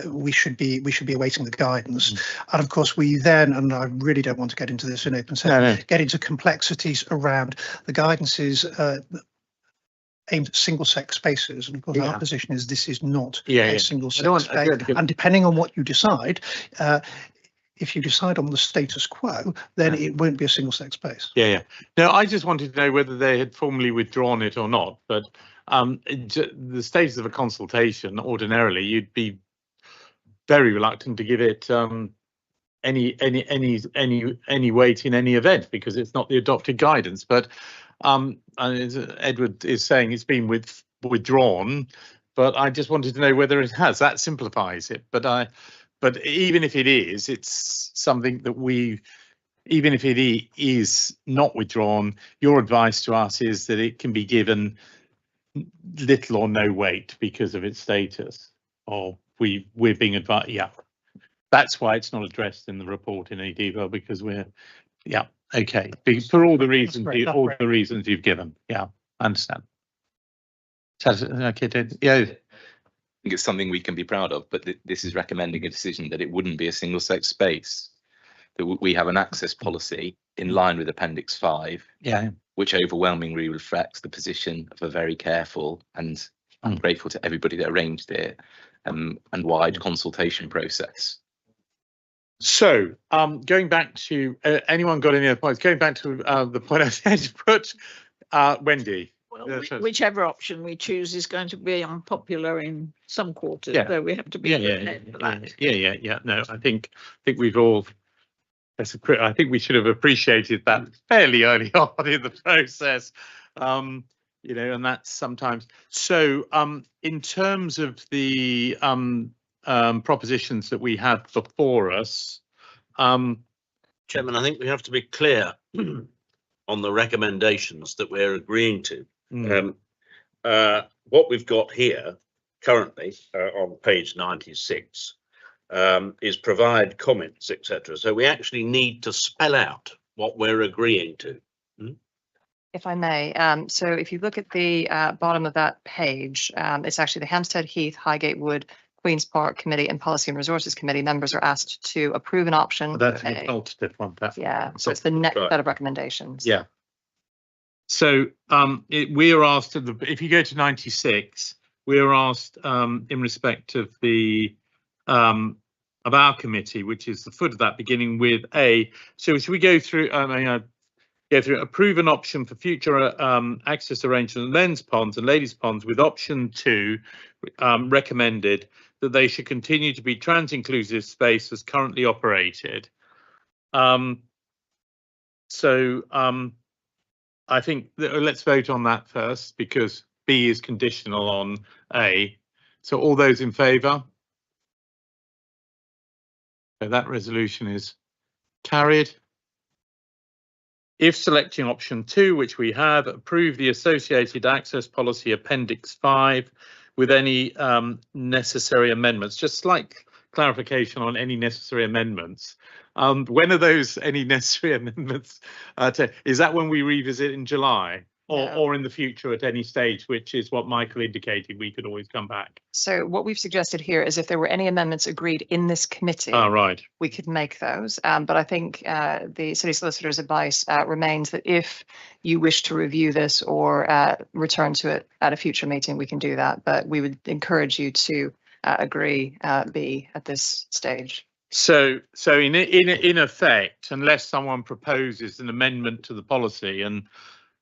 Speaker 19: we should be awaiting the guidance. And of course, we then, and I really don't want to get into this in open session, get into complexities around the guidances aimed at single-sex spaces, and of course our position is this is not a single-sex space. And depending on what you decide, if you decide on the status quo, then it won't be a single-sex space.
Speaker 5: No, I just wanted to know whether they had formally withdrawn it or not. But the stages of a consultation, ordinarily, you'd be very reluctant to give it any weight in any event, because it's not the adopted guidance. But as Edward is saying, it's been withdrawn, but I just wanted to know whether it has. That simplifies it. But even if it is, it's something that even if it is not withdrawn, your advice to us is that it can be given little or no weight because of its status, or we're being advised. That's why it's not addressed in the report in endeavour, because we're okay, for all the reasons you've given. I understand. Okay, I think
Speaker 11: it's something we can be proud of, but this is recommending a decision that it wouldn't be a single-sex space, that we have an access policy in line with Appendix 5, which overwhelmingly reflects the position of a very careful, and I'm grateful to everybody that arranged it, and wide consultation process.
Speaker 5: So, going back to anyone got any other points? Going back to the point I was going to put, Wendy.
Speaker 14: Well, whichever option we choose is going to be unpopular in some quarters,
Speaker 5: Yeah.
Speaker 14: so we have to be prepared for that.
Speaker 5: Yeah. No, I think we've all. I think we should have appreciated that fairly early on in the process, you know, and that's sometimes. So, in terms of the propositions that we had before us,
Speaker 2: Chairman, I think we have to be clear on the recommendations that we're agreeing to. What we've got here currently on page 96 is provide comments, etc. So we actually need to spell out what we're agreeing to.
Speaker 18: If I may, so if you look at the bottom of that page, it's actually the Hampstead, Heath, Highgate Wood, Queen's Park Committee and Policy and Resources Committee members are asked to approve an option.
Speaker 5: That's an alternative one.
Speaker 18: Yeah, so it's the next set of recommendations.
Speaker 5: Yeah. So we are asked, if you go to 96, we are asked in respect of the of our committee, which is the foot of that, beginning with A. So should we go through? Go through approve an option for future access arrangement men's ponds and ladies ponds, with option 2 recommended that they should continue to be trans-inclusive space as currently operated. I think let's vote on that first, because B is conditional on A. So all those in favour? So that resolution is carried. If selecting option 2, which we have, approve the associated access policy appendix 5 with any necessary amendments. Just slight clarification on any necessary amendments. When are those any necessary amendments? Is that when we revisit in July, or in the future at any stage, which is what Michael indicated, we could always come back?
Speaker 18: So what we've suggested here is if there were any amendments agreed in this committee,
Speaker 5: right,
Speaker 18: we could make those. But I think the City Solicitor's advice remains that if you wish to review this or return to it at a future meeting, we can do that. But we would encourage you to agree B at this stage.
Speaker 5: So in effect, unless someone proposes an amendment to the policy and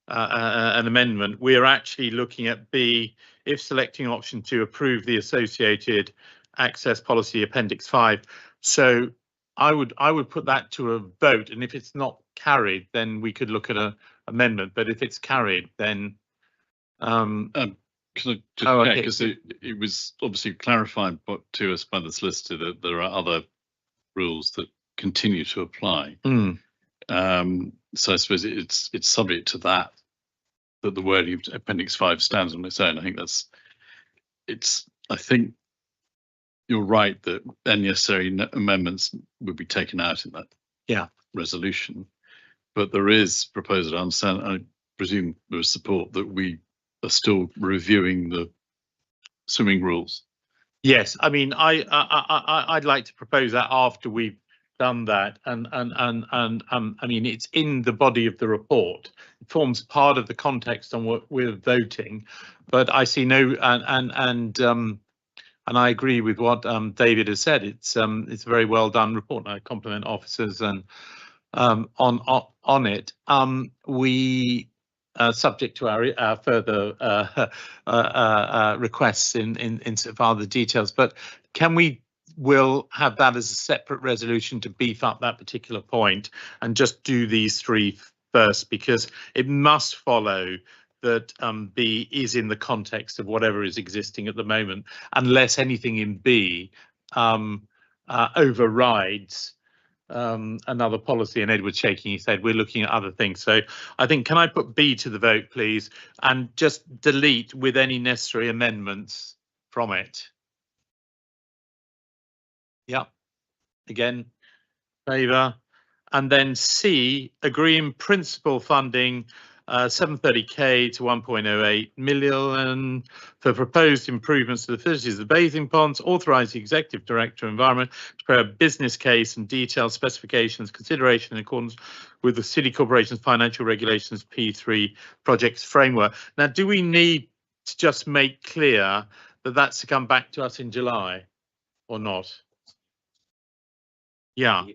Speaker 5: an amendment, we are actually looking at B, if selecting option 2, approve the associated access policy appendix 5. So I would put that to a vote, and if it's not carried, then we could look at an amendment. But if it's carried, then
Speaker 6: can I just check, because it was obviously clarified to us by the solicitor that there are other rules that continue to apply. So I suppose it's subject to that the wording of appendix 5 stands on its own. I think I think you're right that unnecessary amendments would be taken out in that resolution. But there is proposed, I understand, I presume there is support that we are still reviewing the swimming rules.
Speaker 5: Yes, I mean, I'd like to propose that after we've done that, and I mean, it's in the body of the report. It forms part of the context on what we're voting, but I see no, and I agree with what David has said. It's a very well done report. I compliment officers and on it. We subject to our further requests in so far the details, but we'll have that as a separate resolution to beef up that particular point and just do these 3 first, because it must follow that B is in the context of whatever is existing at the moment, unless anything in B overrides another policy. And Edward's shaking his head. We're looking at other things. So I think, can I put B to the vote, please, and just delete with any necessary amendments from it? Yeah. Again, favour. And then C, agree in principle funding 730k to 1.08 million for proposed improvements to the facilities of the bathing ponds. Authorise the Executive Director of Environment to prepare a business case and detailed specifications consideration in accordance with the City Corporation's Financial Regulations P3 Projects Framework. Now, do we need to just make clear that that's to come back to us in July or not? Yeah.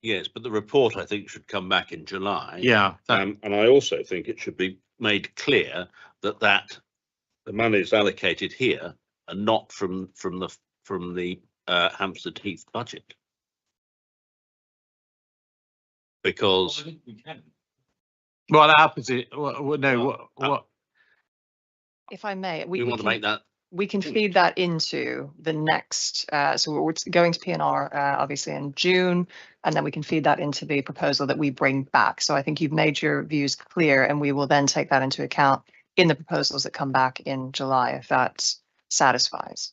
Speaker 2: Yes, but the report, I think, should come back in July.
Speaker 5: Yeah.
Speaker 2: And I also think it should be made clear that the monies allocated here are not from the Hampstead Heath budget. Because
Speaker 5: well, our position. No. What?
Speaker 18: If I may,
Speaker 2: we want to make that.
Speaker 18: We can feed that into the next, so we're going to P&R obviously in June, and then we can feed that into the proposal that we bring back. So I think you've made your views clear, and we will then take that into account in the proposals that come back in July, if that satisfies.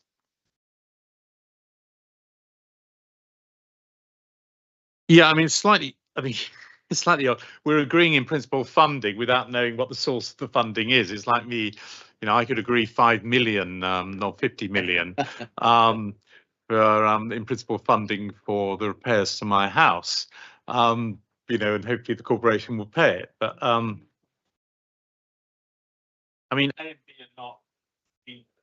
Speaker 5: Yeah, I mean, slightly odd. We're agreeing in principle funding without knowing what the source of the funding is. It's like me, I could agree 5 million, not 50 million, for in principle funding for the repairs to my house, and hopefully the corporation will pay it. But I mean, A and B are not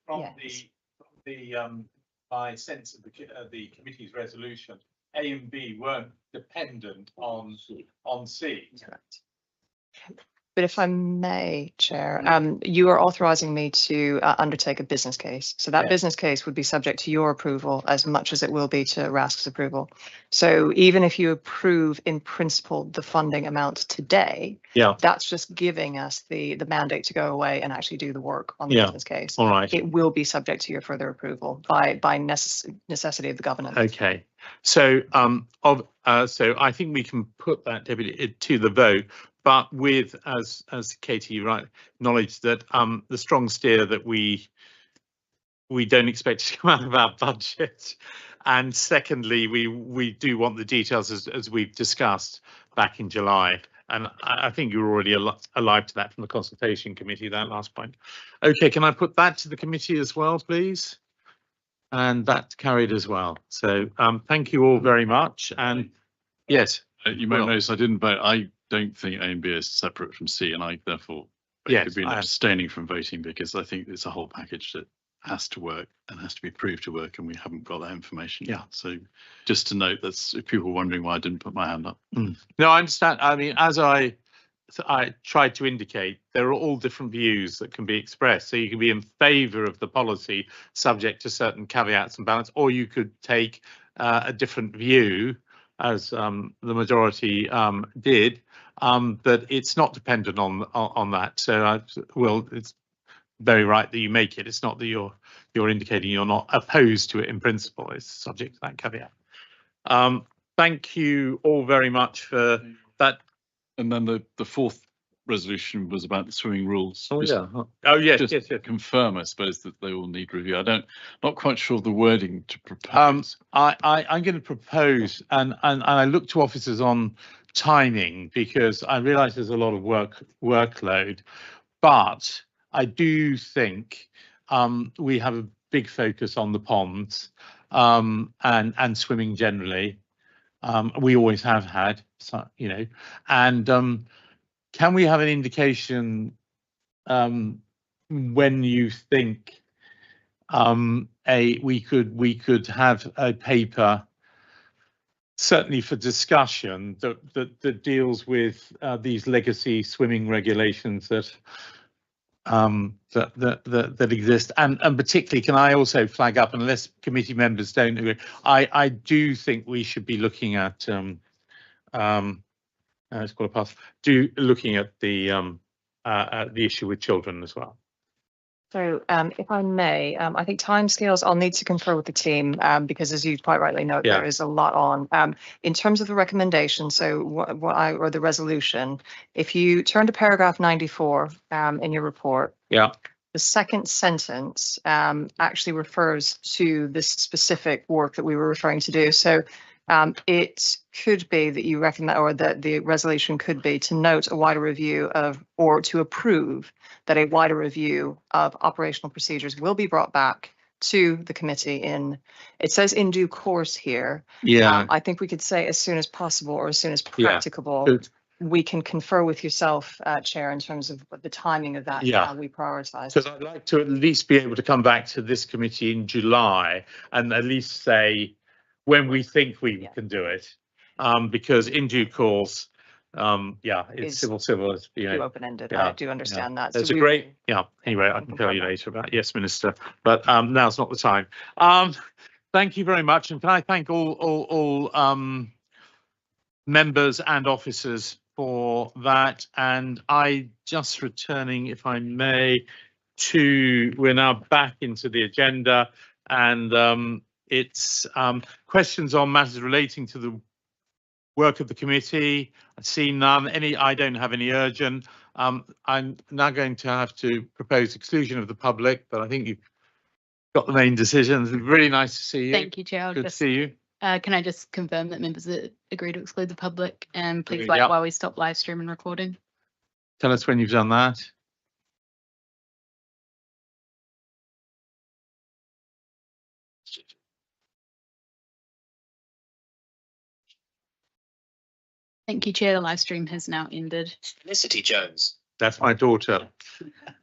Speaker 5: from my sense of the committee's resolution. A and B weren't dependent on C.
Speaker 18: Correct. But if I may, Chair, you are authorising me to undertake a business case. So that business case would be subject to your approval as much as it will be to RASC's approval. So even if you approve in principle the funding amount today, that's just giving us the mandate to go away and actually do the work on the business case.
Speaker 5: All right.
Speaker 18: It will be subject to your further approval by necessity of the governance.
Speaker 5: Okay. So so I think we can put that to the vote. But with, as Katie acknowledged, that the strong steer that we don't expect to come out of our budget, and secondly, we do want the details as we've discussed back in July, and I think you're already alive to that from the consultation committee. That last point. Okay, can I put that to the committee as well, please? And that's carried as well. So thank you all very much. And yes,
Speaker 6: you may notice I didn't vote. I don't think A and B is separate from C, and I therefore have been abstaining from voting because I think it's a whole package that has to work and has to be proved to work, and we haven't got that information yet. So just to note, that's if people are wondering why I didn't put my hand up.
Speaker 5: No, I understand. I mean, as I tried to indicate, there are all different views that can be expressed. So you can be in favour of the policy subject to certain caveats and balance, or you could take a different view, as the majority did, that it's not dependent on that. So it's very right that you make it. It's not that you're indicating you're not opposed to it in principle. It's subject to that caveat. Thank you all very much for that.
Speaker 6: And then the fourth resolution was about the swimming rules.
Speaker 5: Oh yeah. Oh yes.
Speaker 6: Just to confirm, I suppose, that they all need review. Not quite sure of the wording to propose.
Speaker 5: I'm going to propose, and I look to officers on timing because I realise there's a lot of workload, but I do think we have a big focus on the ponds and swimming generally. We always have had, so, and can we have an indication when you think we could have a paper, certainly for discussion, that deals with these legacy swimming regulations that exist, and particularly, can I also flag up, unless committee members don't agree, I do think we should be looking at looking at the issue with children as well.
Speaker 18: So if I may, I think timescales I'll need to confer with the team because, as you quite rightly note, there is a lot on. In terms of the recommendation, so or the resolution, if you turn to paragraph 94 in your report, the second sentence actually refers to this specific work that we were referring to do. So It could be that you recommend, or that the resolution could be to note a wider review of, or to approve that a wider review of operational procedures will be brought back to the committee in, it says in due course here.
Speaker 5: Yeah.
Speaker 18: I think we could say as soon as possible or as soon as
Speaker 5: Yeah.
Speaker 18: practicable.
Speaker 5: Good.
Speaker 18: We can confer with yourself, Chair, in terms of the timing of that,
Speaker 5: Yeah.
Speaker 18: how we prioritise.
Speaker 5: Because I'd like to at least be able to come back to this committee in July and at least say when we think we can do it. Because in due course, yeah, it's
Speaker 18: Is
Speaker 5: civil, you know.
Speaker 18: open-ended.
Speaker 5: Yeah,
Speaker 18: I do understand that.
Speaker 5: It's
Speaker 18: So
Speaker 5: a
Speaker 18: we
Speaker 5: great,
Speaker 18: will-
Speaker 5: yeah, anyway, I can tell
Speaker 18: confirm
Speaker 5: you
Speaker 18: that.
Speaker 5: later about, yes, Minister, but now's not the time. Thank you very much, and can I thank all members and officers for that. And I just returning, if I may, we're now back into the agenda, and it's questions on matters relating to the work of the committee. I see none. I don't have any urgent. I'm now going to have to propose exclusion of the public, but I think you've got the main decisions. Really nice to see you.
Speaker 1: Thank you, Chair.
Speaker 5: Good to see you.
Speaker 1: Can I just confirm that members agree to exclude the public, and please
Speaker 5: Agreed,
Speaker 1: wait
Speaker 5: yep.
Speaker 1: while we stop live stream and recording?
Speaker 5: Tell us when you've done that.
Speaker 1: Thank you, Chair. The live stream has now ended.
Speaker 11: Felicity Jones.
Speaker 5: That's my daughter.